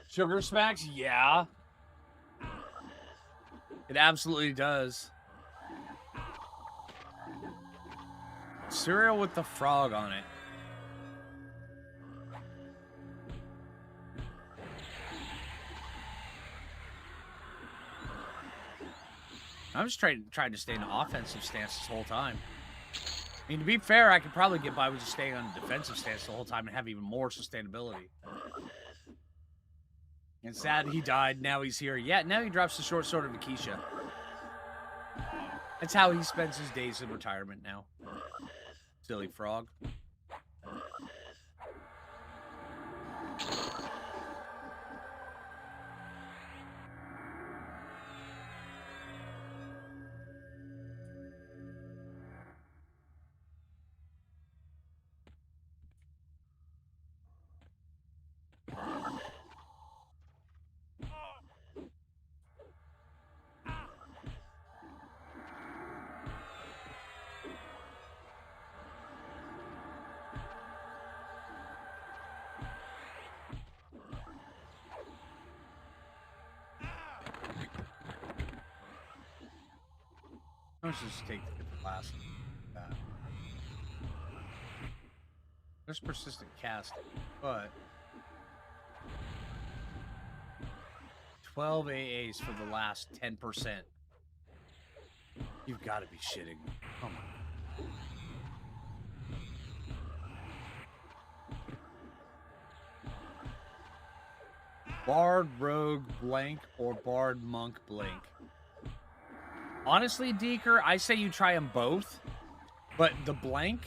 Sugar smacks? Yeah. It absolutely does. Cereal with the frog on it. I'm just trying to stay in an offensive stance this whole time. I mean, to be fair, I could probably get by with just staying on a defensive stance the whole time and have even more sustainability. And sad he died, now he's here. Yeah, now he drops the short sword of Akisha. That's how he spends his days in retirement now. Silly frog. Let's just take the last that. There's persistent casting, but 12 AAs for the last 10%. You've got to be shitting me. Come on. Bard, Rogue, Blank, or Bard, Monk, Blink. Honestly, Deeker, I say you try them both, but the Blank,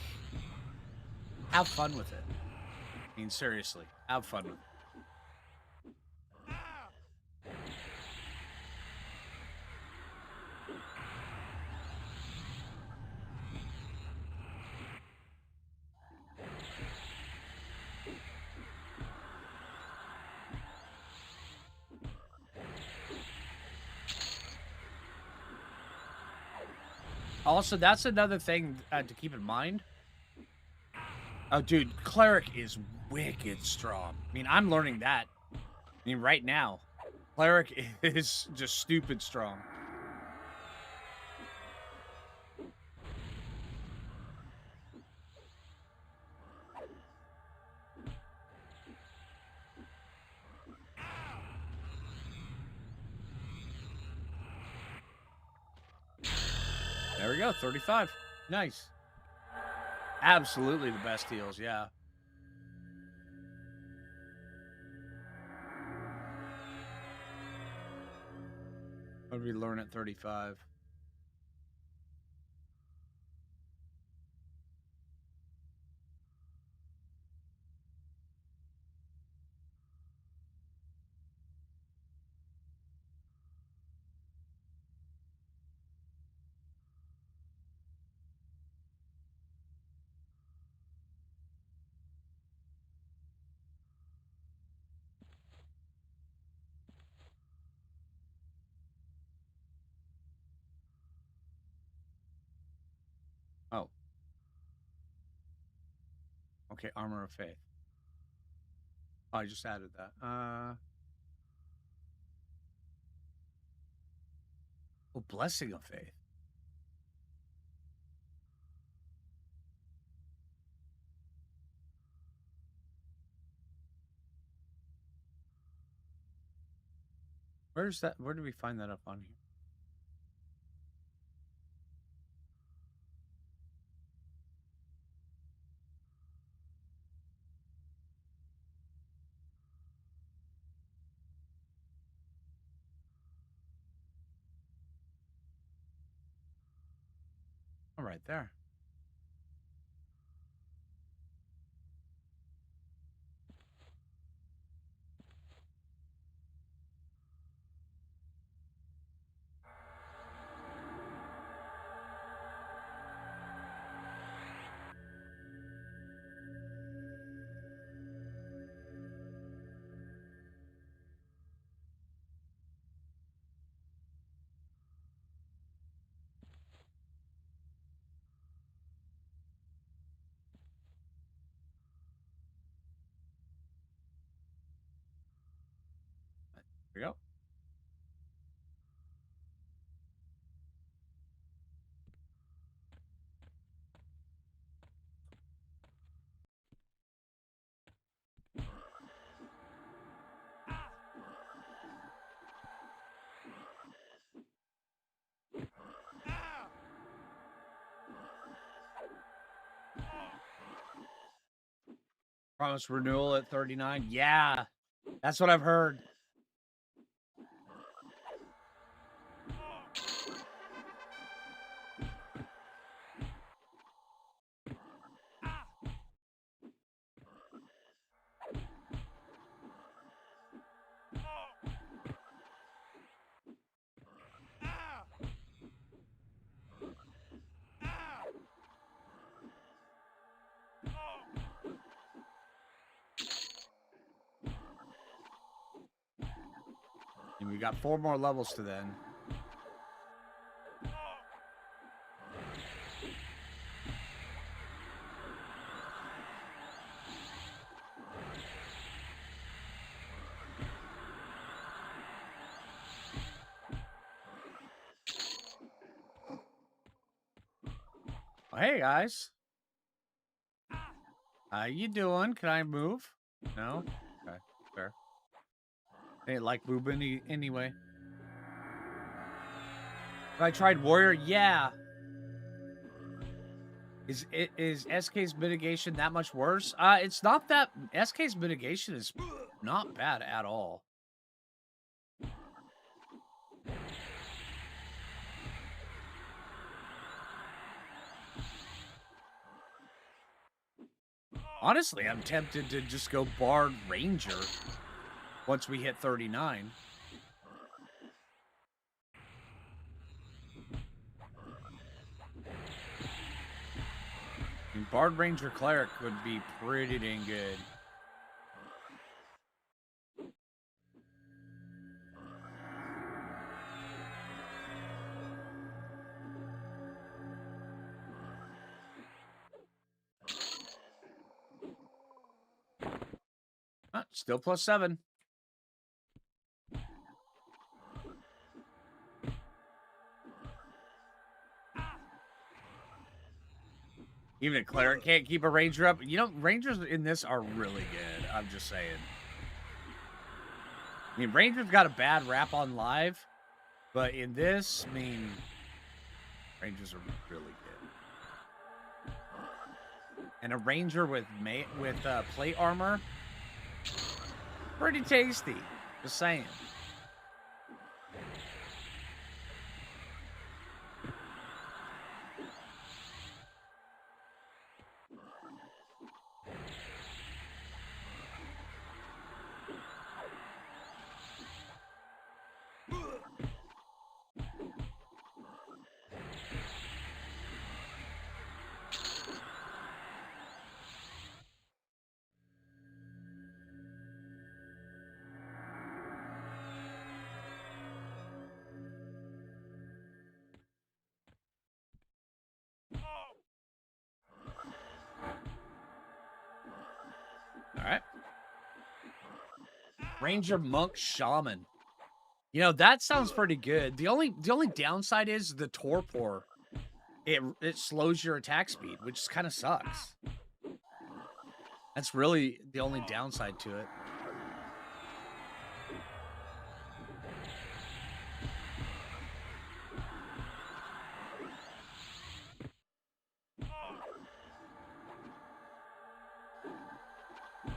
have fun with it. I mean, seriously, have fun with it. Also, that's another thing to keep in mind. Oh, dude, Cleric is wicked strong. I mean, I'm learning that. I mean, right now. Cleric is just stupid strong. There we go, 35. Nice. Absolutely the best heals, yeah. What did we learn at 35? Okay, armor of faith. Oh, I just added that. Oh, blessing of faith. Where's that? Where do we find that up on here? Oh, right there. There we go. Promise renewal at 39. Yeah, that's what I've heard. And we got 4 more levels to then. Oh, hey guys, how you doing? Can I move? No. Okay, fair. They like moving anyway. Have I tried warrior? Yeah. Is SK's mitigation that much worse? It's not that. SK's mitigation is not bad at all. Honestly, I'm tempted to just go Bard Ranger once we hit 39. I mean, Bard Ranger Cleric would be pretty dang good. Still +7. Even a cleric can't keep a ranger up. You know, rangers in this are really good. I'm just saying. I mean, rangers got a bad rap on live, but in this, I mean, rangers are really good. And a ranger with plate armor, pretty tasty. Just saying. Ranger, monk, shaman. You know, that sounds pretty good. The only downside is the torpor. It slows your attack speed, which kind of sucks. That's really the only downside to it.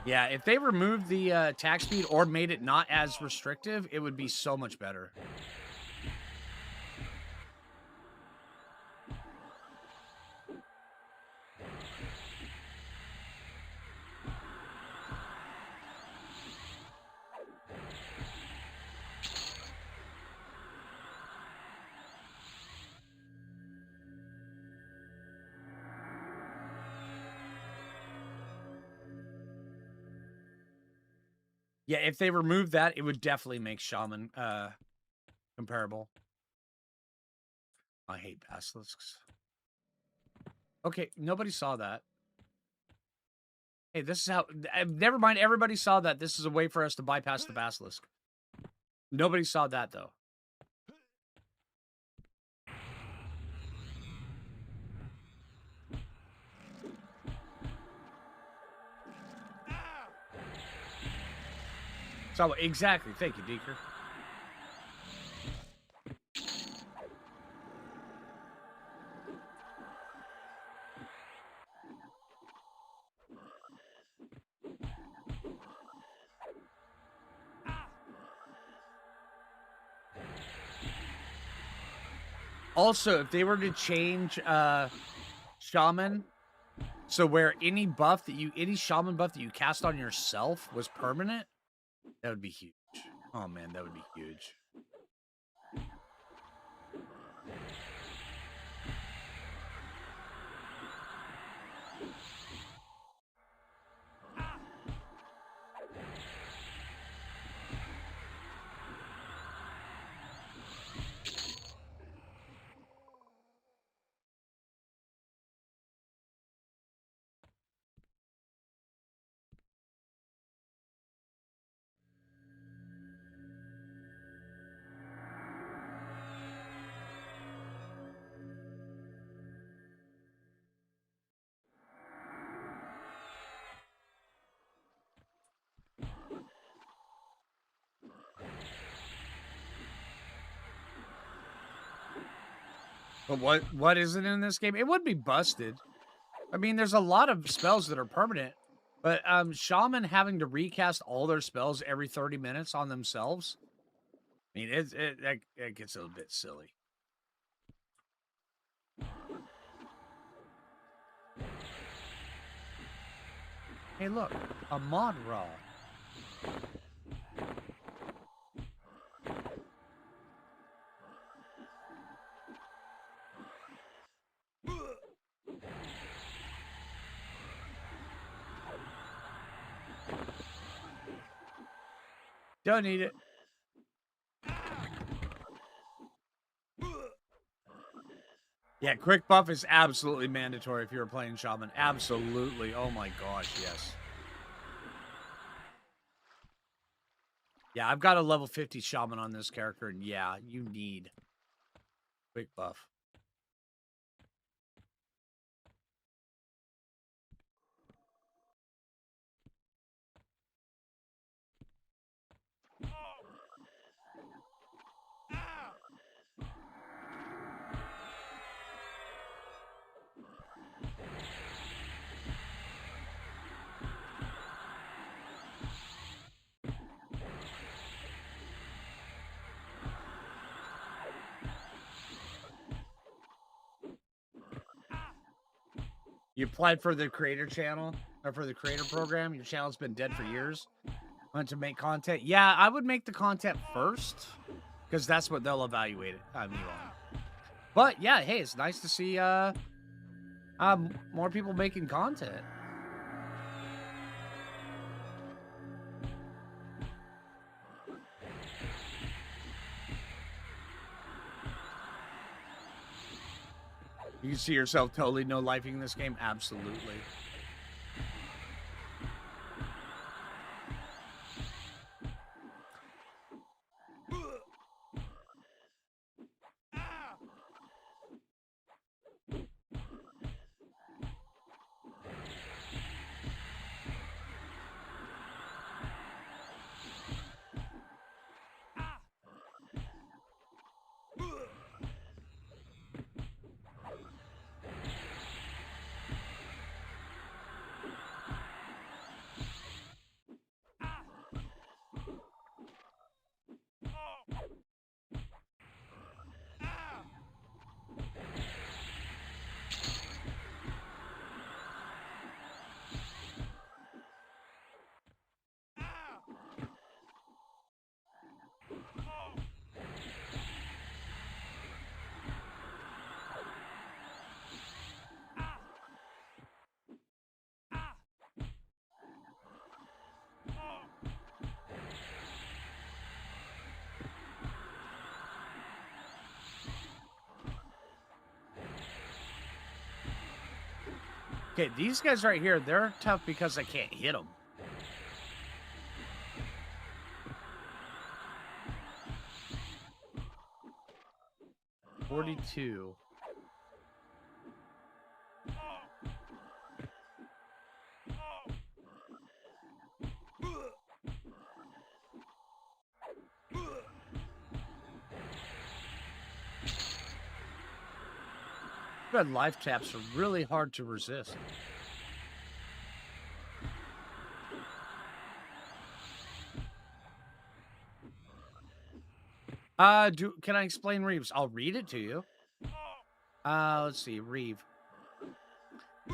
Yeah, if they removed the attack speed or made it not as restrictive, it would be so much better. Yeah, if they removed that, it would definitely make shaman comparable. I hate basilisks. Okay, nobody saw that. Hey, this is how. Never mind. Everybody saw that. This is a way for us to bypass the basilisk. Nobody saw that though. So exactly. Thank you, Deeker. Also, if they were to change shaman, so where any shaman buff that you cast on yourself was permanent, that would be huge. Oh man, that would be huge. But what isn't in this game? It would be busted. I mean, there's a lot of spells that are permanent, but shaman having to recast all their spells every 30 minutes on themselves. I mean, it gets a little bit silly. Hey, look, a mod rod. Don't need it. Yeah, quick buff is absolutely mandatory if you're playing shaman. Absolutely. Oh my gosh, yes. Yeah, I've got a level 50 shaman on this character, and yeah, you need quick buff. You applied for the creator channel or for the creator program. Your channel's been dead for years. Want to make content? Yeah, I would make the content first because that's what they'll evaluate it on. But yeah, hey, it's nice to see more people making content. You can see yourself totally no lifing this game? Absolutely. Okay, these guys right here, they're tough because I can't hit them. $42. Red life taps are really hard to resist. Can I explain Reeves? I'll read it to you. Let's see, Reeve.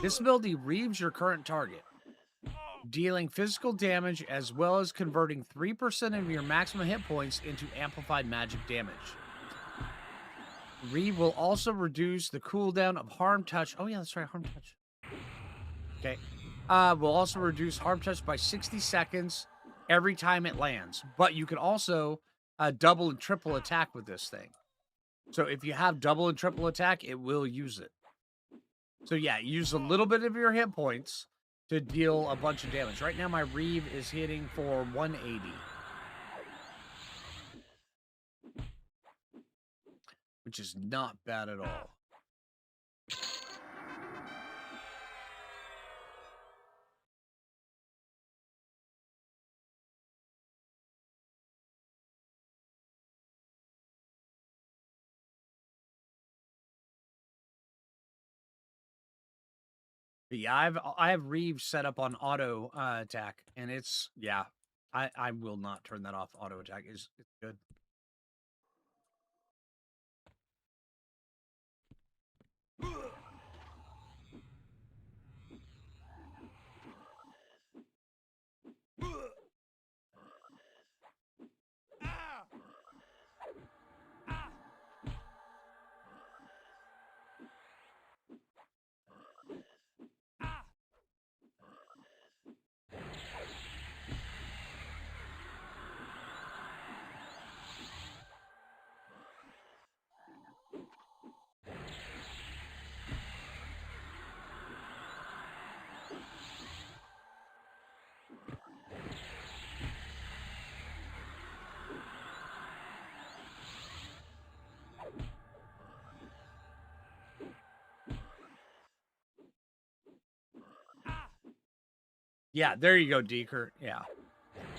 This ability Reeves your current target, dealing physical damage as well as converting 3% of your maximum hit points into amplified magic damage. Reeve will also reduce the cooldown of harm touch. Oh yeah, that's right, harm touch. Okay. Will also reduce harm touch by 60 seconds every time it lands. But you can also double and triple attack with this thing. So if you have double and triple attack, it will use it. So yeah, use a little bit of your hit points to deal a bunch of damage. Right now, my Reeve is hitting for 180. Which is not bad at all. But yeah, I have Reeve set up on auto attack, and it's yeah. I will not turn that off. Auto attack is it's good. Yeah, there you go, Deeker. Yeah.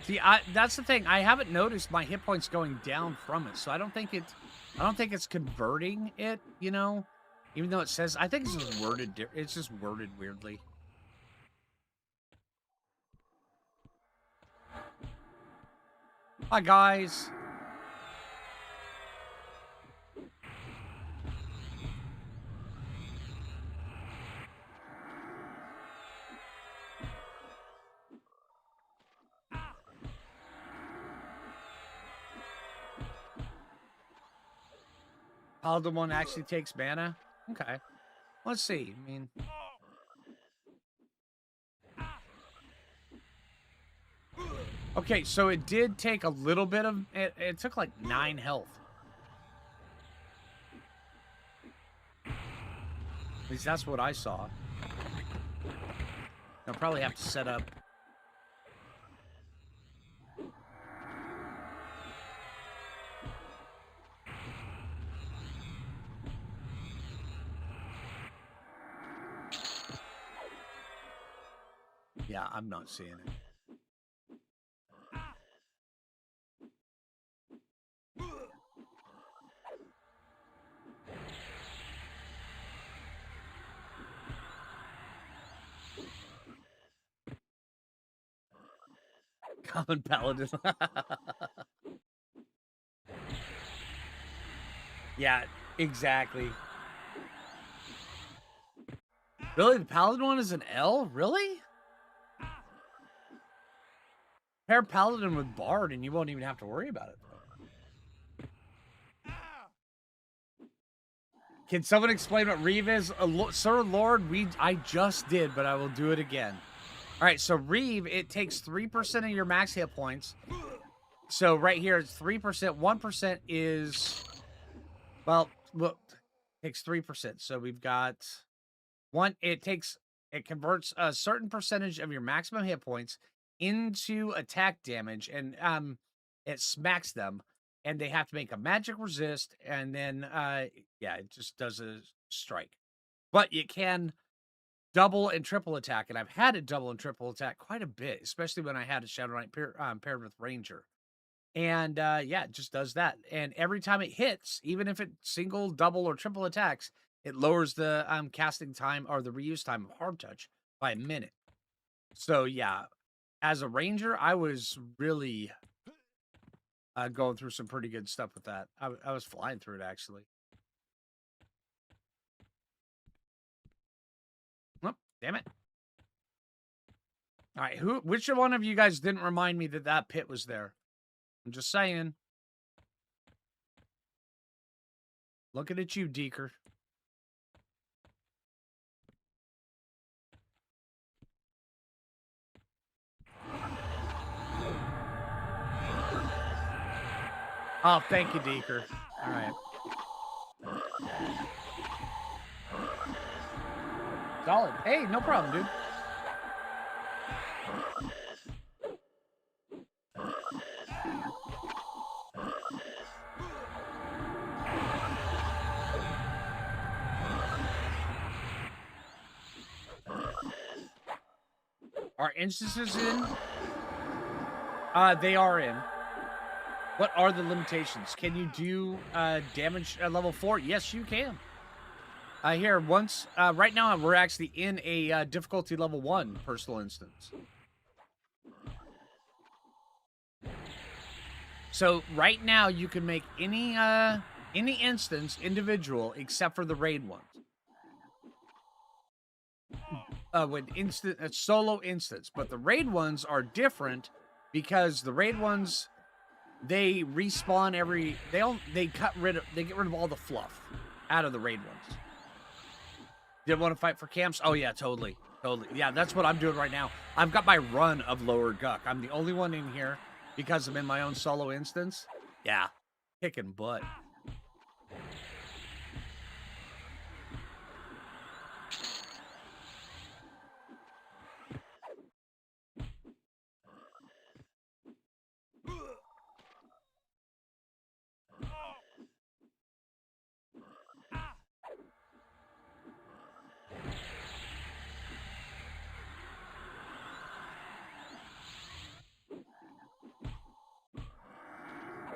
See, that's the thing. I haven't noticed my hit points going down from it, so I don't think it's converting it, you know? Even though it says I think it's just worded it's just worded weirdly. Hi guys. Paladin one actually takes mana? Okay. Let's see. I mean, okay, so it did take a little bit of it took like 9 health. At least that's what I saw. I'll probably have to set up. Yeah, I'm not seeing it. Common Paladin. Yeah, exactly. Really? The Paladin one is an L? Really? Pair Paladin with Bard and you won't even have to worry about it. Can someone explain what Reeve is? Sir Lord, I just did, but I will do it again. All right, so Reeve, it takes 3% of your max hit points. So right here, it's 3%. 1% is, well, look, takes 3%. So we've got it takes It converts a certain percentage of your maximum hit points into attack damage, and it smacks them, and they have to make a magic resist, and then yeah, it just does a strike. But it can double and triple attack, and I've had it double and triple attack quite a bit, especially when I had a Shadow Knight paired with Ranger. And yeah, it just does that. And every time it hits, even if it single, double, or triple attacks, it lowers the casting time or the reuse time of hard touch by a minute. So yeah, as a ranger, I was really going through some pretty good stuff with that. I was flying through it actually. Oh, damn it! All right, which one of you guys didn't remind me that that pit was there? I'm just saying. Looking at you, Deeker. Oh, thank you, Deeker. All right. Solid. Hey, no problem, dude. Are instances in? They are in. What are the limitations? Can you do damage at level 4? Yes, you can. Here, once, right now we're actually in a difficulty level 1 personal instance. So right now you can make any instance individual except for the raid ones. With instant solo instance, but the raid ones are different because the raid ones they respawn they get rid of all the fluff out of the raid ones. Did want to fight for camps? Oh yeah, totally. Yeah, that's what I'm doing right now. I've got my run of Lower Guck. I'm the only one in here because I'm in my own solo instance. Yeah, kicking butt.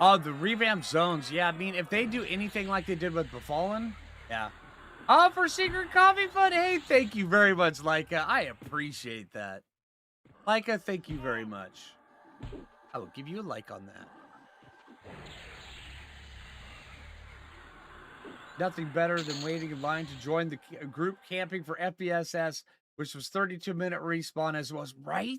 Oh, the revamped zones. Yeah, I mean, if they do anything like they did with Befallen, yeah. Oh, for Secret Coffee Fund. Hey, thank you very much, Leica. I appreciate that. Leica, thank you very much. I will give you a like on that. Nothing better than waiting in line to join the group camping for FBSS, which was 32-minute respawn as was, right?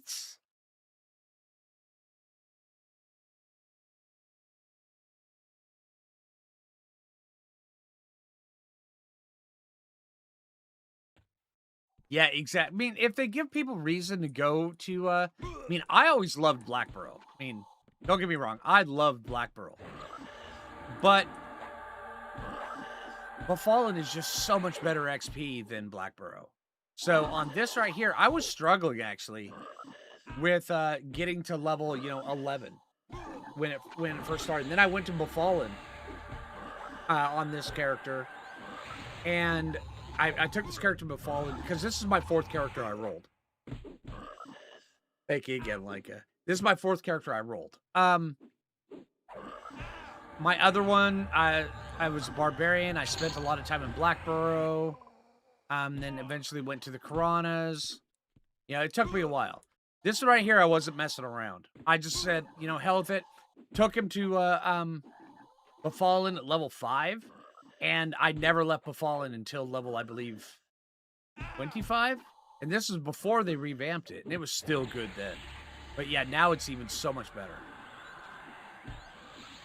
Yeah, exactly. I mean, if they give people reason to go to, I mean, I always loved Blackborough. I mean, don't get me wrong. I loved Blackborough. But Befallen is just so much better XP than Blackborough. So on this right here, I was struggling actually with getting to level, 11 when it first started. And then I went to Befallen on this character, and I took this character Befallen because this is my 4th character I rolled. Thank you again, Leica. This is my 4th character I rolled. My other one, I was a barbarian. I spent a lot of time in Blackborough. Then eventually went to the Karanas. Yeah, it took me a while. This one right here, I wasn't messing around. I just said, hell with it. Took him to Befallen at level 5. And I never left Befallen until level, I believe, 25. And this was before they revamped it. And it was still good then. But yeah, now it's even so much better.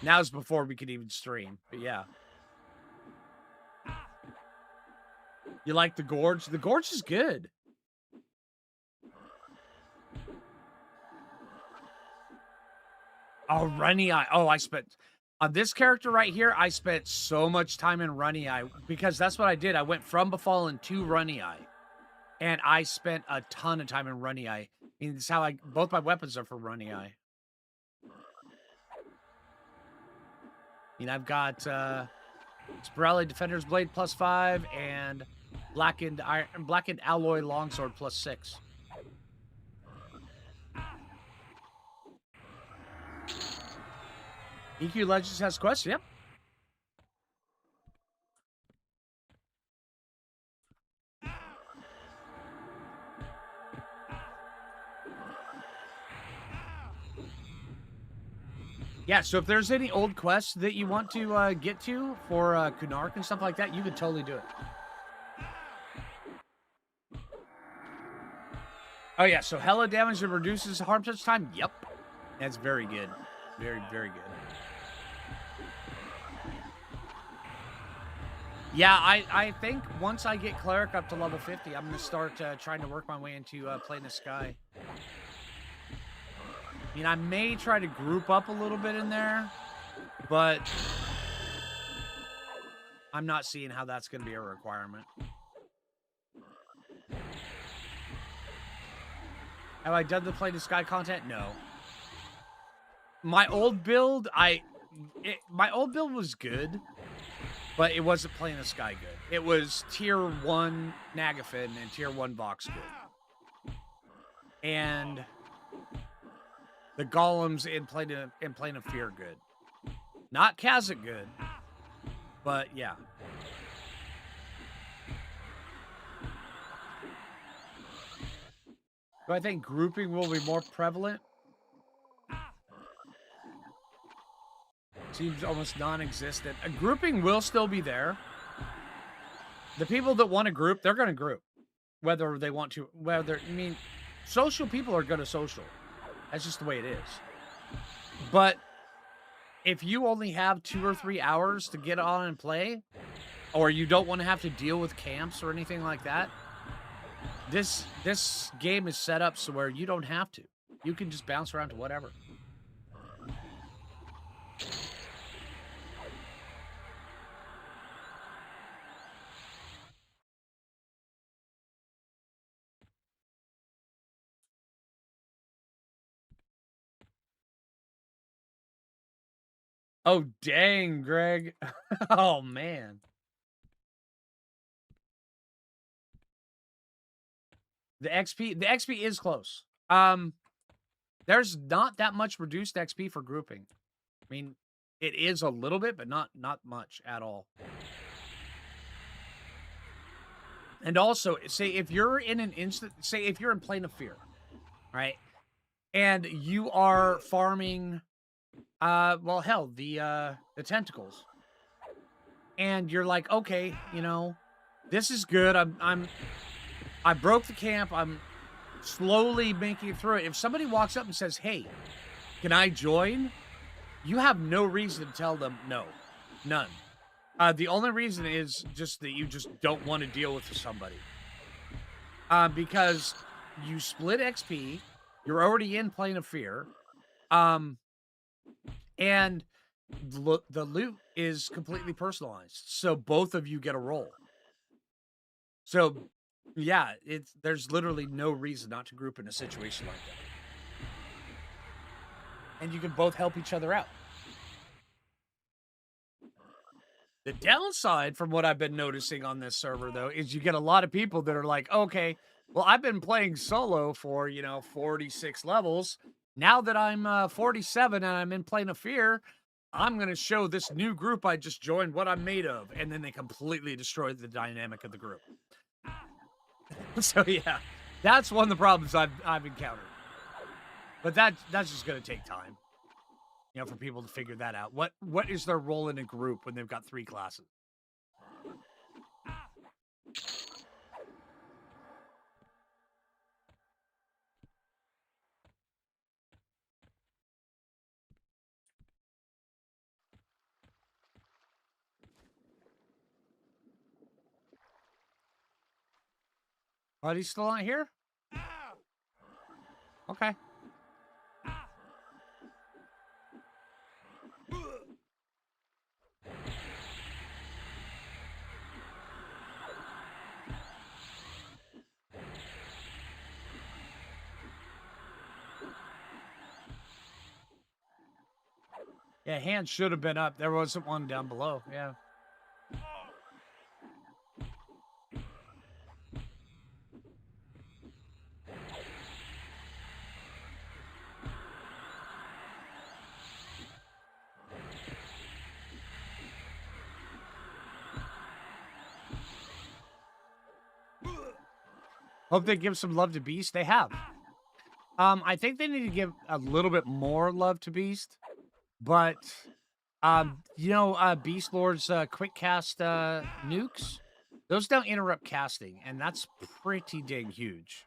Now it's before we could even stream. But yeah. You like the Gorge? The Gorge is good. Oh, Runny Eye. Oh, I spent... On this character right here, I spent so much time in Runny Eye because that's what I did. I went from Befallen to Runny Eye. And I spent a ton of time in Runny Eye. I mean, this is how both my weapons are for Runny Eye. I mean, I've got Spirelli Defender's Blade +5 and Blackened Alloy Longsword +6. EQ Legends has quests. Yep. Yeah, so if there's any old quests that you want to get to for Kunark and stuff like that, you could totally do it. Oh yeah, so hella damage that reduces harm touch time. Yep, that's very good, very good. Yeah, I think once I get Cleric up to level 50, I'm gonna start trying to work my way into playing the Sky. I mean, I may try to group up a little bit in there, but I'm not seeing how that's gonna be a requirement. Have I done the Play the Sky content? No. My old build, my old build was good, but it wasn't playing the Sky good. It was tier 1 Nagafin and tier 1 Vox good. And the Golems in Plane of Fear good. Not Kazakh good, but yeah. Do I think grouping will be more prevalent? Seems almost non-existent. A grouping will still be there. The people that want to group, they're going to group. Whether they want to, I mean, social people are going to social. That's just the way it is. But if you only have 2 or 3 hours to get on and play, or you don't want to have to deal with camps or anything like that, this game is set up so where you don't have to. You can just bounce around to whatever. Oh, dang, Greg. Oh, man. The XP is close. There's not that much reduced XP for grouping. I mean, it is a little bit, but not much at all. And also, say if you're in an instant, say if you're in Plane of Fear, right? And you are farming well, hell, the tentacles. And you're like, okay, you know, this is good. I broke the camp. I'm slowly making it through it. If somebody walks up and says, "Hey, can I join?" You have no reason to tell them no. None. The only reason is just that you just don't want to deal with somebody. Because you split XP, you're already in Plane of Fear. And the loot is completely personalized, so both of you get a roll. So, yeah, there's literally no reason not to group in a situation like that. And you can both help each other out. The downside from what I've been noticing on this server, though, is you get a lot of people that are like, okay, well, I've been playing solo for, 46 levels. Now that I'm 47 and I'm in Plane of Fear, I'm going to show this new group I just joined what I'm made of. And then they completely destroy the dynamic of the group. So, yeah, that's one of the problems I've encountered. But that's just going to take time, for people to figure that out. What is their role in a group when they've got 3 classes? But he's still not here? Okay. Yeah, hands should have been up. There wasn't one down below. Yeah. Hope they give some love to Beast. They have. I think they need to give a little bit more love to Beast, but Beast Lord's quick cast nukes, those don't interrupt casting, and that's pretty dang huge.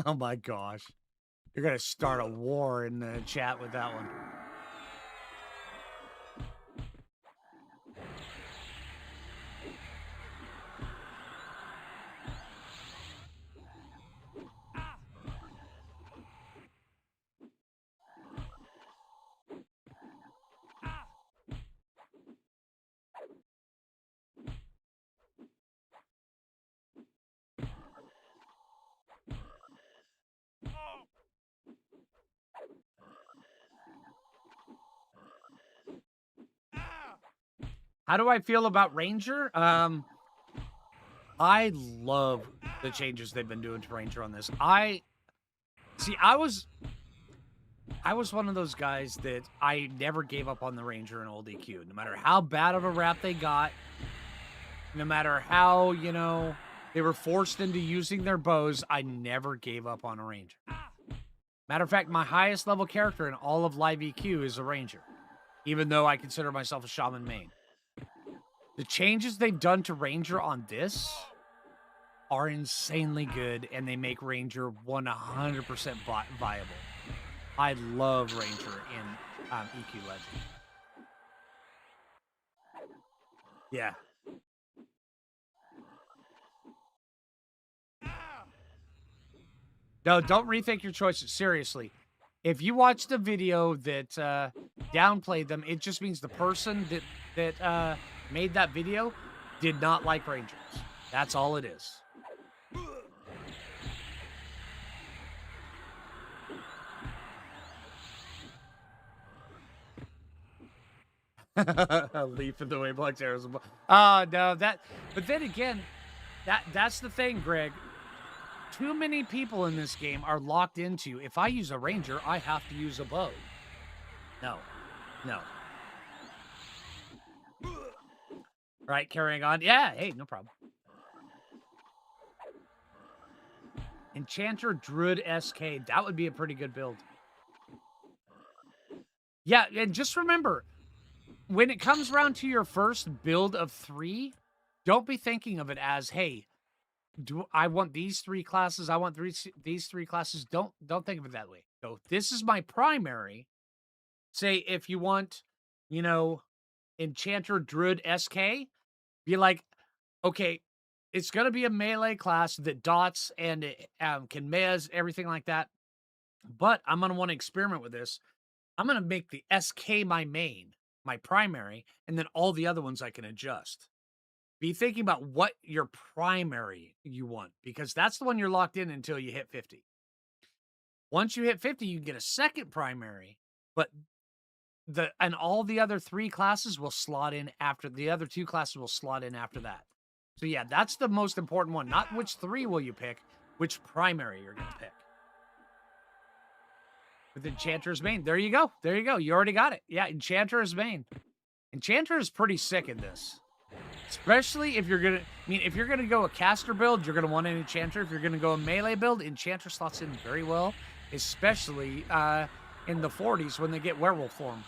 Oh my gosh. You're gonna start a war in the chat with that one. How do I feel about Ranger? I love the changes they've been doing to Ranger on this. I was one of those guys that I never gave up on the Ranger in old EQ. No matter how bad of a rap they got, no matter how, they were forced into using their bows, I never gave up on a Ranger. Matter of fact, my highest level character in all of live EQ is a Ranger, even though I consider myself a Shaman main. The changes they've done to Ranger on this are insanely good, and they make Ranger 100% viable. I love Ranger in EQ Legend. Yeah. No, don't rethink your choices. Seriously. If you watched a video that downplayed them, it just means the person that made that video did not like Rangers. That's all it is. A leaf in the way blocks arrows. No, but then again, that's the thing, Greg. Too many people in this game are locked into, if I use a Ranger, I have to use a bow. No. Right, carrying on. Yeah, hey, no problem. Enchanter Druid SK. That would be a pretty good build. Yeah, and just remember, when it comes around to your first build of 3, don't be thinking of it as, hey, do I want these 3 classes? I want these 3 classes. Don't think of it that way. So this is my primary. Say if you want, Enchanter Druid SK, be like, okay, it's gonna be a melee class that dots and can mez, everything like that. But I'm gonna want to experiment with this. I'm gonna make the SK my main, my primary, and then all the other ones I can adjust. Be thinking about what your primary you want, because that's the one you're locked in until you hit 50. Once you hit 50, you can get a second primary, but all the other 3 classes will slot in after the other 2 classes will slot in after that. So yeah, that's the most important one. Not which 3 will you pick, which primary you're going to pick. With Enchanter's main. There you go. You already got it. Yeah, Enchanter's main. Enchanter is pretty sick in this. Especially if you're going to... if you're going to go a caster build, you're going to want an Enchanter. If you're going to go a melee build, Enchanter slots in very well. Especially in the 40s when they get werewolf form.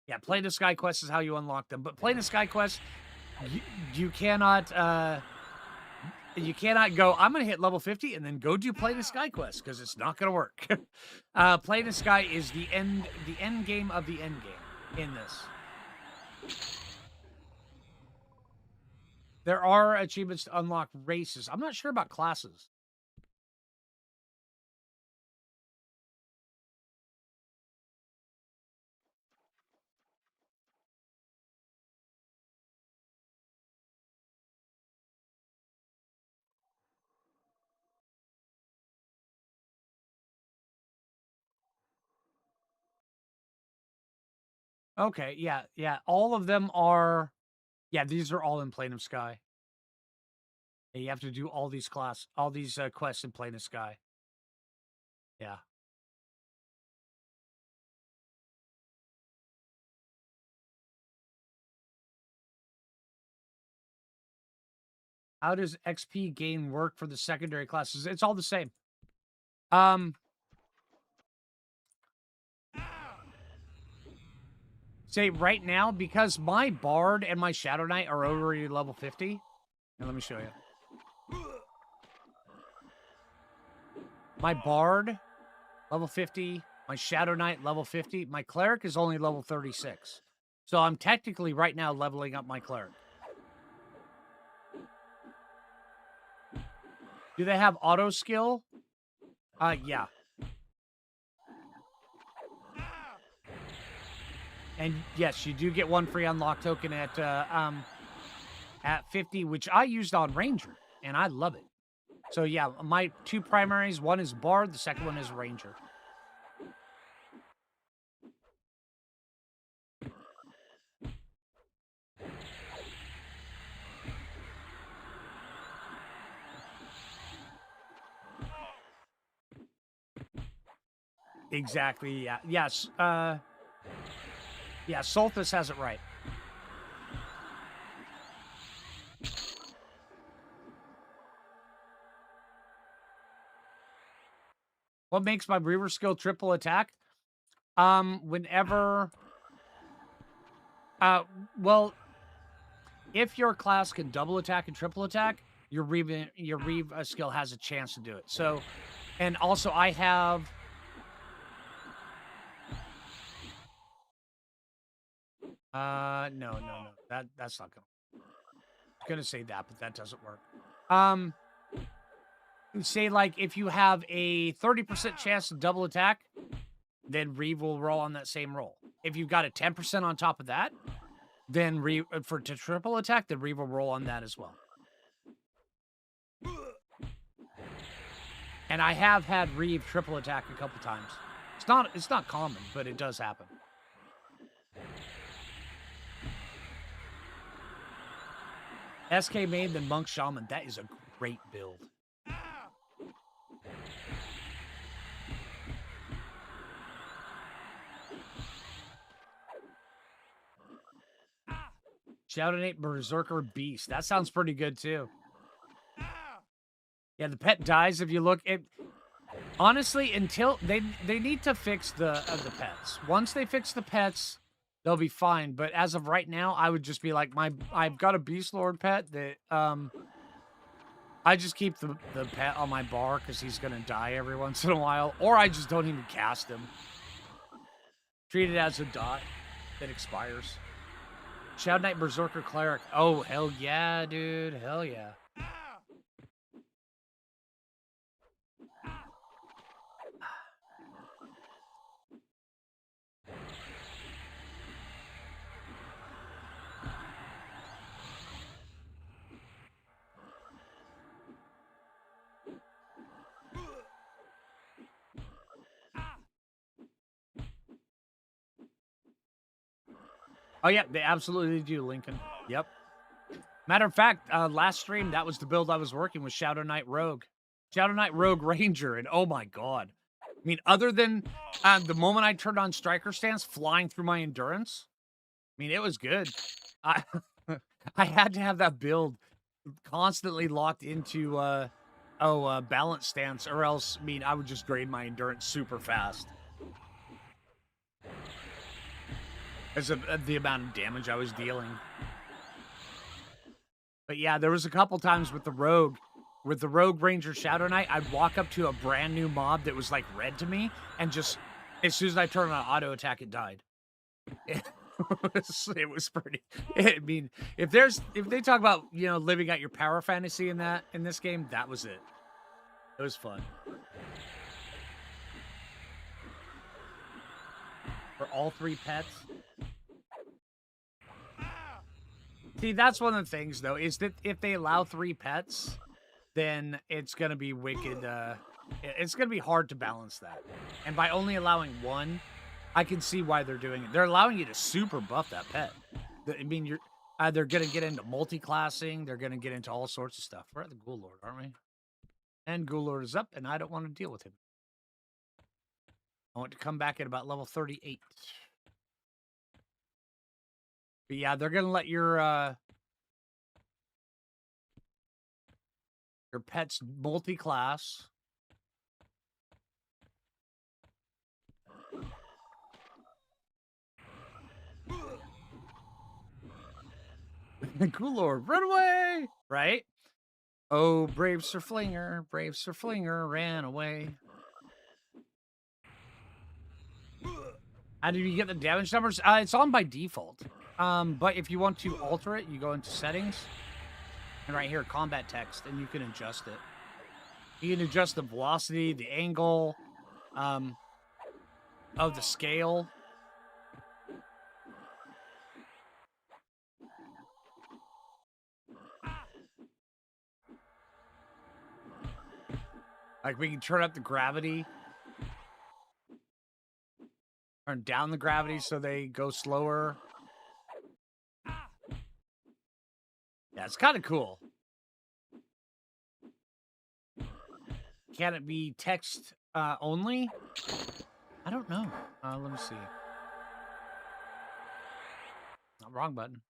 Yeah, playing the Sky Quest is how you unlock them. But playing the Sky Quest, you cannot go, I'm going to hit level 50 and then go do Play the Sky Quest, because it's not going to work. Play the Sky is the end game of the end game in this. There are achievements to unlock races. I'm not sure about classes. Okay, yeah, yeah. All of them are yeah, these are all in Plane of Sky. And you have to do all these quests in Plane of Sky. Yeah. How does XP gain work for the secondary classes? It's all the same. Um, say right now, because my Bard and my Shadow Knight are already level 50. And let me show you. My Bard, level 50. My Shadow Knight, level 50. My Cleric is only level 36. So I'm technically right now leveling up my Cleric. Do they have auto skill? Yeah. And yes, you do get one free unlock token at 50, which I used on Ranger, and I love it. So yeah, my two primaries, one is Bard, the second one is Ranger. Exactly, yeah. Yes, yeah, Solthus has it right. What makes my Reaver skill triple attack? Whenever well, if your class can double attack and triple attack, your Reave skill has a chance to do it. So, and also I have no. That's not gonna. I was gonna say that, but that doesn't work. Say like if you have a 30% chance to double attack, then Reeve will roll on that same roll. If you've got a 10% on top of that, then to triple attack, then Reeve will roll on that as well. And I have had Reeve triple attack a couple times. It's not common, but it does happen. SK main, then Monk Shaman. That is a great build. Shadow Knight Berserker Beast. That sounds pretty good too. Yeah, the pet dies if you look. Honestly, until they need to fix the pets. Once they fix the pets, they'll be fine. But as of right now, I would just be like I've got a Beast Lord pet that I just keep the pet on my bar because he's gonna die every once in a while, or I just don't even cast him. Treat it as a dot that expires. Shadow Knight Berserker Cleric. Oh hell yeah, dude! Hell yeah. Oh, yeah, they absolutely do, Lincoln. Yep. Matter of fact, last stream, that was the build I was working with, Shadow Knight Rogue. Shadow Knight Rogue Ranger, and oh my god. I mean, other than the moment I turned on Striker Stance, flying through my endurance, I mean, it was good. I I had to have that build constantly locked into balance stance, or else, I mean, I would just drain my endurance super fast. As of the amount of damage I was dealing. But yeah, there was a couple times with the Rogue Ranger Shadow Knight, I'd walk up to a brand new mob that was like red to me, and just as soon as I turned on auto attack, it died. It was pretty. I mean, if they talk about living out your power fantasy in this game, that was it. It was fun for all three pets. See, that's one of the things though, is that if they allow three pets, then it's gonna be wicked. It's gonna be hard to balance that. And by only allowing one, I can see why they're doing it. They're allowing you to super buff that pet. I mean, they're gonna get into multi-classing. They're gonna get into all sorts of stuff. We're at the Ghoul Lord, aren't we? And Ghoul Lord is up, and I don't want to deal with him. I want to come back at about level 38. But yeah, they're gonna let your pets multi-class. Ghoul Lord, run away! Right? Oh, brave Sir Flinger ran away. How do you get the damage numbers? It's on by default. But if you want to alter it, you go into settings. And right here, combat text, and you can adjust it. You can adjust the velocity, the angle, of the scale. Like, we can turn up the gravity. Turn down the gravity so they go slower. Yeah, it's kind of cool. Can it be text only? I don't know. Let me see. Wrong button.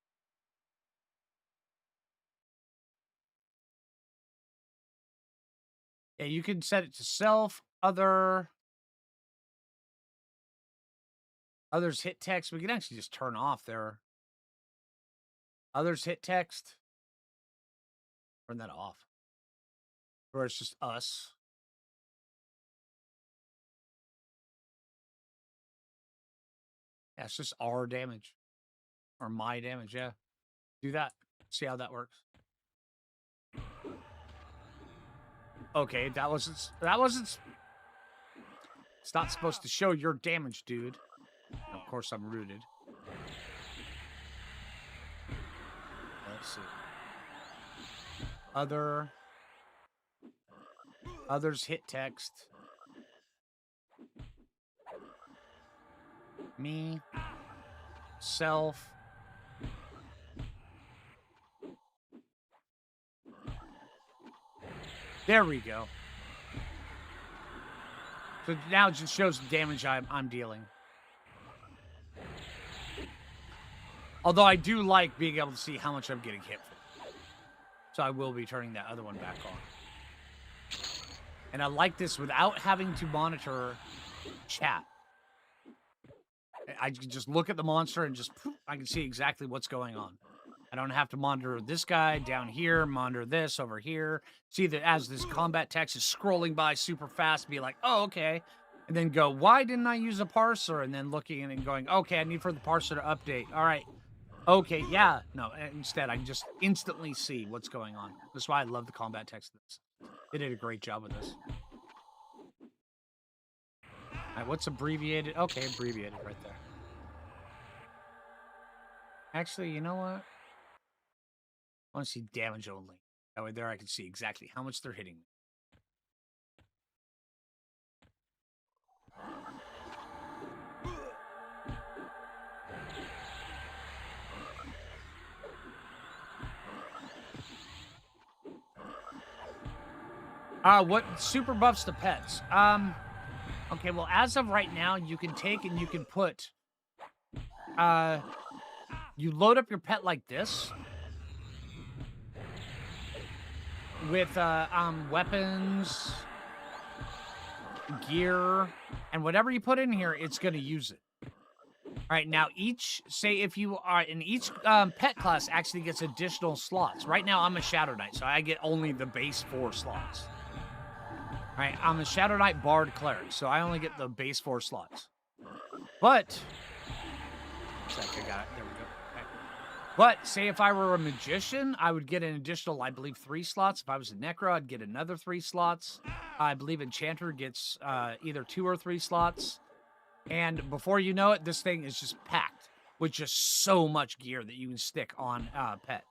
Yeah, you can set it to self, others hit text. We can actually just turn off their others hit text. Turn that off. Or it's just us. Yeah, it's just our damage. Or my damage, yeah. Do that. See how that works. Okay, that wasn't it's not supposed to show your damage, dude. And of course I'm rooted. Let's see. Others hit text. Me. Self. There we go. So now it just shows the damage I'm dealing. Although I do like being able to see how much I'm getting hit for. So I will be turning that other one back on. And I like this without having to monitor chat. I can just look at the monster and just poof, I can see exactly what's going on. I don't have to monitor this guy down here, monitor this over here. See that as this combat text is scrolling by super fast, be like, oh, okay. And then go, why didn't I use a parser? And then looking and going, okay, I need for the parser to update. All right. Okay, yeah. No, instead, I can just instantly see what's going on. That's why I love the combat text of this. They did a great job with this. All right, what's abbreviated? Okay, abbreviated right there. Actually, you know what? I want to see damage only. That way there I can see exactly how much they're hitting. What super buffs the pets? Okay, well, as of right now, you can take and you can put, you load up your pet like this. With, weapons, gear, and whatever you put in here, it's gonna use it. Alright, now say if you are, in each, pet class actually gets additional slots. Right now, I'm a Shadow Knight, so I get only the base 4 slots. Alright, I'm a Shadow Knight Bard Cleric, so I only get the base 4 slots. But, second. Okay, got it. There we go. Okay. But say if I were a magician, I would get an additional, I believe, 3 slots. If I was a necro, I'd get another 3 slots. I believe enchanter gets either 2 or 3 slots. And before you know it, this thing is just packed with just so much gear that you can stick on pet.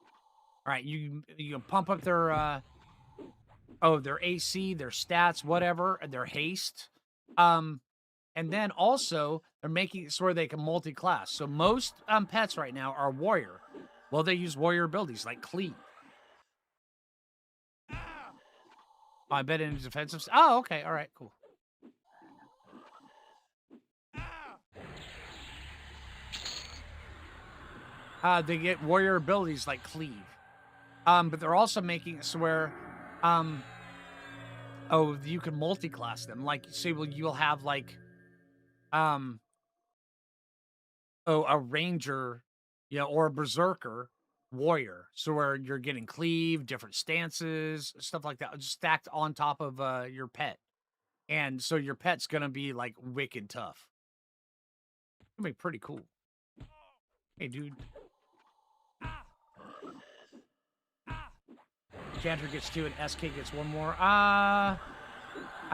All right, you can pump up their AC, their stats, whatever, their haste. And then also they're making it so where they can multi-class. So most pets right now are warrior. Well, they use warrior abilities like cleave. Oh, I bet in defensive. Oh, okay, all right, cool. They get warrior abilities like cleave. But they're also making it so where, oh, you can multi-class them. Like, say, well, you'll have like, um, oh, a ranger, or a berserker warrior. So where you're getting cleave, different stances, stuff like that, just stacked on top of your pet. And so your pet's gonna be like wicked tough. Gonna be pretty cool. Hey, dude. Cantor gets 2 and SK gets 1 more. I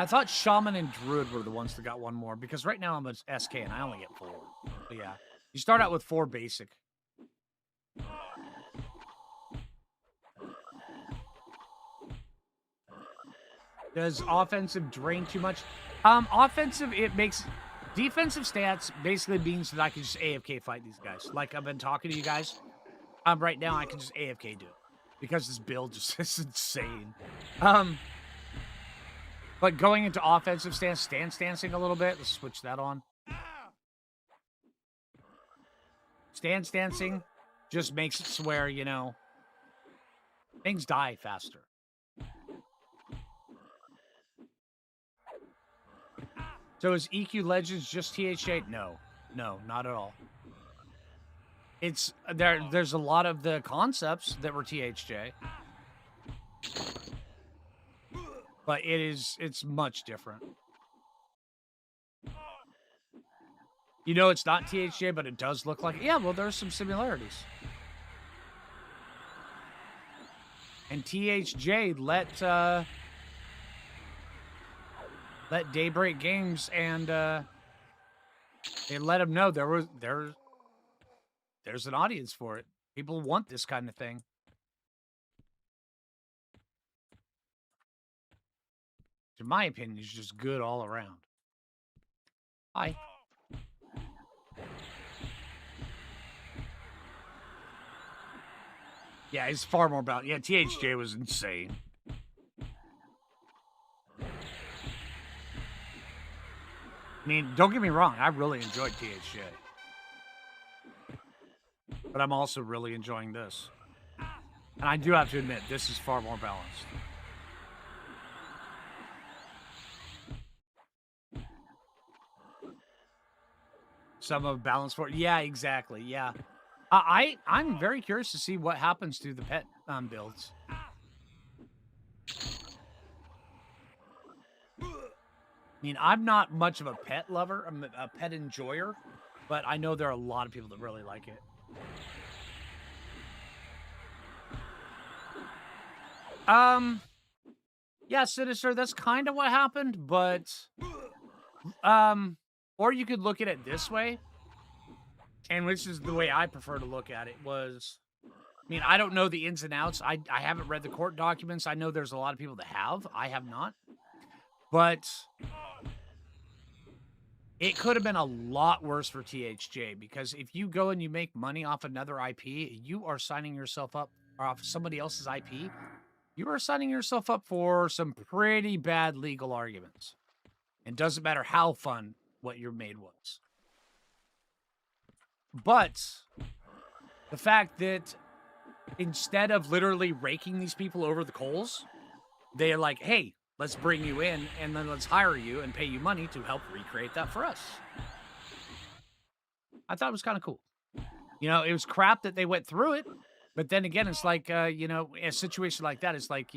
thought Shaman and Druid were the ones that got 1 more because right now I'm a SK and I only get 4. But yeah, you start out with 4 basic. Does offensive drain too much? Offensive, it makes defensive stats basically means that I can just AFK fight these guys. Like I've been talking to you guys. Right now I can just AFK do it because this build just is insane. But going into offensive stancing a little bit. Let's switch that on. Stancing just makes it so where, things die faster. So is EQ Legends just THA? No, not at all. It's there's a lot of the concepts that were THJ. But it's much different. It's not THJ, but it does look like it. Yeah, well, there's some similarities. And THJ let Daybreak Games and they let them know there's an audience for it. People want this kind of thing. In my opinion, it's just good all around. Hi. Yeah, it's far more about. Yeah, THJ was insane. I mean, don't get me wrong. I really enjoyed THJ. But I'm also really enjoying this. And I do have to admit, this is far more balanced. Some of balance for yeah, exactly. Yeah. I'm very curious to see what happens to the pet builds. I mean, I'm not much of a pet lover. I'm a pet enjoyer, but I know there are a lot of people that really like it. Yeah, Sinister, that's kind of what happened, but or you could look at it this way, and which is the way I prefer to look at it was, I mean, I don't know the ins and outs. I haven't read the court documents. I know there's a lot of people that have. I have not. But it could have been a lot worse for THJ because if you go and you make money off another IP, you are signing yourself up off somebody else's IP. You are signing yourself up for some pretty bad legal arguments. It doesn't matter how fun what your made was. But the fact that instead of literally raking these people over the coals, they're like, hey, let's bring you in and then let's hire you and pay you money to help recreate that for us. I thought it was kind of cool. It was crap that they went through it. But then again, it's like, a situation like that is like,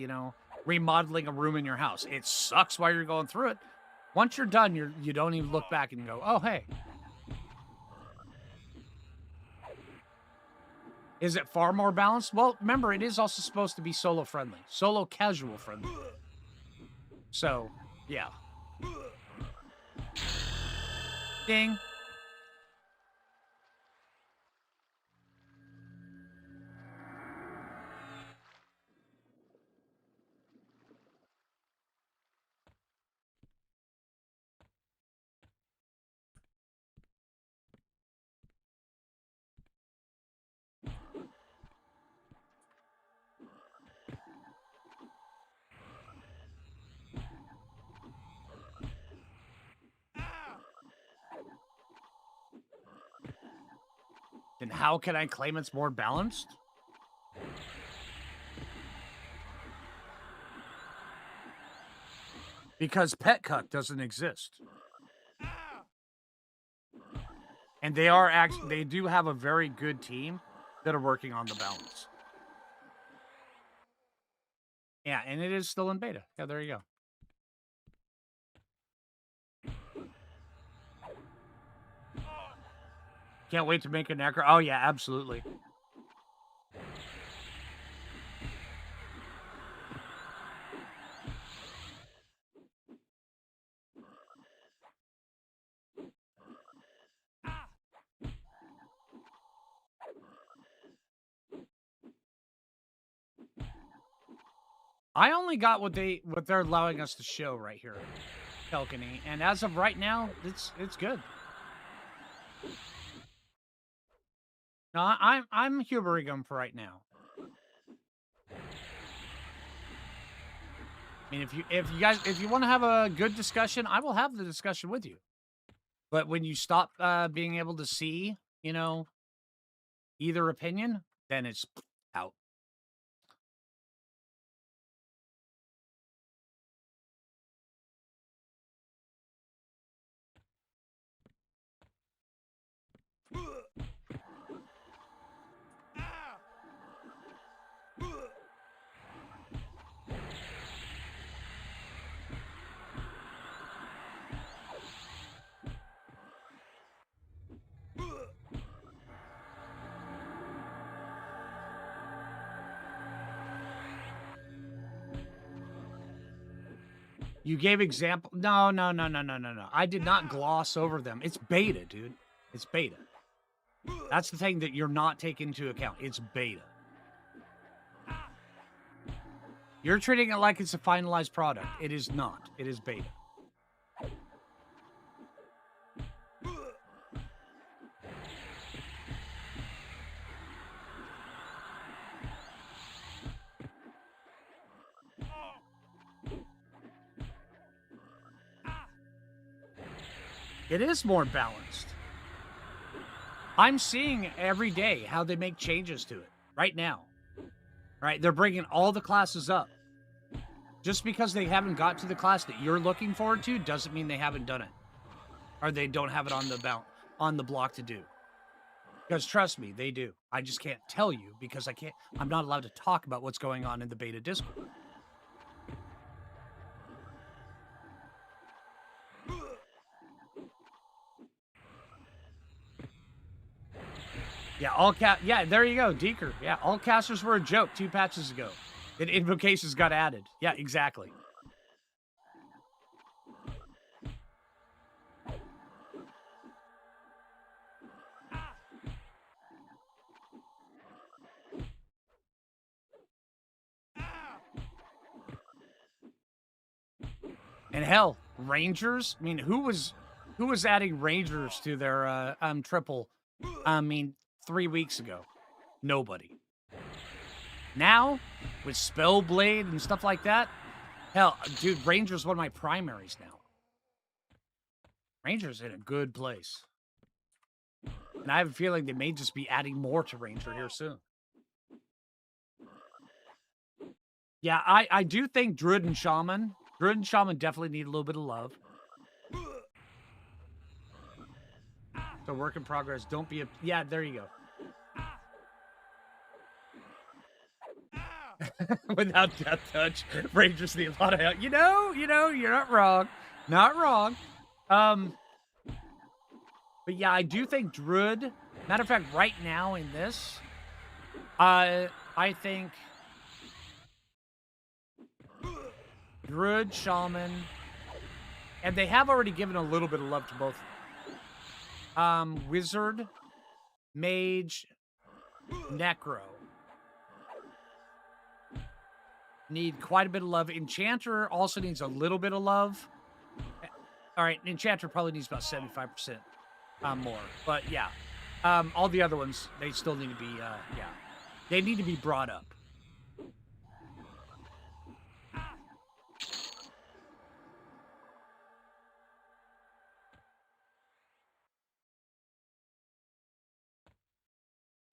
remodeling a room in your house. It sucks while you're going through it. Once you're done, you don't even look back and go, oh, hey. Is it far more balanced? Well, remember, it is also supposed to be solo friendly, solo casual friendly. So, yeah. Ding. Then how can I claim it's more balanced? Because Pet Cuck doesn't exist. And they do have a very good team that are working on the balance. Yeah, and it is still in beta. Yeah, there you go. Can't wait to make a necro. Oh yeah, absolutely. I only got what they're allowing us to show right here, Telkany, and as of right now, it's good. No, I'm humoring them for right now. I mean, if you want to have a good discussion, I will have the discussion with you. But when you stop being able to see, you know, either opinion, then it's out. You gave example. No. I did not gloss over them. It's beta, dude. It's beta. That's the thing that you're not taking into account. It's beta. You're treating it like it's a finalized product. It is not. It is beta. It is more balanced. I'm seeing every day how they make changes to it right now. Right? They're bringing all the classes up. Just because they haven't got to the class that you're looking forward to doesn't mean they haven't done it. Or they don't have it on the block to do. Because trust me, they do. I just can't tell you because I'm not allowed to talk about what's going on in the beta Discord. Yeah, there you go, Deeker. Yeah, all casters were a joke 2 patches ago. And invocations got added. Yeah, exactly. And hell, Rangers? I mean, who was adding Rangers to their triple 3 weeks ago? Nobody. Now, with Spellblade and stuff like that, hell, dude, Ranger's one of my primaries now. Ranger's in a good place. And I have a feeling they may just be adding more to Ranger here soon. Yeah, I do think Druid and Shaman definitely need a little bit of love. So work in progress. Don't be a... Yeah, there you go. Without death touch, Rangers need a lot of help. You know, you're not wrong. Not wrong. But yeah, I do think Druid... Matter of fact, right now in this, I think Druid, Shaman, and they have already given a little bit of love to both of them. Wizard, Mage, Necro need quite a bit of love. Enchanter also needs a little bit of love. All right, Enchanter probably needs about 75% more. But yeah, all the other ones, they still need to be, yeah, they need to be brought up.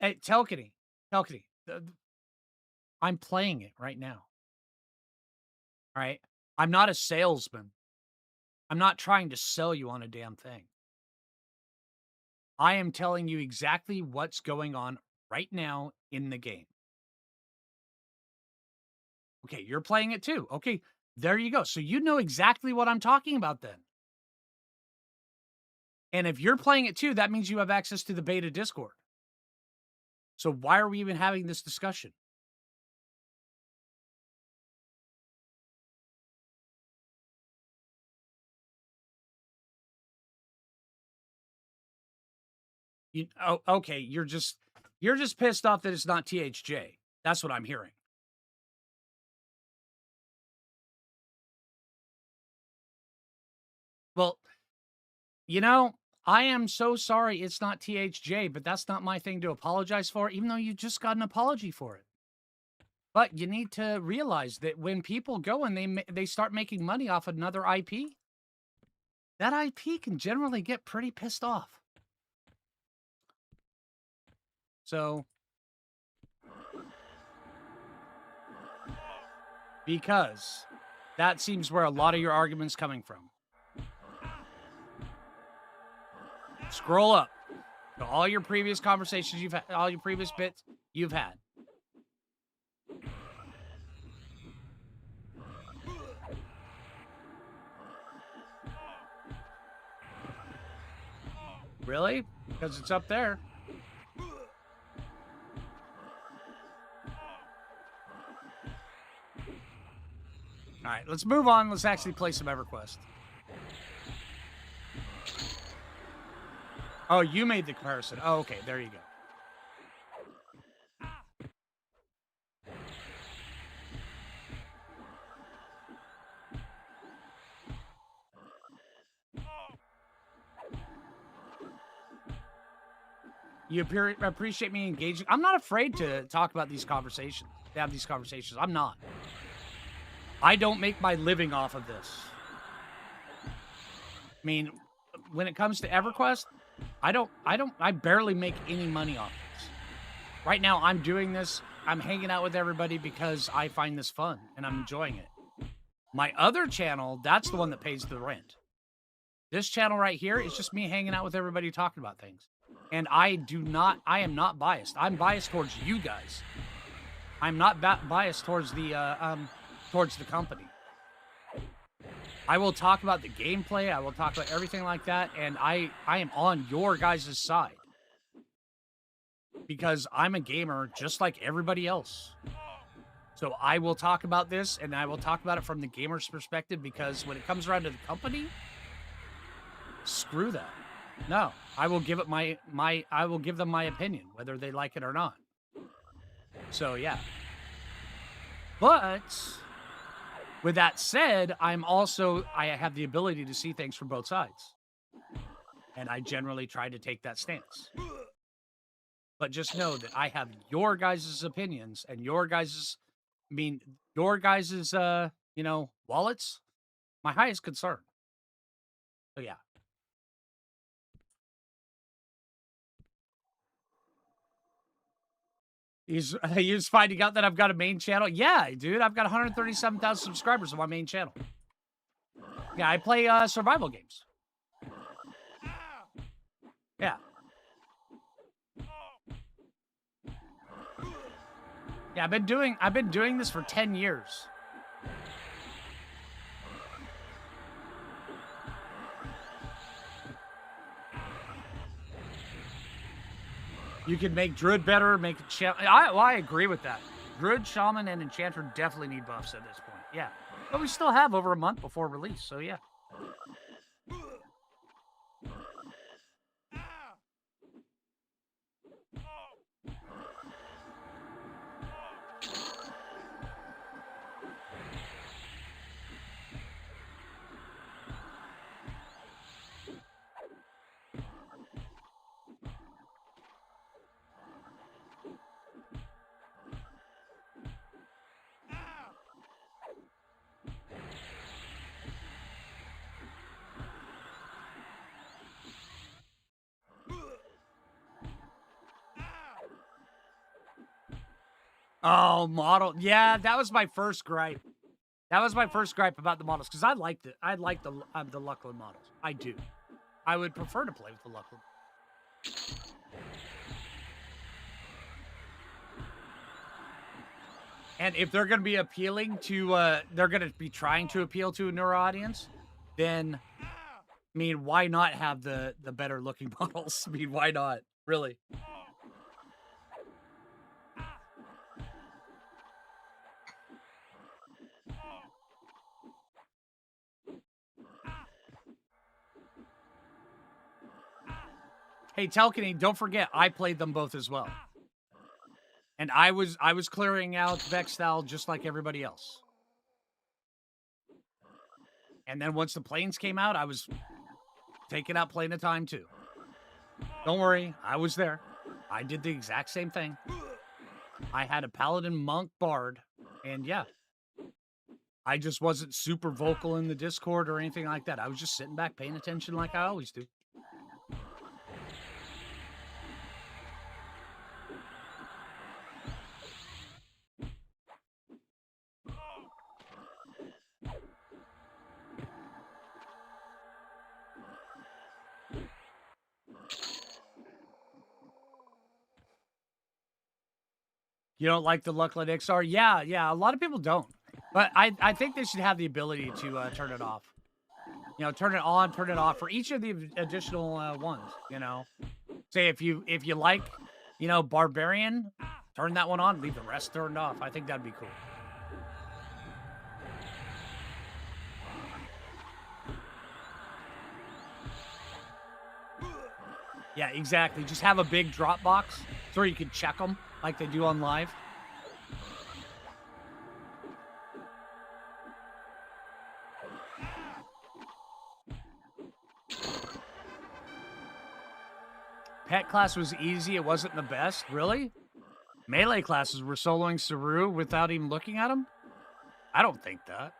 Hey, Telkany, I'm playing it right now. All right. I'm not a salesman. I'm not trying to sell you on a damn thing. I am telling you exactly what's going on right now in the game. Okay, you're playing it too. Okay, there you go. So you know exactly what I'm talking about then. And if you're playing it too, that means you have access to the beta Discord. So why are we even having this discussion? Okay, you're just pissed off that it's not THJ. That's what I'm hearing. Well, you know, I am so sorry it's not THJ, but that's not my thing to apologize for, even though you just got an apology for it. But you need to realize that when people go and they start making money off another IP, that IP can generally get pretty pissed off. So, because that seems where a lot of your argument's coming from. Scroll up to all your previous conversations you've had, all your previous bits you've had. Really? Because it's up there. All right, let's move on. Let's actually play some EverQuest. Oh, you made the comparison. Oh, okay. There you go. You appreciate me engaging. I'm not afraid to talk about these conversations, to have these conversations. I'm not. I don't make my living off of this. I mean, when it comes to EverQuest, I barely make any money off this. Right now, I'm doing this. I'm hanging out with everybody because I find this fun and I'm enjoying it. My other channel, that's the one that pays the rent. This channel right here is just me hanging out with everybody talking about things. And I am not biased. I'm biased towards you guys. I'm not biased towards the company. I will talk about the gameplay. I will talk about everything like that. And I am on your guys' side. Because I'm a gamer just like everybody else. So I will talk about this and I will talk about it from the gamer's perspective because when it comes around to the company, screw that. No, I will give it I will give them my opinion, whether they like it or not. So yeah. But with that said, I have the ability to see things from both sides. And I generally try to take that stance. But just know that I have your guys' opinions and your guys' wallets, my highest concern. So yeah. He's finding out that I've got a main channel. Yeah, dude, I've got 137,000 subscribers on my main channel. Yeah, I play survival games. Yeah. Yeah, I've been doing this for 10 years. You can make Druid better, make it I agree with that. Druid, Shaman, and Enchanter definitely need buffs at this point. Yeah. But we still have over a month before release, so yeah. Oh, model. Yeah, that was my first gripe. That was my first gripe about the models because I liked it. I like the Lucklin models. I do. I would prefer to play with the Lucklin. And if they're going to be appealing to, they're going to be trying to appeal to a newer audience, then, I mean, why not have the better looking models? I mean, why not? Really? Hey, Telkany, don't forget, I played them both as well. And I was clearing out Vexthal just like everybody else. And then once the planes came out, I was taking out Plane of Time too. Don't worry, I was there. I did the exact same thing. I had a Paladin, Monk, Bard, and yeah. I just wasn't super vocal in the Discord or anything like that. I was just sitting back paying attention like I always do. You don't like the Lucklin XR? Yeah, yeah. A lot of people don't. But I think they should have the ability to turn it off. You know, turn it on, turn it off for each of the additional ones, you know. Say if you like, you know, Barbarian, turn that one on, leave the rest turned off. I think that'd be cool. Yeah, exactly. Just have a big drop box so you can check them like they do on live. Pet class was easy. It wasn't the best. Really? Melee classes were soloing Saru without even looking at him? I don't think that.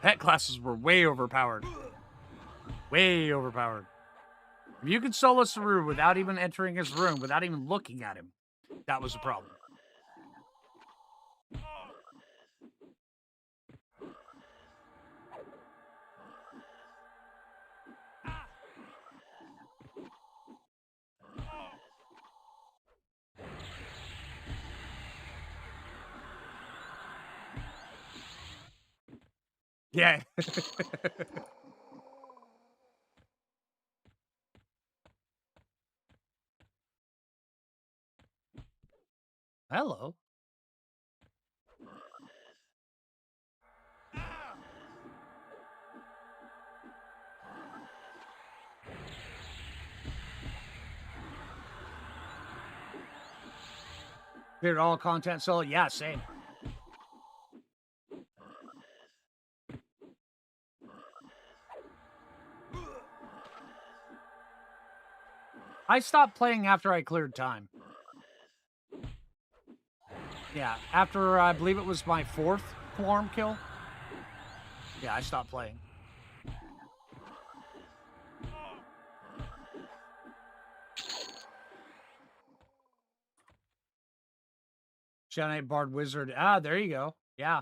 Pet classes were way overpowered. Way overpowered. If you could solo Saru without even entering his room, without even looking at him, that was a problem. Yeah. Hello. Cleared all content solo? Yeah, same. I stopped playing after I cleared time. Yeah, after I believe it was my 4th Quorum kill. Yeah, I stopped playing. Shadow Knight Bard Wizard. Ah, there you go. Yeah.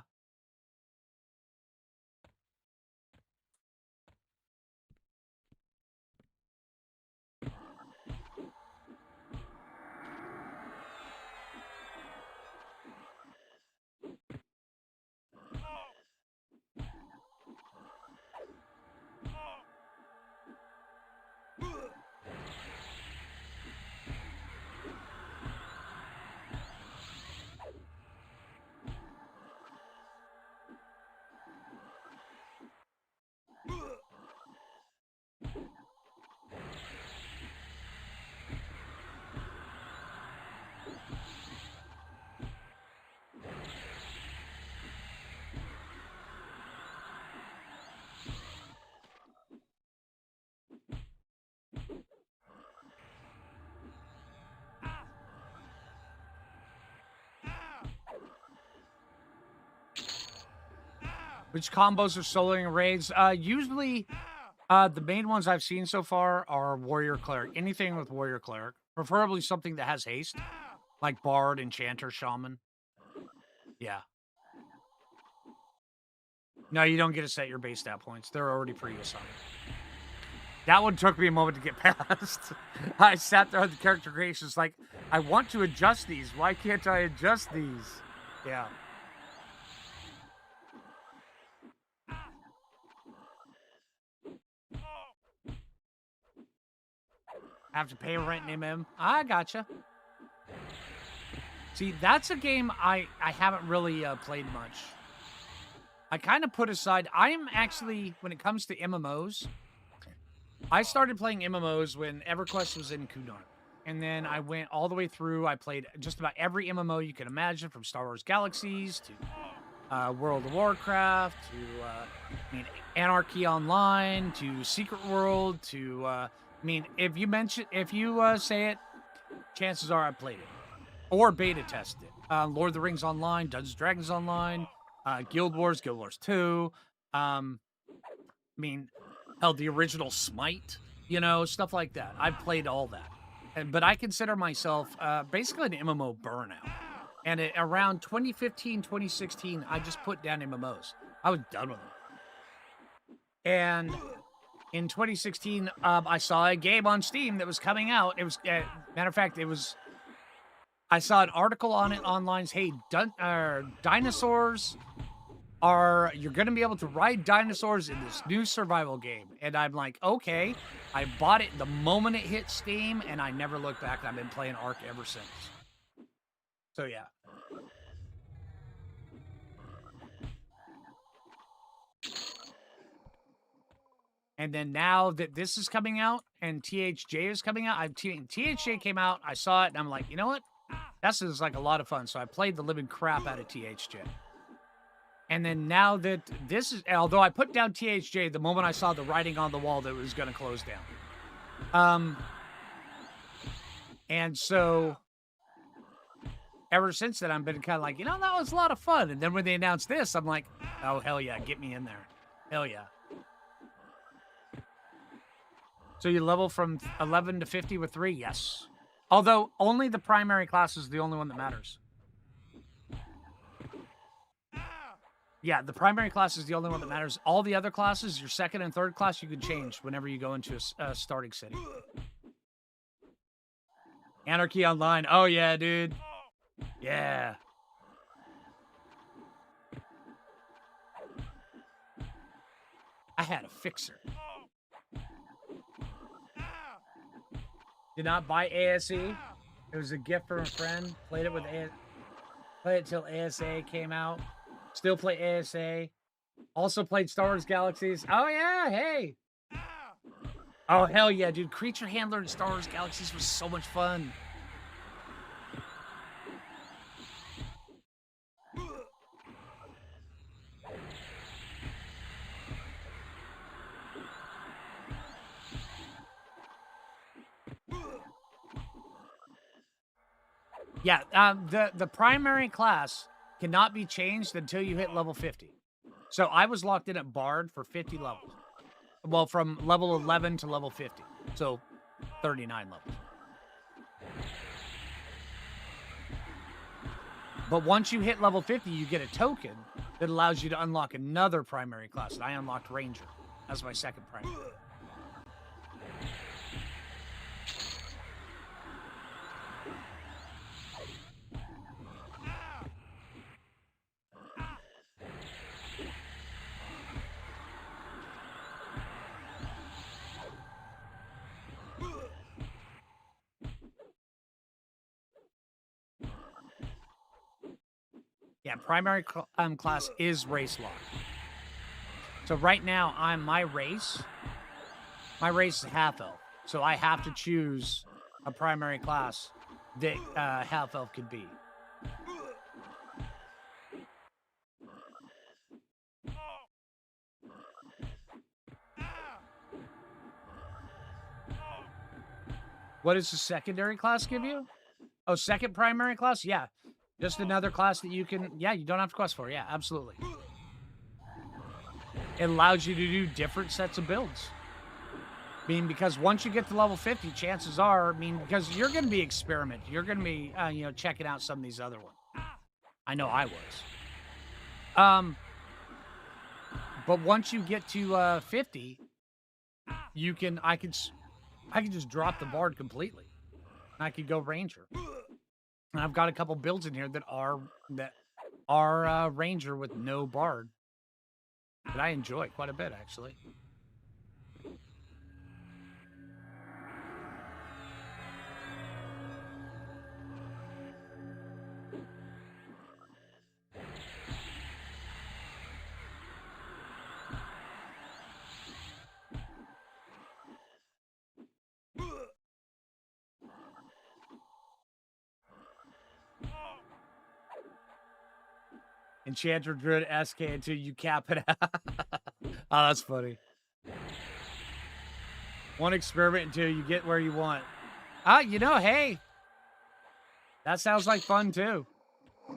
Which combos are soloing raids? Usually, the main ones I've seen so far are warrior cleric. Anything with warrior cleric, preferably something that has haste, like bard, enchanter, shaman. Yeah. No, you don't get to set your base stat points. They're already pre-assigned. That one took me a moment to get past. I sat there on the character creations like, I want to adjust these. Why can't I adjust these? Yeah. I have to pay rent in MM. I gotcha. See, that's a game I haven't really played much. I kind of put aside. I'm actually, when it comes to MMOs, I started playing MMOs when EverQuest was in Kunark. And then I went all the way through. I played just about every MMO you can imagine, from Star Wars Galaxies to World of Warcraft to Anarchy Online to Secret World to if you say it, chances are I played it or beta tested it. Lord of the Rings Online, Dungeons and Dragons Online, Guild Wars 2. Hell, the original Smite, stuff like that. I've played all that. But I consider myself basically an MMO burnout. And around 2015, 2016, I just put down MMOs. I was done with them. And in 2016, I saw a game on Steam that was coming out. It was, matter of fact, I saw an article on it online. Hey, dinosaurs you're going to be able to ride dinosaurs in this new survival game. And I'm like, okay. I bought it the moment it hit Steam, and I never looked back. I've been playing Ark ever since. So, yeah. And then now that this is coming out and THJ is coming out, THJ came out, I saw it, and I'm like, you know what? This is like a lot of fun. So I played the living crap out of THJ. And then now that this is, although I put down THJ the moment I saw the writing on the wall that it was going to close down. And so ever since then, I've been kind of like, that was a lot of fun. And then when they announced this, I'm like, oh, hell yeah, get me in there. Hell yeah. So you level from 11 to 50 with 3? Yes. Although only the primary class is the only one that matters. Yeah, the primary class is the only one that matters. All the other classes, your second and third class, you can change whenever you go into a starting city. Anarchy Online. Oh, yeah, dude. Yeah. I had a fixer. Did not buy ASE. It was a gift from a friend. Played it till ASA came out. Still play ASA. Also played Star Wars Galaxies. Oh, yeah. Hey. Oh, hell yeah, dude. Creature Handler in Star Wars Galaxies was so much fun. Yeah, the primary class cannot be changed until you hit level 50. So I was locked in at Bard for 50 levels. Well, from level 11 to level 50. So 39 levels. But once you hit level 50, you get a token that allows you to unlock another primary class. And I unlocked Ranger. That's my second primary. Yeah, primary class is race lock. So right now, my race is half elf. So I have to choose a primary class that half elf could be. What does the secondary class give you? Oh, second primary class? Yeah. Just another class that you can, you don't have to quest for. Yeah, absolutely. it allows you to do different sets of builds. I mean, because once you get to level 50, chances are, I mean, because you're going to be experimenting, you're going to be, checking out some of these other ones. I know I was. Um, but once you get to 50, you can, I can just drop the bard completely. And I could go ranger. And I've got a couple builds in here that are ranger with no bard that I enjoy quite a bit, actually. Enchanter Druid SK until you cap it out. Oh, that's funny. One experiment until you get where you want. Hey, that sounds like fun too. I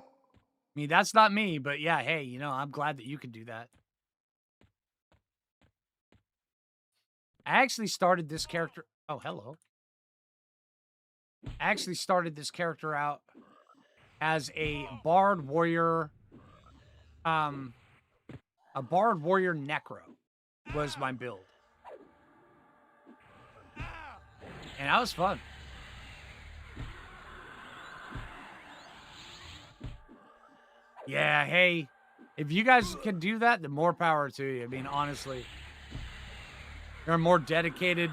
mean, that's not me, but yeah, hey, I'm glad that you can do that. I actually started this character. Oh, hello. I actually started this character out as a bard warrior. A bard warrior necro was my build. And that was fun. Yeah, hey, if you guys can do that, then more power to you. I mean, honestly, you're a more dedicated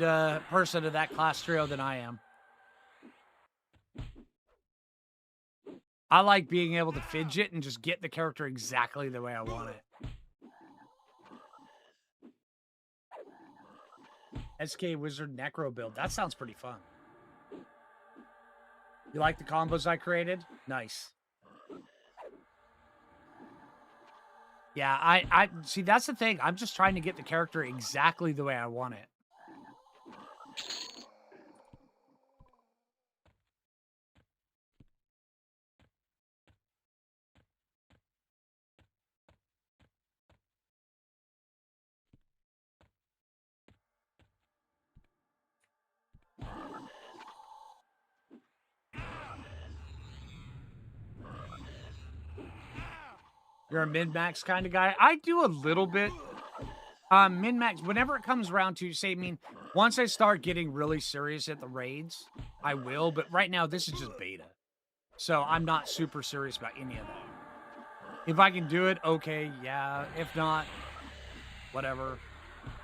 person to that class trio than I am. I like being able to fidget and just get the character exactly the way I want it. SK Wizard Necro build. That sounds pretty fun. You like the combos I created? Nice. Yeah, I see, that's the thing. I'm just trying to get the character exactly the way I want it. You're a min-max kind of guy. I do a little bit. Min-max, whenever it comes around to, say, I mean, once I start getting really serious at the raids, I will. But right now, this is just beta. So I'm not super serious about any of that. If I can do it, okay, yeah. If not, whatever.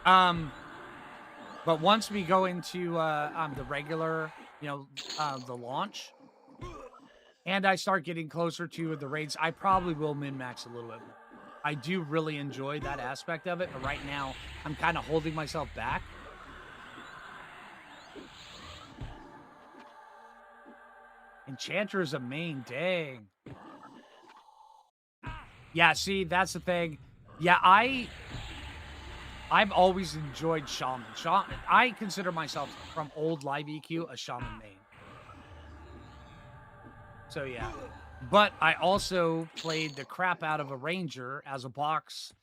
But once we go into the regular, the launch, and I start getting closer to the raids, I probably will min-max a little bit more. I do really enjoy that aspect of it, but right now, I'm kind of holding myself back. Enchanter is a main, dang. Yeah, see, that's the thing. Yeah, I've always enjoyed Shaman. I consider myself, from old live EQ, a Shaman main. So, yeah. But I also played the crap out of a Ranger as a box.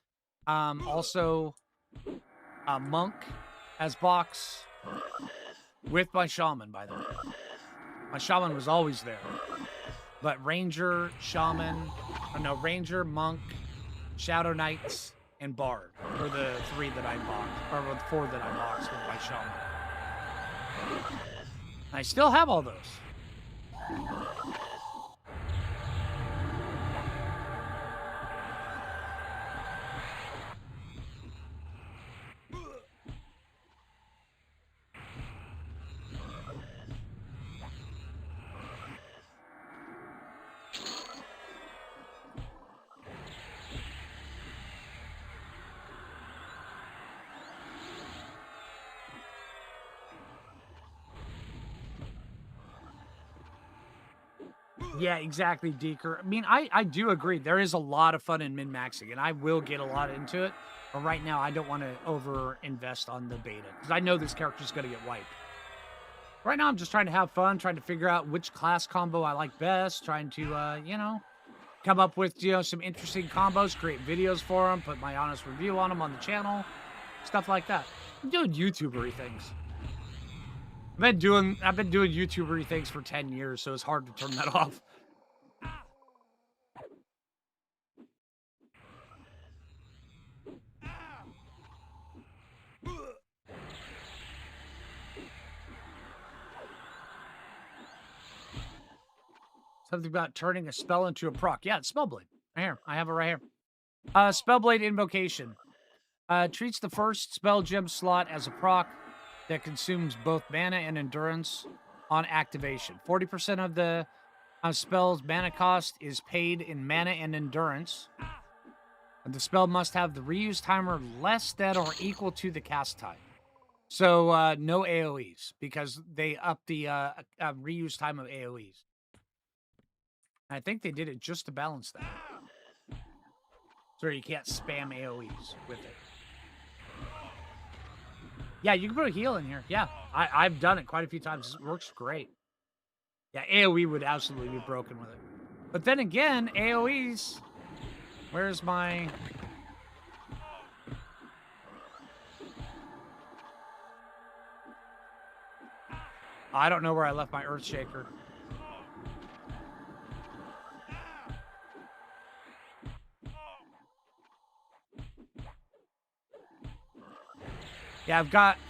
Also, a Monk as box with my Shaman, by the way. My Shaman was always there. But Ranger, Shaman, Ranger, Monk, Shadow Knights, and Bard were the 3 that I boxed, or the 4 that I boxed with my Shaman. I still have all those. Yeah, exactly, Deeker. I mean, I do agree. There is a lot of fun in min-maxing, and I will get a lot into it. But right now, I don't want to over-invest on the beta, because I know this character's going to get wiped. Right now, I'm just trying to have fun, trying to figure out which class combo I like best, trying to, kind come up with, some interesting combos, create videos for them, put my honest review on them on the channel, stuff like that. I'm doing YouTubery things. I've been doing YouTubery things for 10 years, so it's hard to turn that off. Something about turning a spell into a proc. Yeah, it's Spellblade. Right here. I have it right here. Spellblade Invocation. Treats the first spell gem slot as a proc that consumes both mana and endurance on activation. 40% of the spell's mana cost is paid in mana and endurance. And the spell must have the reuse timer less than or equal to the cast time. So no AoEs, because they up the reuse time of AoEs. I think they did it just to balance that. So you can't spam AoEs with it. Yeah, you can put a heal in here. Yeah, I've done it quite a few times. It works great. Yeah, AoE would absolutely be broken with it. But then again, AoEs... Where's my... I don't know where I left my Earthshaker. Yeah,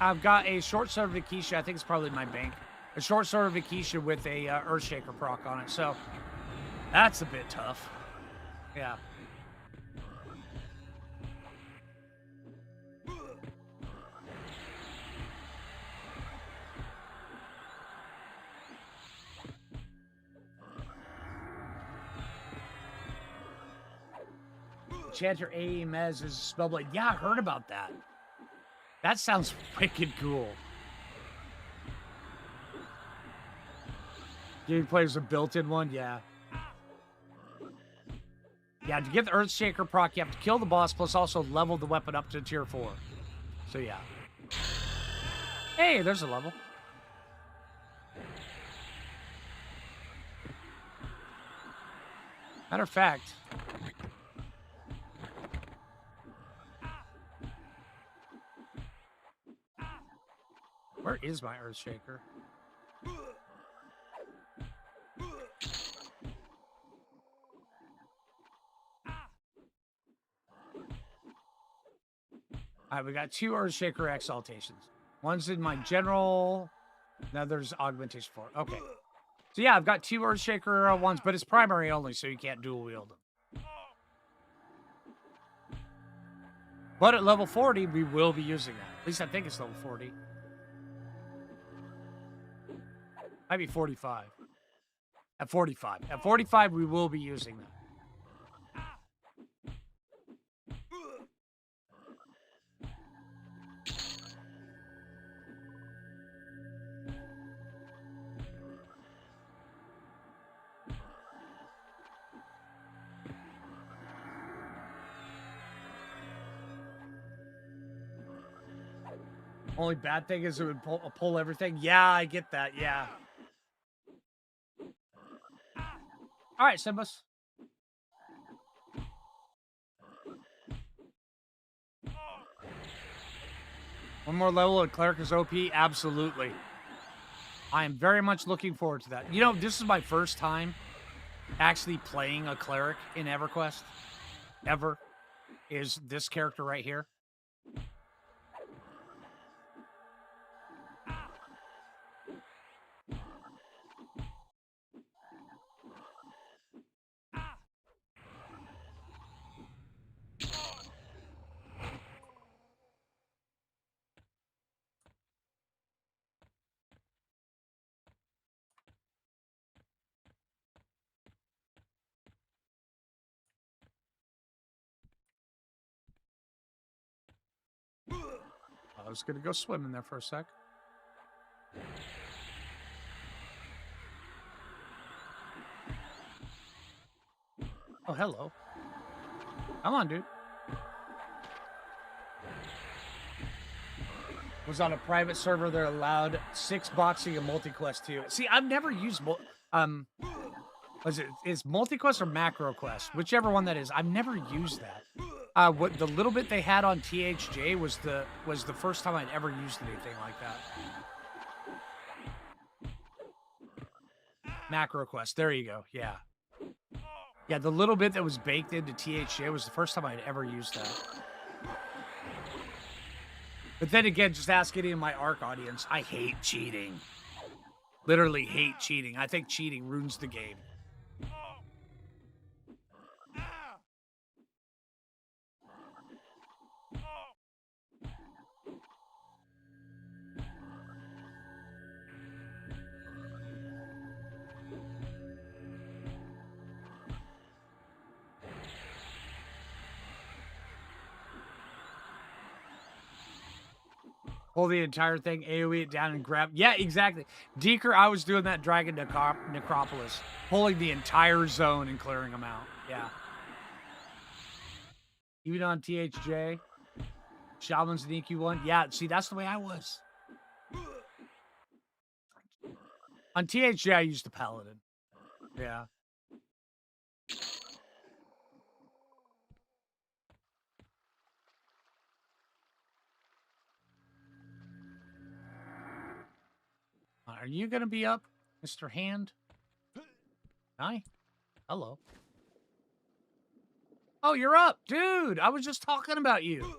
I've got a short sword of Akisha. I think it's probably my bank. A short sword of Akisha with a Earthshaker proc on it. So that's a bit tough. Yeah. Enchanter Ames is Spellblade. Yeah, I heard about that. That sounds wicked cool. Game players a built-in one, yeah. Yeah, to get the Earthshaker proc, you have to kill the boss, plus also level the weapon up to tier 4. So yeah. Hey, there's a level. Matter of fact... Where is my Earthshaker? Alright, we got 2 Earthshaker exaltations. One's in my general, the other's augmentation 4. Okay. So yeah, I've got 2 Earthshaker ones, but it's primary only, so you can't dual wield them. But at level 40, we will be using that. At least I think it's level 40. Might be 45. At 45. At 45, we will be using that. Only bad thing is it would pull everything. Yeah, I get that. Yeah. All right, Simbus. One more level of Cleric is OP? Absolutely. I am very much looking forward to that. You know, this is my first time actually playing a Cleric in EverQuest. Ever. Is this character right here. I was going to go swim in there for a sec. Oh, hello. Come on, dude. Was on a private server that allowed 6 boxing and multi-quest too. See, I've never used Was it is multi-quest or macro quest? Whichever one that is. I've never used that. What the little bit they had on THJ was the first time I'd ever used anything like that. Macro quest. There you go. Yeah. Yeah, the little bit that was baked into THJ was the first time I'd ever used that. But then again, just ask any of my ARC audience. I hate cheating. Literally hate cheating. I think cheating ruins the game. Pull the entire thing, AoE it down and grab. Yeah, exactly. Deeker, I was doing that Dragon Necropolis. Pulling the entire zone and clearing them out. Yeah. Even on THJ. Shaman's an EQ1. Yeah, see, that's the way I was. On THJ, I used the Paladin. Yeah. Are you going to be up, Mr. Hand? Hi. Hello. Oh, you're up. Dude, I was just talking about you.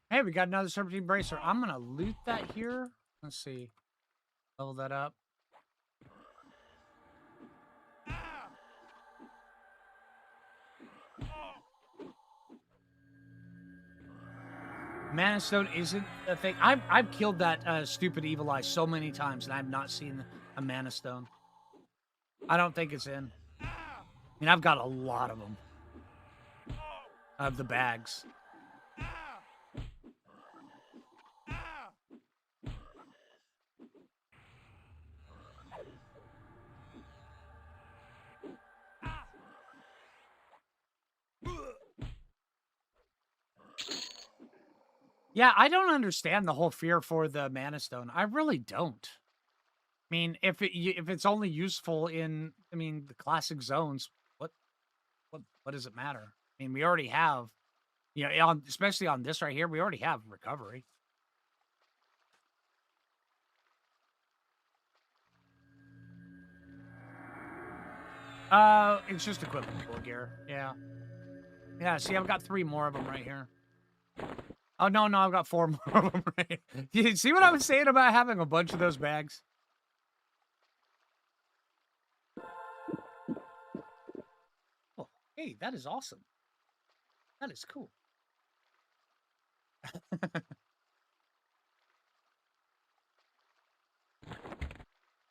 Hey, we got another Serpentine Bracer. I'm going to loot that here. Let's see. Level that up. Mana Stone isn't a thing. I've killed that stupid Evil Eye so many times, and I've not seen a Mana Stone. I don't think it's in. I mean, I've got a lot of them. Of the bags. Yeah, I don't understand the whole fear for the Mana Stone. I really don't. I mean, if it's only useful in, I mean, the classic zones, what does it matter? I mean, we already have, you know, especially on this right here, we already have recovery. It's just equipment gear. Yeah. Yeah, see, I've got 3 more of them right here. Oh, no, I've got 4 more of them right here. You see what I was saying about having a bunch of those bags? Oh, hey, that is awesome. That is cool.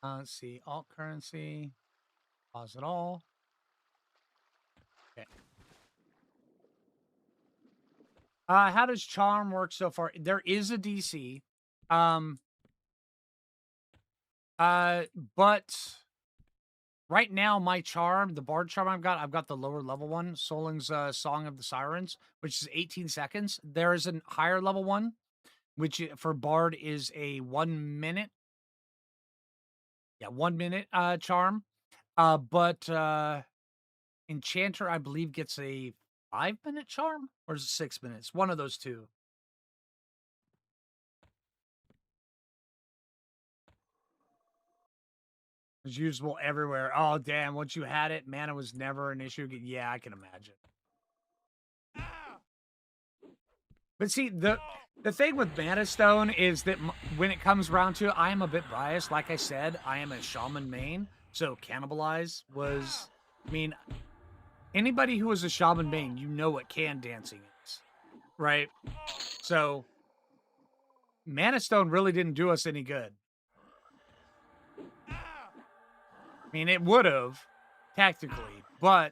Let's see. Alt currency. Pause it all. Okay. How does charm work so far? There is a DC. But right now my charm, the bard charm I've got the lower level one, Soling's Song of the Sirens, which is 18 seconds. There is a higher level one, which for bard is a 1 minute. Yeah, 1 minute charm. But enchanter, I believe, gets a 5-minute charm, or is it 6 minutes? One of those two. It's usable everywhere. Oh, damn. Once you had it, mana was never an issue. Yeah, I can imagine. But see, the thing with Mana Stone is that when it comes around to it, I am a bit biased. Like I said, I am a Shaman main. So cannibalize was, I mean, anybody who was a shaman main, you know what can dancing is, right? So Mana Stone really didn't do us any good. I mean, it would have, tactically, but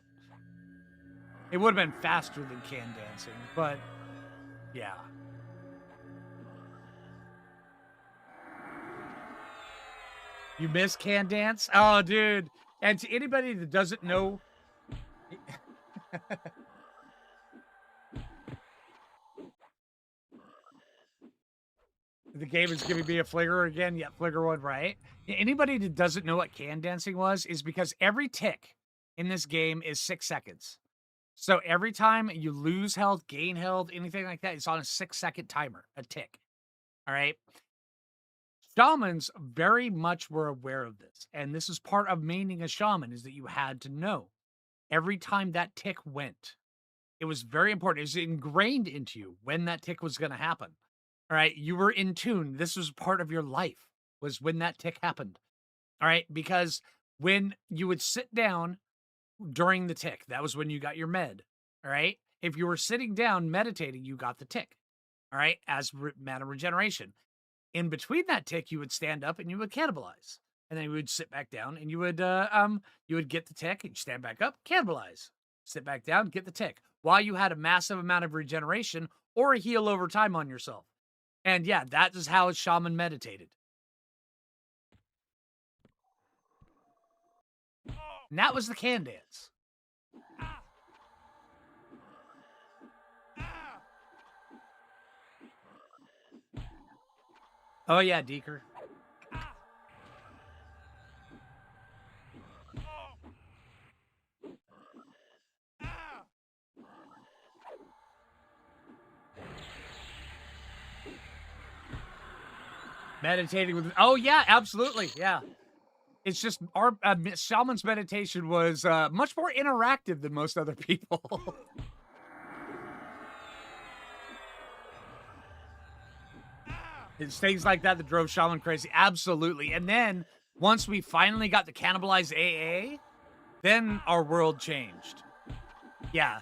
it would have been faster than can dancing. But yeah. You miss can dance? Oh, dude. And to anybody that doesn't know, the game is giving me a flicker again. Yeah, flicker one, right? Anybody that doesn't know what can dancing was is because every tick in this game is 6 seconds. So every time you lose health, gain health, anything like that, it's on a 6-second timer, a tick. All right. Shamans very much were aware of this. And this is part of maining a shaman is that you had to know every time that tick went. It was very important. It was ingrained into you when that tick was going to happen. All right. You were in tune. This was part of your life, was when that tick happened. All right. Because when you would sit down during the tick, that was when you got your med. All right. If you were sitting down meditating, you got the tick. All right. As mana regeneration. In between that tick, you would stand up and you would cannibalize. And then you would sit back down and you would get the tick and stand back up, cannibalize. Sit back down, get the tick. While you had a massive amount of regeneration or a heal over time on yourself. And yeah, that is how a shaman meditated. And that was the can dance. Oh yeah, Deeker. Meditating with, oh yeah, absolutely, yeah. It's just our shaman's meditation was much more interactive than most other people. It's things like that that drove shaman crazy, absolutely. And then once we finally got to cannibalize AA, then our world changed. Yeah.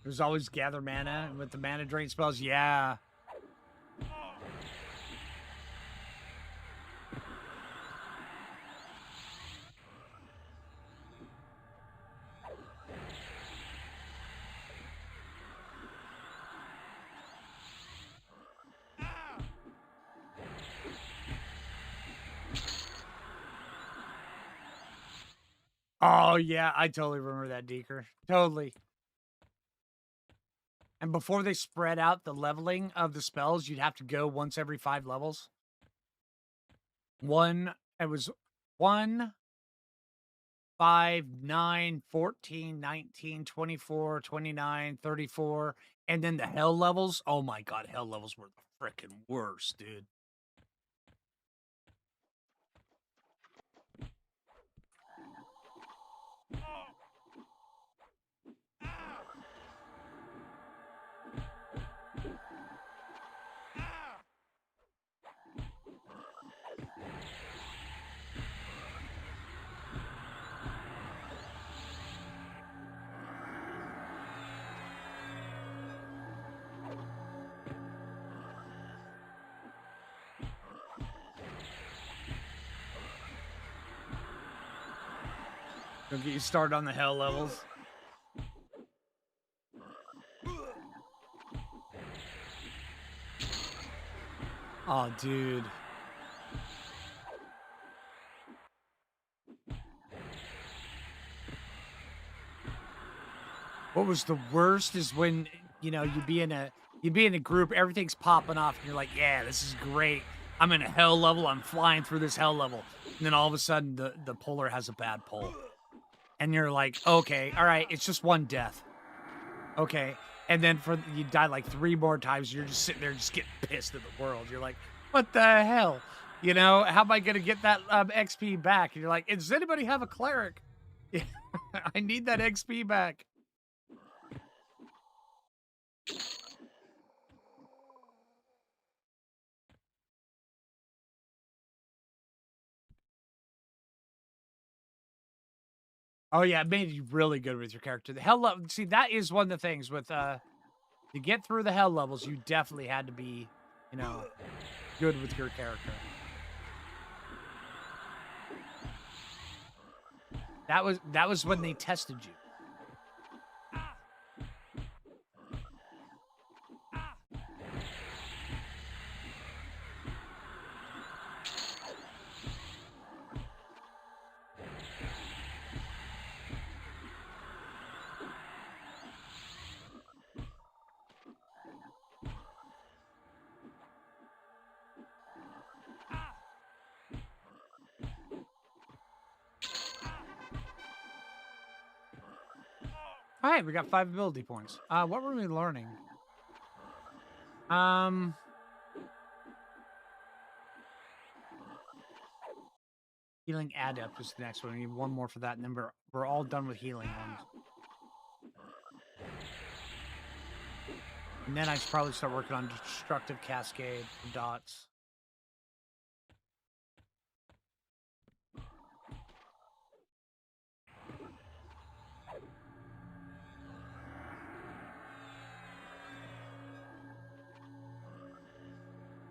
There's always gather mana with the mana drain spells. Yeah. Oh yeah, I totally remember that, Deeker. Totally. And before they spread out the leveling of the spells, you'd have to go once every 5 levels. It was 1, 5, 9, 14, 19, 24, 29, 34, and then the hell levels. Oh my god, hell levels were the freaking worst, dude. Don't get you started on the hell levels. Oh, dude. What was the worst is when, you'd be in a group, everything's popping off, and you're like, yeah, this is great. I'm in a hell level, I'm flying through this hell level. And then all of a sudden the puller has a bad pull. And you're like, okay, all right, it's just one death. Okay. And then you die like 3 more times, you're just sitting there just getting pissed at the world. You're like, "What the hell? You know, how am I gonna get that, XP back?" And you're like, "Does anybody have a cleric? Yeah, I need that XP back." Oh, yeah, it made you really good with your character. The hell level see, that is one of the things with, to get through the hell levels, you definitely had to be, you know, good with your character. That was when they tested you. Alright, we got 5 ability points. What were we learning? Um, Healing adept is the next one. We need one more for that, and then we're all done with healing ones. And then I should probably start working on destructive cascade for dots.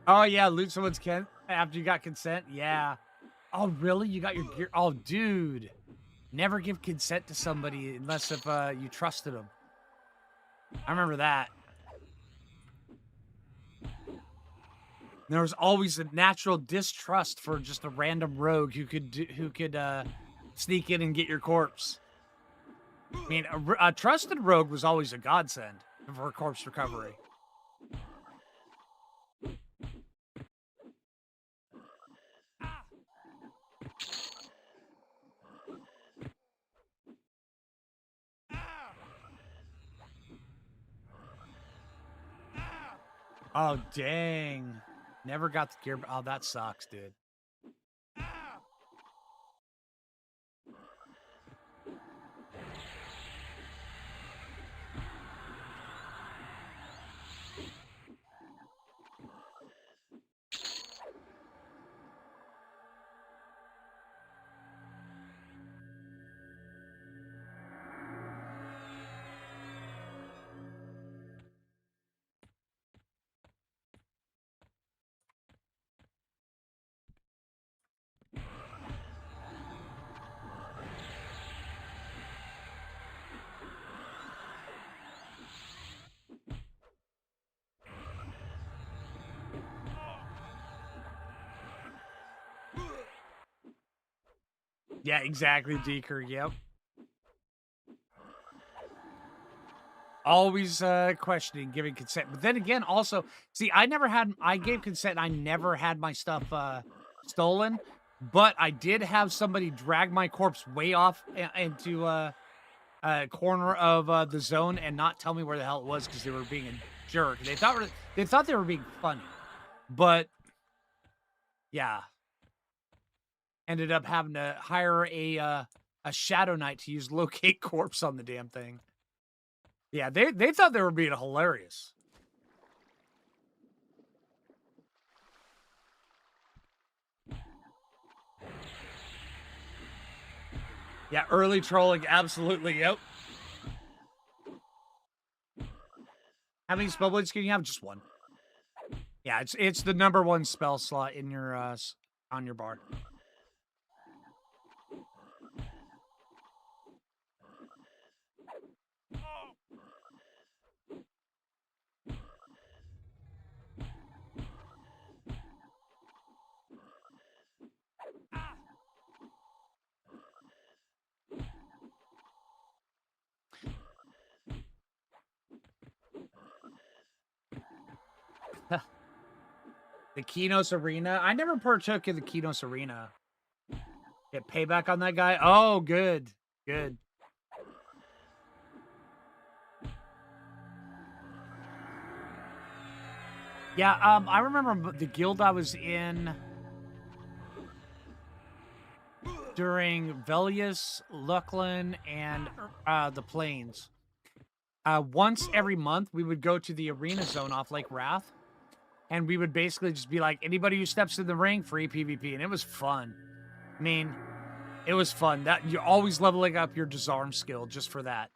Oh yeah, loot someone's after you got consent. Yeah. Oh really? You got your gear? Oh dude, never give consent to somebody unless if you trusted them. I remember that. There was always a natural distrust for just a random rogue who could sneak in and get your corpse. I mean, a trusted rogue was always a godsend for corpse recovery. Oh dang! Never got the gear. Oh, that sucks, dude. Yeah, exactly, Deeker. Yep. Always questioning giving consent. But then again, also, see, I gave consent and I never had my stuff stolen, but I did have somebody drag my corpse way off into a corner of the zone and not tell me where the hell it was because they were being a jerk. They thought they were being funny, but yeah, ended up having to hire a shadow knight to use locate corpse on the damn thing. Yeah, they thought they were being hilarious. Yeah, early trolling, absolutely. Yep. How many spell blades can you have? Just one. Yeah, it's the number 1 spell slot in your on your bar. The Kinos Arena. I never partook in the Kinos Arena. Get payback on that guy. Oh, good. Good. Yeah, I remember the guild I was in during Velius, Luckland, and the Plains. Once every month, we would go to the arena zone off Lake Wrath, and we would basically just be like, anybody who steps in the ring, free PvP, and it was fun. I mean, it was fun. That you're always leveling up your disarm skill just for that.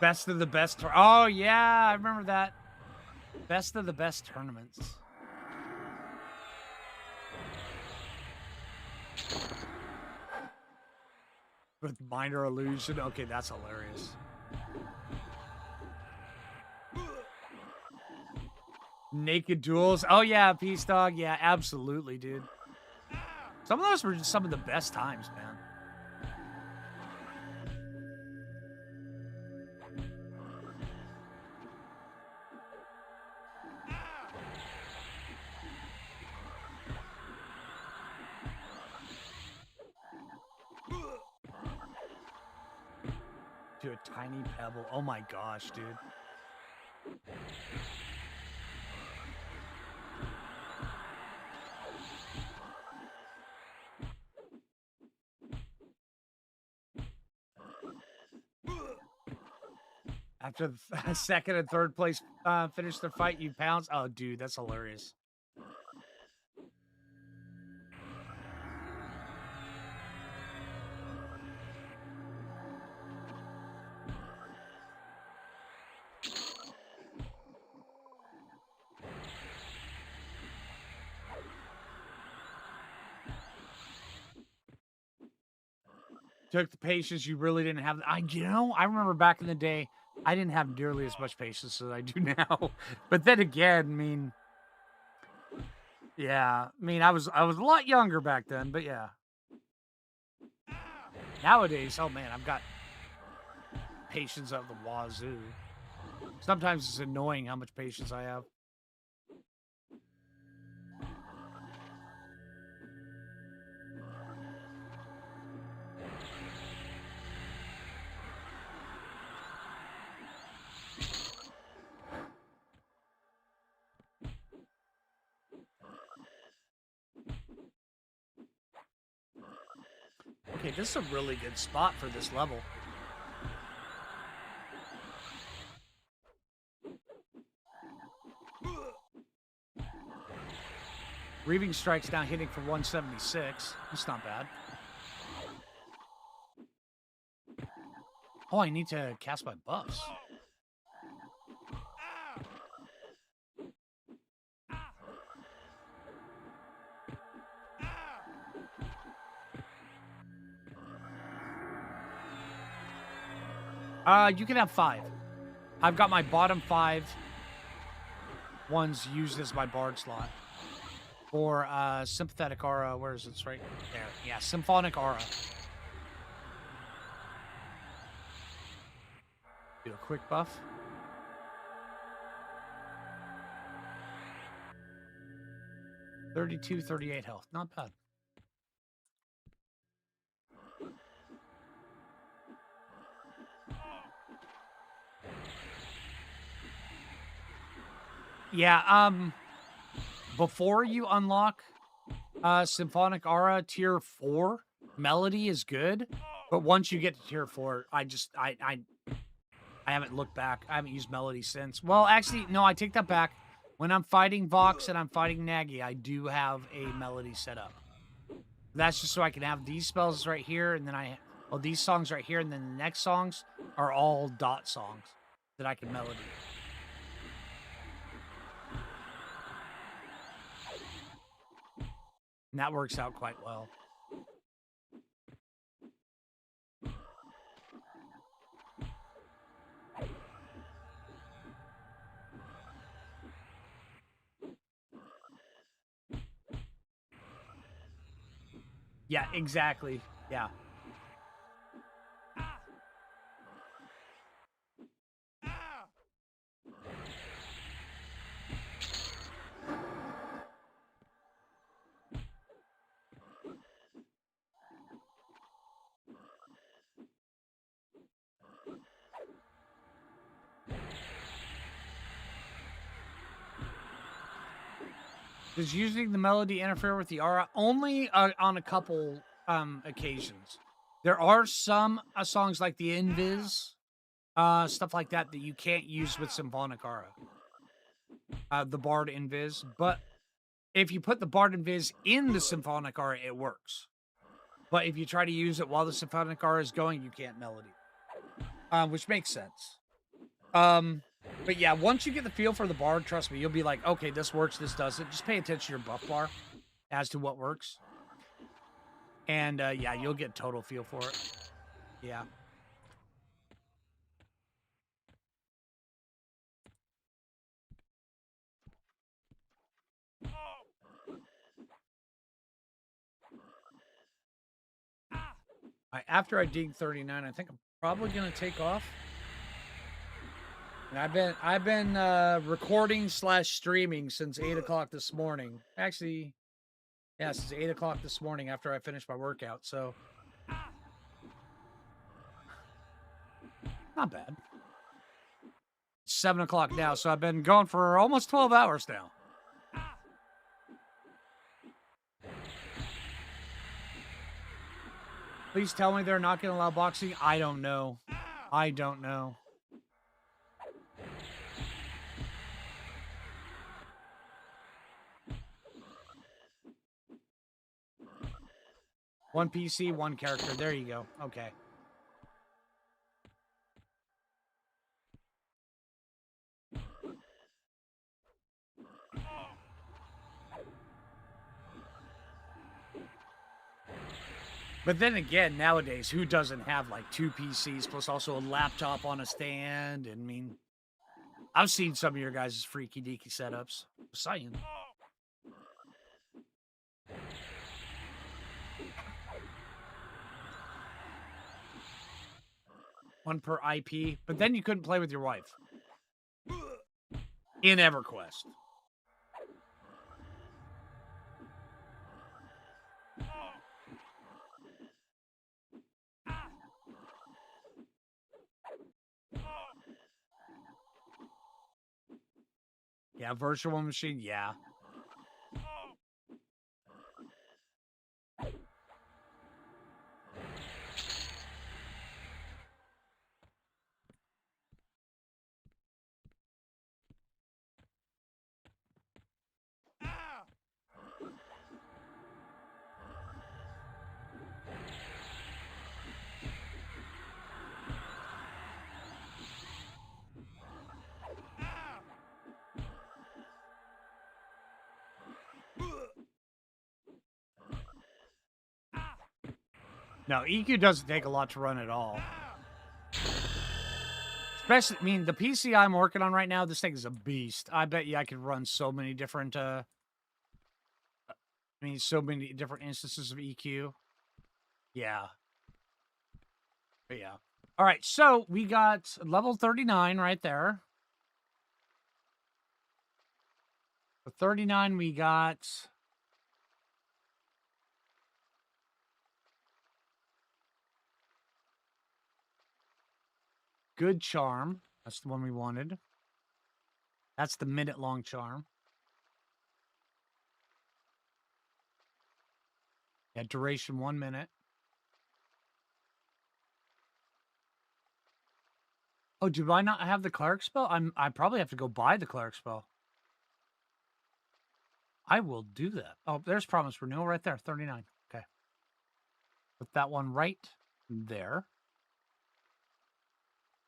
Best of the best. Oh yeah, I remember that. Best of the best tournaments. With minor illusion. Okay, that's hilarious. Naked duels. Oh yeah, Peace Dog. Yeah, absolutely, dude. Some of those were just some of the best times, man. To a tiny pebble. Oh my gosh, dude. After the second and third place finish their fight, you pounce. Oh, dude, that's hilarious. Took the patience you really didn't have. I remember back in the day, I didn't have nearly as much patience as I do now. But then again, I mean, yeah, I mean, I was a lot younger back then, but yeah. Nowadays, oh man, I've got patience of the wazoo. Sometimes it's annoying how much patience I have. Okay, this is a really good spot for this level. Reaving strikes now hitting for 176. That's not bad. Oh, I need to cast my buffs. You can have 5. I've got my bottom 5 ones used as my bard slot. For sympathetic aura, where is it? It's right there. Yeah, symphonic aura. Do a quick buff. $32, 38 health. Not bad. Yeah, before you unlock Symphonic Aura tier 4, Melody is good. But once you get to tier 4, I haven't looked back. I haven't used Melody since. Well, actually, no, I take that back. When I'm fighting Vox and I'm fighting Nagy, I do have a Melody set up. That's just so I can have these spells right here, and then these songs right here, and then the next songs are all dot songs that I can melody. And that works out quite well. Yeah, exactly. Yeah. Does using the melody interfere with the aura? Only on a couple occasions. There are some songs like the Invis, stuff like that that you can't use with symphonic aura. The Bard Invis, but if you put the Bard Invis in the symphonic aura, it works. But if you try to use it while the symphonic aura is going, you can't melody, which makes sense. Um, but yeah, once you get the feel for the Bard, trust me, you'll be like, okay, this works, this doesn't. Just pay attention to your buff bar as to what works. And yeah, you'll get total feel for it. Yeah. After I dig 39, I think I'm probably gonna take off. And I've been recording slash streaming since 8 o'clock this morning. Actually, yeah, since 8 o'clock this morning after I finished my workout. So not bad. 7 o'clock now, so I've been going for almost 12 hours now. Please tell me they're not going to allow boxing. I don't know. I don't know. One PC, one character. There you go. Okay. But then again, nowadays, who doesn't have like 2 PCs plus also a laptop on a stand? And I mean, I've seen some of your guys' freaky deaky setups. Just saying. One per IP, but then you couldn't play with your wife in EverQuest. Yeah, virtual machine. Yeah. No, EQ doesn't take a lot to run at all. Especially, I mean, the PC I'm working on right now, this thing is a beast. I bet you I could run so many different, so many different instances of EQ. Yeah. But yeah. All right, so we got level 39 right there. For 39, we got Good Charm. That's the one we wanted. That's the minute-long charm. Yeah, duration 1 minute. Oh, do I not have the cleric spell? I probably have to go buy the cleric spell. I will do that. Oh, there's promise renewal right there, 39. Okay. Put that one right there.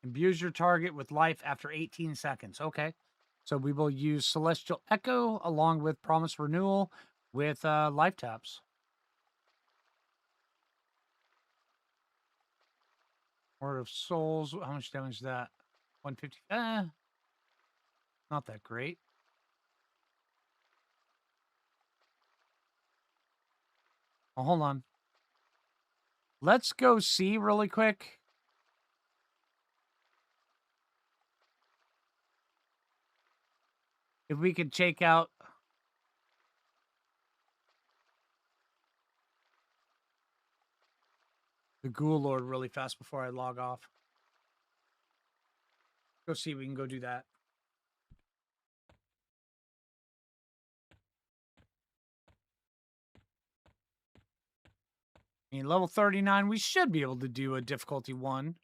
Imbues your target with life after 18 seconds. Okay. So we will use Celestial Echo along with Promise Renewal with life taps. Word of Souls. How much damage is that? 150. Not that great. Oh, hold on. Let's go see really quick. If we could check out the Ghoul Lord really fast before I log off. Go see if we can go do that. I mean, level 39, we should be able to do a difficulty 1.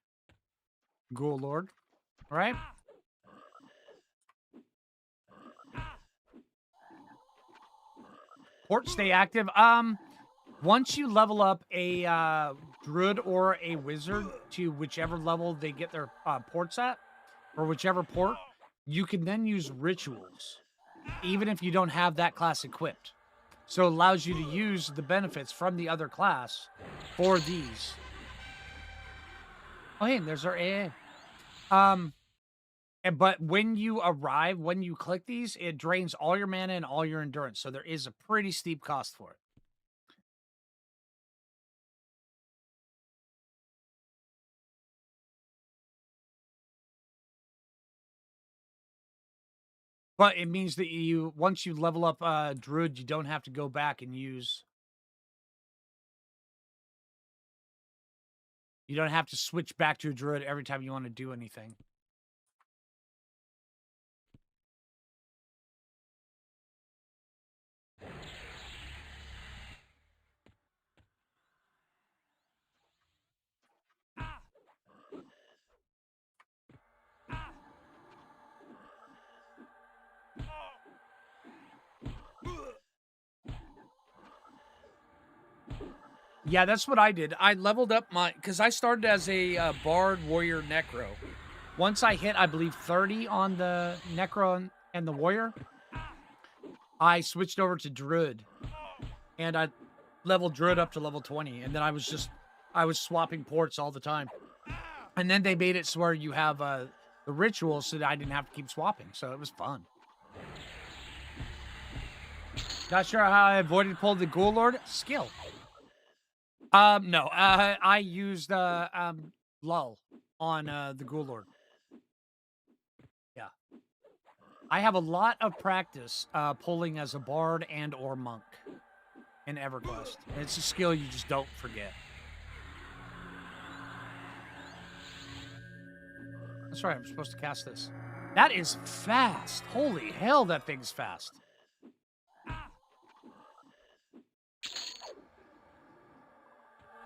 Ghoul Lord, right? Port stay active. Once you level up a druid or a wizard to whichever level they get their ports at, or whichever port, you can then use rituals, even if you don't have that class equipped. So it allows you to use the benefits from the other class for these. Oh, hey, there's our AA. But when you arrive, when you click these, it drains all your mana and all your endurance. So there is a pretty steep cost for it. But it means that once you level up Druid, you don't have to go back and use. You don't have to switch back to a Druid every time you want to do anything. Yeah, that's what I did. I leveled up because I started as a Bard, Warrior, Necro. Once I hit, I believe, 30 on the Necro and the Warrior, I switched over to Druid. And I leveled Druid up to level 20. And then I was swapping ports all the time. And then they made it so where you have the rituals so that I didn't have to keep swapping. So it was fun. Not sure how I avoided pulling the Ghoul Lord. Skill. No. I used lull on the Ghoul Lord. Yeah. I have a lot of practice pulling as a bard and or monk in EverQuest. It's a skill you just don't forget. That's right, I'm supposed to cast this. That is fast. Holy hell, that thing's fast.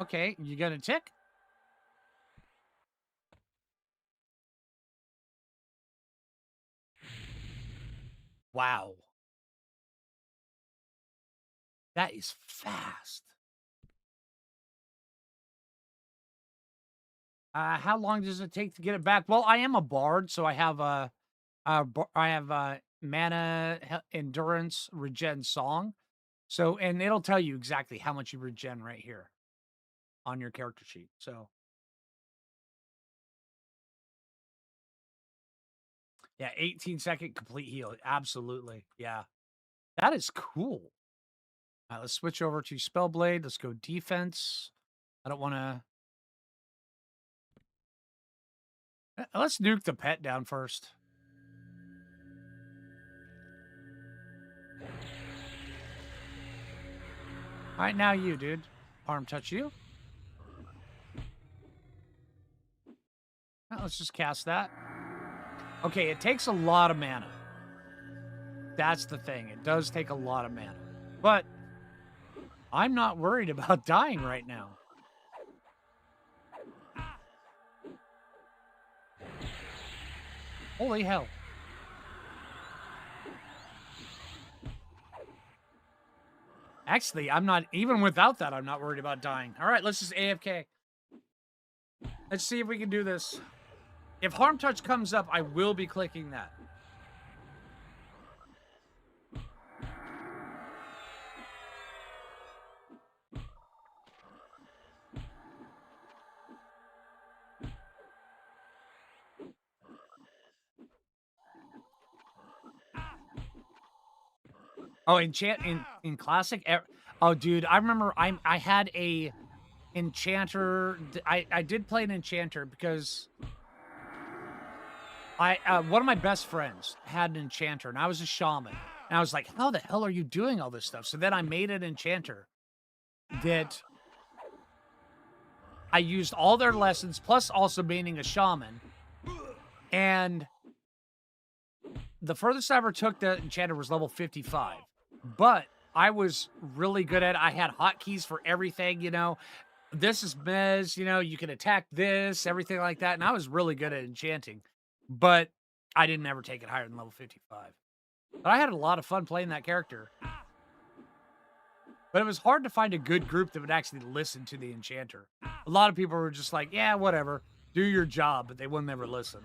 Okay, you got a tick? Wow. That is fast. How long does it take to get it back? Well, I am a bard, so I have mana, endurance, regen, song. So, and it'll tell you exactly how much you regen right here on your character sheet. So, yeah, 18-second complete heal. Absolutely. Yeah. That is cool. All right, let's switch over to Spellblade. Let's go defense. I don't want to. Let's nuke the pet down first. All right, now you, dude. Harm touch you. Let's just cast that. Okay, it takes a lot of mana. That's the thing. It does take a lot of mana. But I'm not worried about dying right now. Holy hell. Actually, I'm not, even without that, I'm not worried about dying. All right, let's just AFK. Let's see if we can do this. If Harm Touch comes up, I will be clicking that. Oh, in classic, oh, dude, I remember I had a enchanter. I did play an enchanter because one of my best friends had an enchanter, and I was a shaman. And I was like, "How the hell are you doing all this stuff?" So then I made an enchanter that I used all their lessons, plus also being a shaman. And the furthest I ever took the enchanter was level 55. But I was really good at it. I had hotkeys for everything, This is Mez, you can attack this, everything like that. And I was really good at enchanting. But I didn't ever take it higher than level 55. But I had a lot of fun playing that character. But it was hard to find a good group that would actually listen to the enchanter. A lot of people were just like, yeah, whatever, do your job, but they will never listen.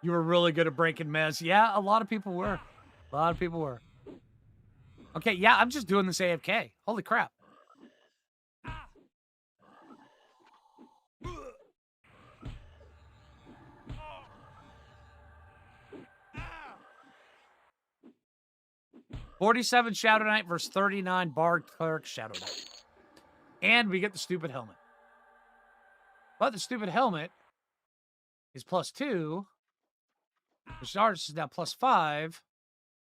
You were really good at breaking mess. Yeah, a lot of people were. A lot of people were. Okay, yeah, I'm just doing this AFK. Holy crap. $47 Shadow Knight versus 39 Bard Cleric Shadow Knight. And we get the stupid helmet. But the stupid helmet is +2. The Stardust is now +5.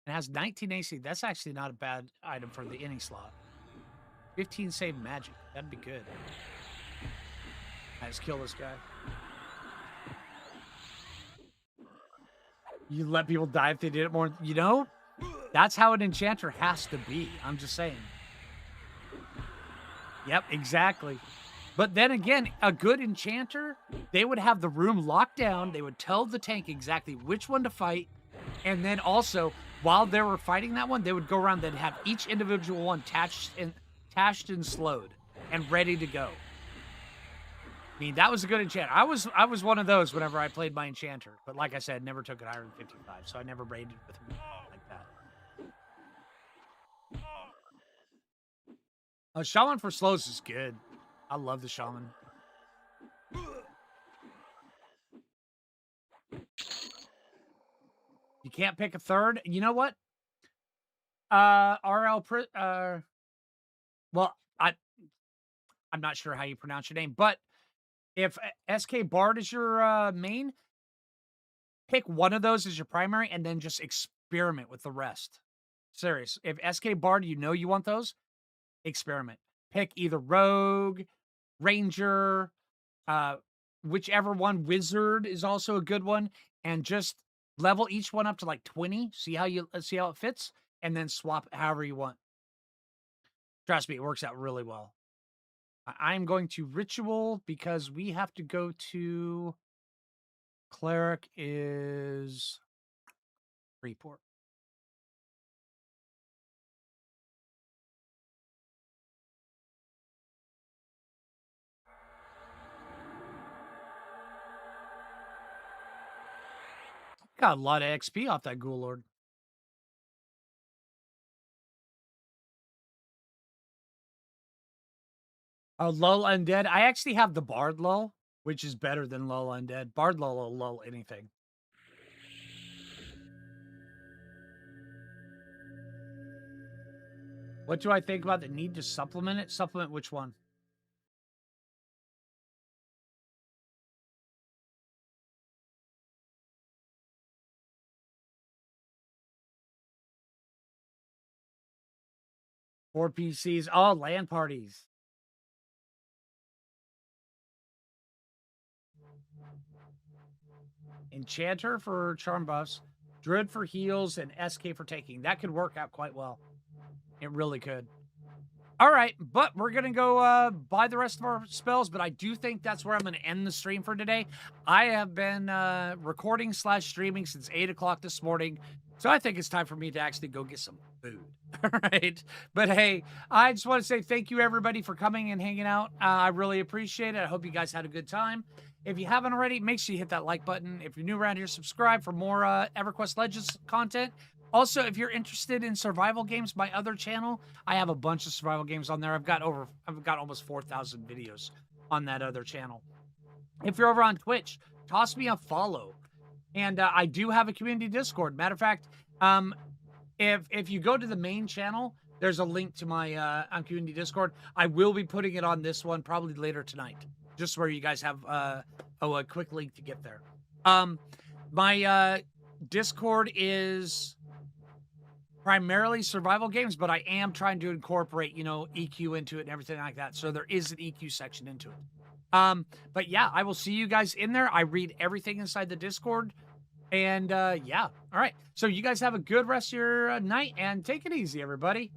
And has 19 AC. That's actually not a bad item for the inning slot. 15 save magic. That'd be good. Let's kill this guy. You let people die if they did it more. That's how an enchanter has to be. I'm just saying. Yep, exactly. But then again, a good enchanter, they would have the room locked down. They would tell the tank exactly which one to fight. And then also, while they were fighting that one, they would go around and have each individual one tashed and slowed and ready to go. I mean, that was a good enchanter. I was one of those whenever I played my enchanter. But like I said, never took it higher than 55, so I never raided with him like that. Shaman for slows is good. I love the shaman. You can't pick a third. You know what? Well, I'm not sure how you pronounce your name, but if SK Bard is your main, pick one of those as your primary and then just experiment with the rest. Serious. If SK Bard, you want those, experiment. Pick either Rogue, Ranger, whichever one. Wizard is also a good one, and just level each one up to like 20. See how it fits, and then swap however you want. Trust me, it works out really well. I'm going to Ritual because we have to go to Cleric is Freeport. Got a lot of XP off that Ghoul Lord. Oh, Lull Undead. I actually have the Bard Lull, which is better than Lull Undead. Bard Lull will lull anything. What do I think about the need to supplement it? Supplement which one? Four PCs. Oh, LAN parties. Enchanter for charm buffs, Druid for heals, and SK for taking. That could work out quite well. It really could. All right, but we're going to go buy the rest of our spells, but I do think that's where I'm going to end the stream for today. I have been recording / streaming since 8 o'clock this morning, so I think it's time for me to actually go get some food. All right, but hey, I just want to say thank you, everybody, for coming and hanging out. I really appreciate it. I hope you guys had a good time. If you haven't already, make sure you hit that like button. If you're new around here, subscribe for more EverQuest Legends content. Also, if you're interested in survival games, my other channel, I have a bunch of survival games on there. I've got almost 4,000 videos on that other channel. If you're over on Twitch, toss me a follow. And I do have a community Discord. Matter of fact, um, if you go to the main channel, there's a link to my community Discord. I will be putting it on this one probably later tonight, just where you guys have a quick link to get there. My Discord is primarily survival games, but I am trying to incorporate, EQ into it and everything like that. So there is an EQ section into it. But yeah, I will see you guys in there. I read everything inside the Discord. And yeah, all right. So you guys have a good rest of your night and take it easy, everybody.